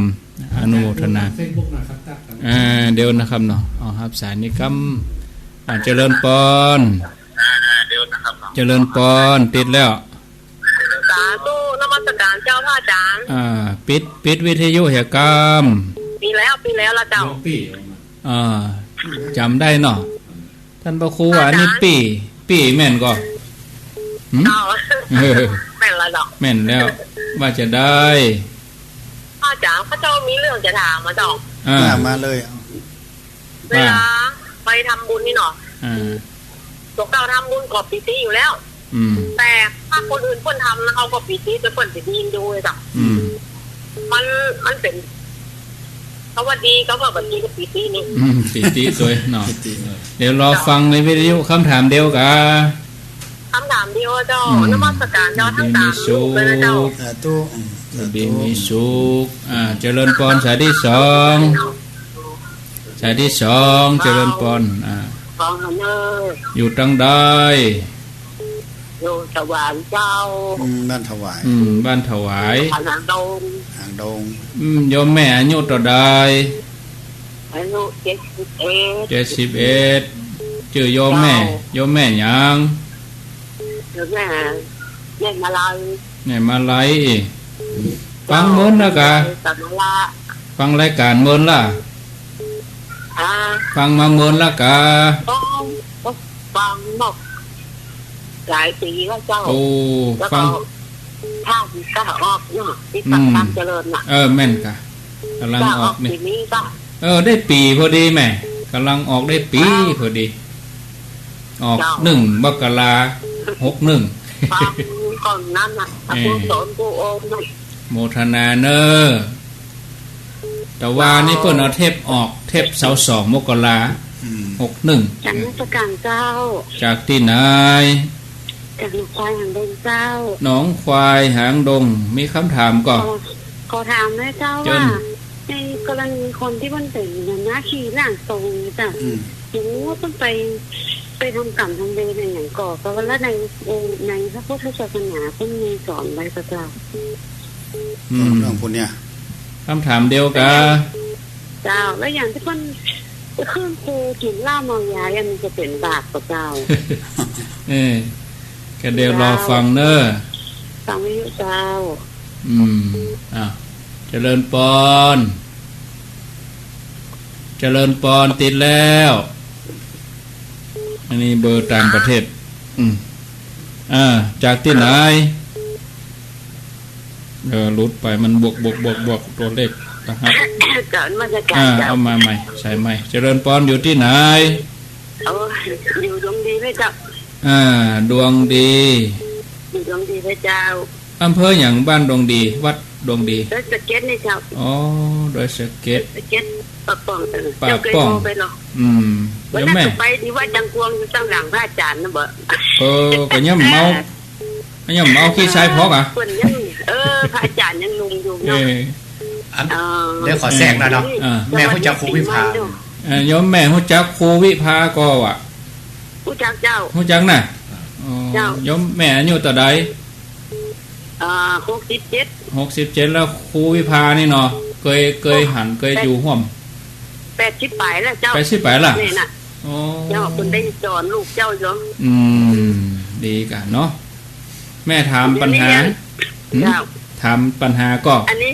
อนุโมทนาเดี๋ยวนะครับเนาะครับสายนี้กำเจริญปอนเจริญปอนติดแล้วสาธุนมัสการเจ้าพระอาจารย์ปิดวิทยุเหตุกรรมปีแล้วละเจ้าจำได้เนาะท่านพระครูว่านี่ปีแม่นก็แม่นละดอกแม่นแล้วว่าจะได้พระอาจารย์พระเจ้ามีเรื่องจะถามมาดอกมาเลยเวลาไปทำบุญนี่เนาะพวกเราทำบุญกอบปีติอยู่แล้วแต่ถ้าคนอื่นคนทำนะเขาก็ปีติจะเปิดจะดีดูเลยจ้ะมันเป็นเขาว่าดีเขาว่าแบบดีกับปีตินี่ปีติสวยเนาะเดี๋ยวรอฟังในวิทยุคำถามเดียวกันคำถามเดียวเจ้านมัสการเจ้าทั้ง3รูปเลยนะเจ้าดีมีสุขเจริญพรสายที่2เจริญพรอยู่ตั้งได้อยู่ถวายเจ้าบ้านถวายบ้านถวายหางดงโยมแม่อายุต่อได้อายุ71ชื่อโยมแม่ยังแม่มาไล่ฟังมื้อนะกะฟังรายการมื้อล่ะฟังมามื้อละกะฟังหมดหลายปีแล้วเจ้าฟังถ้าที่ก็ออกเนาะที่ตั้งเจริญน่ะแม่นกะกำลังออกนี่ได้ปีพอดีแม่กำลังออกได้ปีพอดีออก1 มกราคม 61ก่อนนั้นน่ะผู้สอนผู้โอมโมทนาเนอแต่ว่านี่เพิ่นเอาเทปออกเทป22 มกราคม 61จากราชการเจ้าจากที่ไหนจากควายหางดงเจ้าน้องควายหางดงมีคำถามก่อนขอถามนะเจ้าว่าในกรณีคนที่มันเป็นหน้าขี้ร่างทรงจ้ะอย่างนี้ว่าต้องไปทำกรรมทำเวรอย่างก่อเพราะว่าในพระพุทธศาสนาเพิ่งมีสอนไว้ประจำเรื่องพวกเนี้ยคำถามเดียวกันเจ้าแล้วอย่างที่เพิ่นเครื่องครูกินเหล้าเมายาอันนี้จะเป็นบาปกับเจ้าแกเดี๋ยวรอฟังเนอะฟังไม่ยุ่งเจ้าเจริญปอนติดแล้วอันนี้เบอร์ต่างประเทศจากที่ไหนลุดไปมันบวกตัวเลขนะครับเอามาใหม่ใส่ใหม่เจริญปอนอยู่ที่ไหนอยู่ดวงดีเลยจ้ะดวงดีอยู่ดวงดีพระเจ้าอำเภออย่างบ้านดวงดีวัด ดวงดีโดยสเก็ตนี่เจ้าอ๋อโดยสเก็ตปะป้องเจ้าเคยโทรไปหรอแล้วแม่ไปดีว่าจังกวงอยู่ตั้งหลังพระอาจารย์นะบ่ก็ย่ำเมาขี้ชายพอกอ่ะพระอาจารย์ยังนุ่มอยู่เนาะเดี๋ยวขอแทรกนะเนาะแม่ฮู้จักครูวิภาโยมแม่ฮู้จักครูวิภาก็ว่ะฮู้จักเจ้าฮู้จักน่ะโยมแม่อายุเท่าใด67แล้วครูวิภานี่เนาะเคยหันเคยอยู่ห่วม80ปลายแล้วเจ้า80ปลายล่ะนี่น่ะเจ้าคุณได้สอนลูกเจ้าอยู่ดีกันเนาะแม่ถามปัญหาถามปัญหาก็อันนี้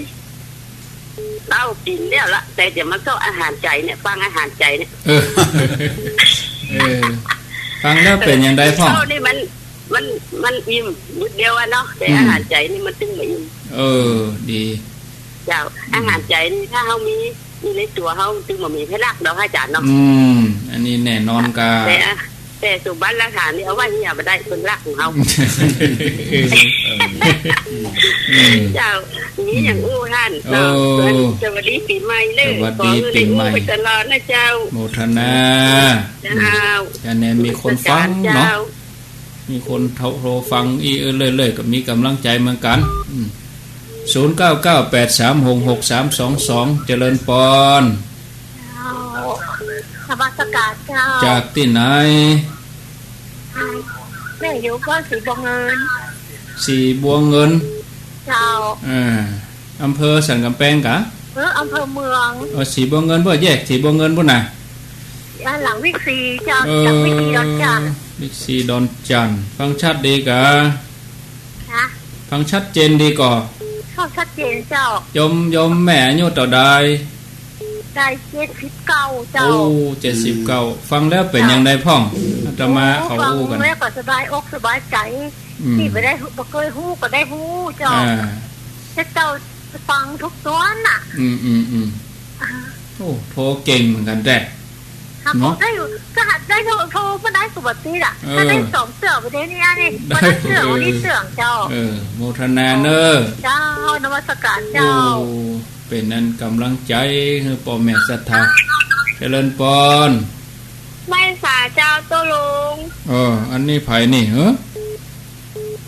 เล่ากินเนี่ยละแต่เดี๋ยวมันก็อาหารใจเนี่ยฟังอาหารใจเนี่ยฟังแล้วเป็นยังไงพ่อนี่มันอิ่มนิดเดียวเนาะแต่อาหารใจนี่มันตึงไม่อิ่มดีเจ้าอาหารใจนี่ถ้าเขามีในตัวเขาตึงมันมีให้รักเราให้จานเนาะอันนี้แน่นอนกาแต่สุบันราคานี่เอาไว้ที่อย่ามาได้คนรักของเขาเจ้านี้อย่างอู้ท่านสวัสดีปีใหม่เลยสวัสดีปีใหม่ตลอดนะเจ้าโมทนาจะแน่มีคนฟังเนาะมีคนโทรฟังเลยก็มีกำลังใจเหมือนกัน0998366322เจริญปอนธรรมสกาเจ้าจากที่ไหนแม่อยู่ก็สีบัวเงินเจ้าอำเภอสันกำแพงกะอำเภอเมืองสีบัวเงินบ่แยกสีบัวเงินบ่น่ะหลังวิกซีเจ้าจากวิกซีดอนจันวิกซีดอนจันฟังชัดดีกะฟังชัดเจนดีก่อชัดเจนเจ้ายมแม่อายุเท่าใดได้79เจ้า79ฟังแล้วเป็นยังไงพ่องอาตมาเขาฮู้กันแล้วก็สบายอกสบายใจที่บ่ได้บ่เคยฮู้ก็ได้ฮู้เจ้าเจ้าฟังทุกตัวน่ะโอ้โทรเก่งเหมือนกันแต่เนาะได้ก็หัดได้โทรบ่ได้สุบัติล่ะถ้าได้2เสือประเดี๋ยวนี้นี่บ่ได้เสือนี่เสือเจ้าโมทนาเด้อเจ้านมัสการเจ้าเป็นนั้นกำลังใจให้พ่อแม่ศรัทธาเจริญปอนไม่สาเจ้าตุลุงอันนี้ไผนี่เหรอ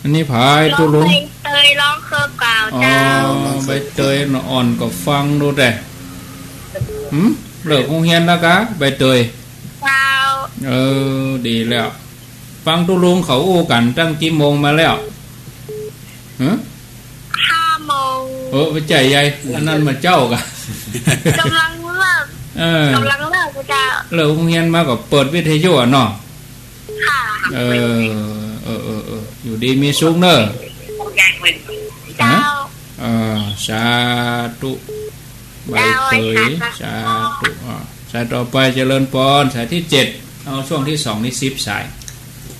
อันนี้ไผตุลุงเตยร้องเครื่องกล่าวเจ้าใบเตยอ่อนก็ฟังดูแต่เลิกโรงเรียนแล้วกะใบเตยเจ้าดีแล้วฟังตุลุงเขาอู้กันตั้งกี่โมงมาแล้ว5 โมงไปใจใหญ่อันนั้นมาเจ้ากะกำลังเลิกจ้าเลิกโรงเรียนมาก็เปิดวิทยุเนาะค่ะอยู่ดีมีสุขเนอะเจ้าสาธุใบเตยสาธุสายต่อไปเจริญปอนสายที่7เอาช่วงที่2นี่10สาย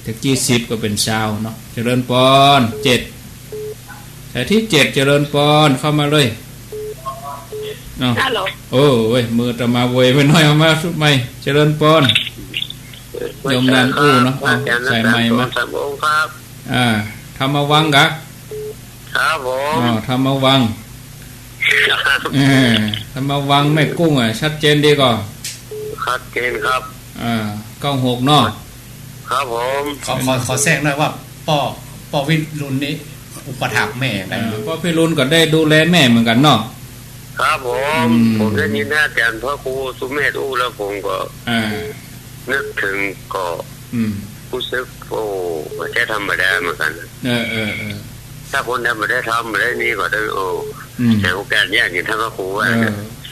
ถึง20ก็เป็นชาวเนาะเจริญปอน7สายที่7เจริญปอนเข้ามาเลยฮัลโหลโอ้ยมือตะมาเวยไปหน่อยเอามาสุดใหม่เจริญปอนยมนานอู้เนาะใส่ใหม่มาทำมาวังกะครับผมทำมาวังทำมาวังไม่กุ้งชัดเจนดีก่อนชัดเจนครับ96เนาะครับผมขอแทรกหน่อยว่าป้อวิรุณนี้อุปถัมภ์แม่ได้ป้อพิรุณก็ได้ดูแลแม่เหมือนกันเนาะครับผมได้ยินอาจารย์พระครูสุเมธอู้แล้วผมก็นึกถึงก็รู้สึกโอ้ไม่ใช่ธรรมดาเหมือนกันถ้าคนธรรมดาทำไม่ได้นี่ก็ได้แต่โอกาสยากอย่างท่านพระครูว่า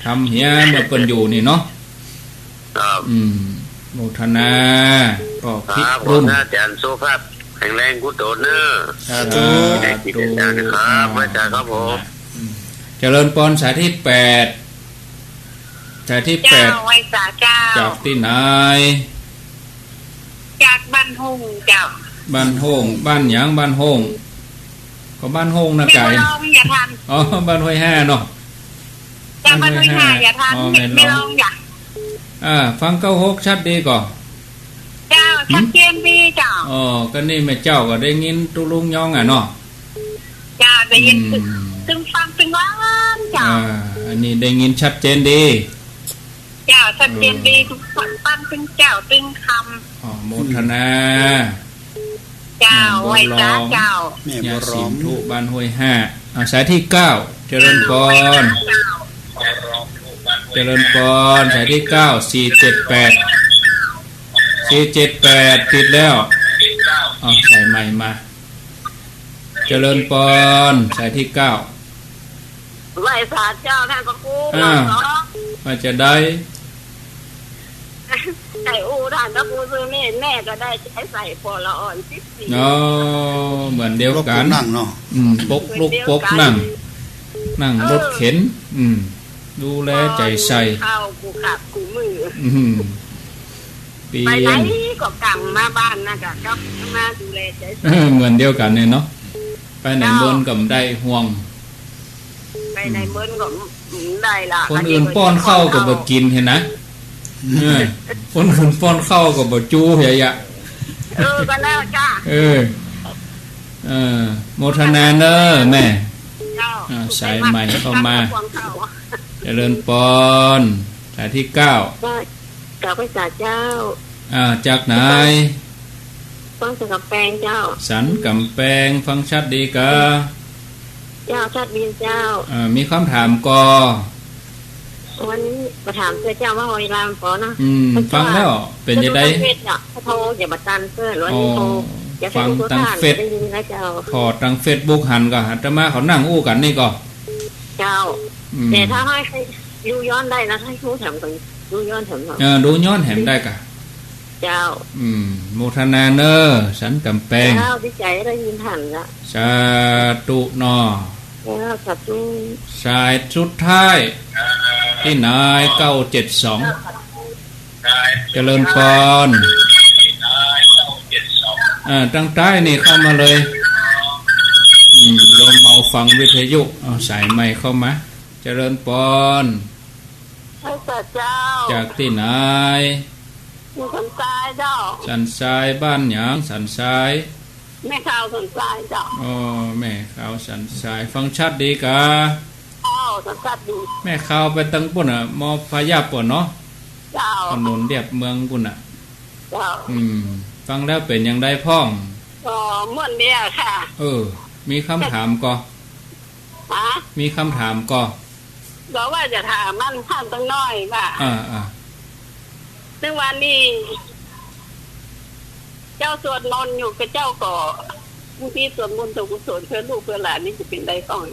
ทำเฮียเมื่อเปิ้นอยู่นี่เนาะครับโมทนาก็พิรุณอาจารย์โซภาพแข็งแรงกุศลเนอะได้กิจการนะครับอาจารย์ครับผมเจริญปอนสายที่8สายที่8ไว้สาเจ้าจากที่ไหนจากบ้านหงเจ้าบ้านหงบ้านหยังบ้านหงก็บ้านหงนะไก่บ้านห้วยแห่เนาะจากบ้านห้วยแห่อย่าทานไม่ลองอย่าฟัง96ชัดดีก่อนเจ้าชัดเจนดีเจ้าก็นี่แม่เจ้าก็ได้ยินตุลุงยองเนาะเจ้าได้ยินซึ่งฟั ฟังเป็นวันเจ้าอันนี้ได้ยินชัดเจนดีเจ้าชัดเจนดีทุกคนฟังเป็นเจ้าเป็นคำโมทนาเจ้าไว้จ้าเจ้าญาสิมทุบ้านห้วย5สายที่9เจริญพรเจริญพรสายที่9 478ติดแล้วสายใหม่มาเจริญพรสายที่9ไหว้ศาลเจ้าท่านพระครูว่าจะได้ใส่อูท่านพระครูซื้อแม่ก็ได้ใส่พอละอ่อน14เหมือนเดียวกันนั่งเนาะปกลุกปกนั่งรถเข็นดูแลใจใส่ข้าวกูขับกูมือไปไหนก็กลับมาบ้านนะก็มาดูแลใจเหมือนเดียวกันเนี่ยเนาะไปไหนเบิ้นก็ได้ห่วงไปไหนเบิ้นก็ได้ละคนอื่นป้อนข้าวก็บ่กินเห็นนะคนอื่นป้อนข้าวก็บ่จู้เหี้ยะก็แล้วจ้าโมทนาเด้อแม่สายใหม่เข้ามาเจริญพรสายที่9กราบพระเจ้าจากไหนฟังจากกำแพงเจ้าสันกำแพงฟังชัดดีกะเจ้าชัดดีเจ้ามีคำถามก็วันนี้มาถามเจ้าว่าเวลาพอนะฟังแล้วเป็นยังไงโทรอย่าบัดตันเพื่อนวันนี้โทรฟังตั้งเฟซถอดตั้งเฟซบุ๊กหันก็จะมาเขานั่งอู้กันนี่ก็เจ้าแต่ถ้าให้ดูย้อนได้นะให้ดูแถมกันดูย้อนแถมดูย้อนแถมได้กะเจ้าโมทนาเนอสันกำแพงเจ้าดีใจได้ยินทันละสาธุนอสาธุสายสุดท้ายที่นาย972เจริญพรตั้งใต้นี่เข้ามาเลยลมเอาฟังวิทยุเอาสายใหม่เข้ามาเจริญพรจากที่ไหนสันทรายเจ้าสันทรายบ้านหยางสันทรายแม่ขาวสันทรายเจ้าแม่ขาวสันทรายฟังชัดดีกะสันชัดดีแม่ขาวไปตั้งปุ่นมอพยาปุ่นเนาะถนนเรียบเมืองปุ่นฟังแล้วเป็นยังได้พ่องม่วนเนี่ยค่ะมีคำถามก็มีคำถามก็บอกว่าจะถามมันท่านตั้งน้อยว่าซึ่งวันนี้เจ้าสวดมนต์อยู่กับเจ้าก่ออุทิศส่วนบุญส่วนกุศลเพื่อลูกเพื่อหลานนี่จะเป็นได้ก่อน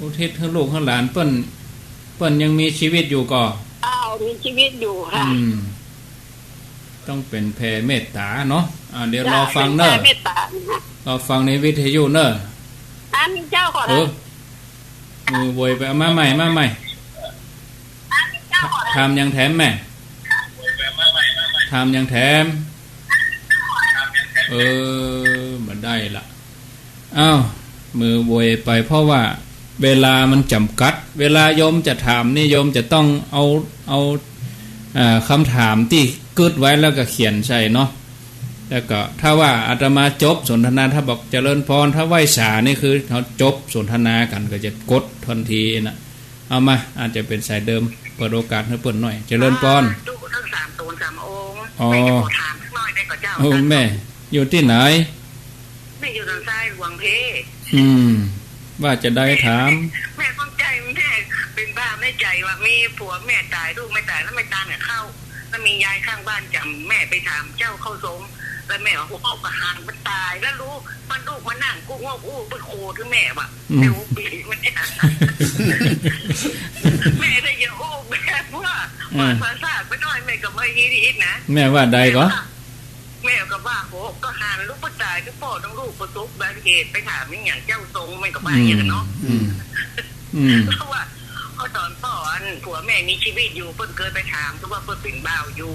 อุทิศให้ลูกให้หลานเปิ้นยังมีชีวิตอยู่ก่อมีชีวิตอยู่ค่ะต้องเป็นแผ่เมตตาเนาะเดี๋ยวรอฟังเนอะรอฟังในวิทยุเนอะเจ้าขอมือโวยไปมาใหม่ทำยังแถมแม่ทำยังแถมมาได้ละมือโวยไปเพราะว่าเวลามันจำกัดเวลาโยมจะถามนี่โยมจะต้องเอาคำถามที่กึดไว้แล้วก็เขียนใส่เนาะแล้วก็ถ้าว่าอาตมาจบสนทนาถ้าบอกเจริญพรถ้าไหว้สานี่คือเขาจบสนทนากันก็จะกดทันทีนะเอามาอาจจะเป็นสายเดิมเปิดโอกาสให้เปิดหน่อยเจริญพรดูทั้ง3ตัว3องค์ไม่ถามสักหน่อยได้ก็เจ้าแม่อยู่ที่ไหนไม่อยู่ทางซ้ายหลวงเพว่าจะได้ถามแม่ต้องใจแม่เป็นบ้าไม่ใจว่ามีผัวแม่ตายลูกไม่ตายแล้วไม่ตายเนี่ยเข้าแล้วมียายข้างบ้านจำแม่ไปถามเจ้าเข้าสงแล้วแม่ว่าหัวเอากระหังมันตายแล้วรู้มันลูกมันนั่งกู้งอกอู้เป็นโคถึงแม่ว่ะเดี๋ยวปีมันเนี่ยแม่ได้ยังโอ้แม่ว่าภาษาไม่น้อยแม่กับไม่ดีนะแม่ว่าใดก็แม่กับว่าโหก็หันลูกมันตายก็พ่อต้องลูกประสบอุบัติเหตุไปถามนี่อย่างเจ้าทรงไม่กับบ้านอย่างเนาะเพราะว่าเขาตอนพ่อผัวแม่มีชีวิตอยู่เพิ่นเคยไปถามเพราะว่าเพิ่นเป็นบ่าวอยู่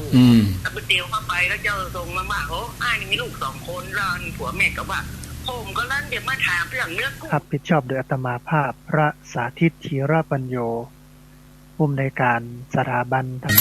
แต่เพิ่นเตียวเข้าไปแล้วเจ้าทรงมาว่าโอ้นี่มีลูก2คนแล้วผัวแม่ก็ว่าผมก็ลั่นเดี๋ยวมาถามเรื่องเนื้อกุ้งครับผิดชอบโดยอาตมาภาพพระสาธิตธีรปัญโยผู้อำนวยการสถาบันธรรม